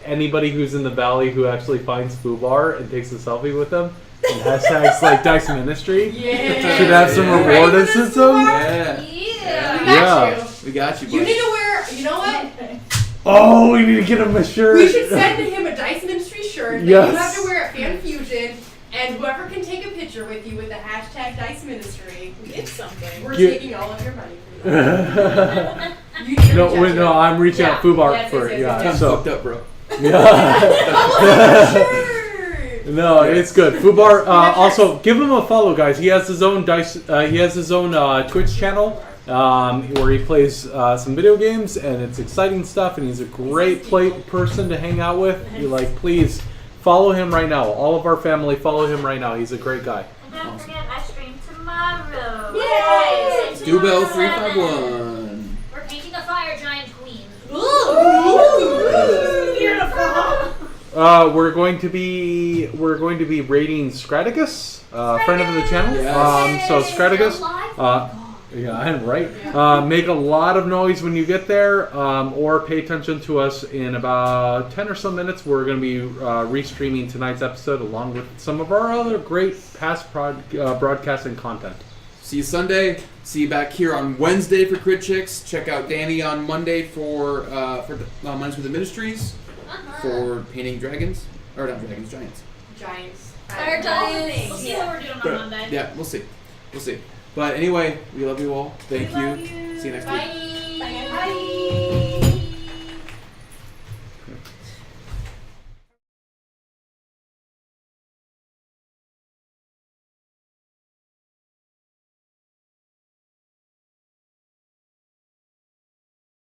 [SPEAKER 9] anybody who's in the valley who actually finds Fubar and takes a selfie with them and hashtags like Dice Ministry.
[SPEAKER 3] Yeah.
[SPEAKER 9] Should have some
[SPEAKER 3] Ready
[SPEAKER 9] reward
[SPEAKER 3] for this,
[SPEAKER 9] system.
[SPEAKER 2] Yeah.
[SPEAKER 3] We got
[SPEAKER 9] Yeah.
[SPEAKER 3] you.
[SPEAKER 2] We got you,
[SPEAKER 3] You
[SPEAKER 2] buddy.
[SPEAKER 3] need to wear, you know what?
[SPEAKER 9] Oh, we need to get him a shirt.
[SPEAKER 3] We should send him a Dice Ministry shirt that
[SPEAKER 9] Yes.
[SPEAKER 3] you have to wear at Fan Fusion, and whoever can take a picture picture with you with the hashtag Dice Ministry.
[SPEAKER 5] It's something.
[SPEAKER 3] We're
[SPEAKER 9] Get-
[SPEAKER 3] taking all of your money for you. You need to
[SPEAKER 9] No,
[SPEAKER 3] reach out
[SPEAKER 9] wait,
[SPEAKER 3] to
[SPEAKER 9] no,
[SPEAKER 3] us.
[SPEAKER 9] I'm reaching out Fubar
[SPEAKER 3] Yes,
[SPEAKER 9] for
[SPEAKER 3] yes,
[SPEAKER 9] yeah.
[SPEAKER 3] yes, yes.
[SPEAKER 9] So
[SPEAKER 2] Fucked up, bro.
[SPEAKER 9] yeah. No, it's good. Fubar. Also, give him a follow, guys. He has his own dice. He has his own Twitch channel where he plays some video games, and it's exciting stuff. And he's a great person to hang out with. You please follow him right now. All of our family, follow him right now. He's a great guy.
[SPEAKER 4] And don't forget, I stream tomorrow.
[SPEAKER 7] Yay!
[SPEAKER 2] Dubel 351.
[SPEAKER 4] We're painting a fire giant queen.
[SPEAKER 9] We're going to be raiding Straticus, friend of the channel.
[SPEAKER 2] Yes.
[SPEAKER 9] So Straticus, yeah, I'm right. Make a lot of noise when you get there, or pay attention to us in about 10 or so minutes. We're going to be restreaming tonight's episode along with some of our other great past broadcasting content.
[SPEAKER 2] See you Sunday. See you back here on Wednesday for Crit Chicks. Check out Danny on Monday for Minds with the Ministries for painting dragons. Or not dragons, giants.
[SPEAKER 3] Giants.
[SPEAKER 7] Fire giants.
[SPEAKER 4] We'll see what we're doing on Monday.
[SPEAKER 2] Yeah, we'll see. We'll see. But anyway, we love you all. Thank you. See you next week.
[SPEAKER 3] Bye.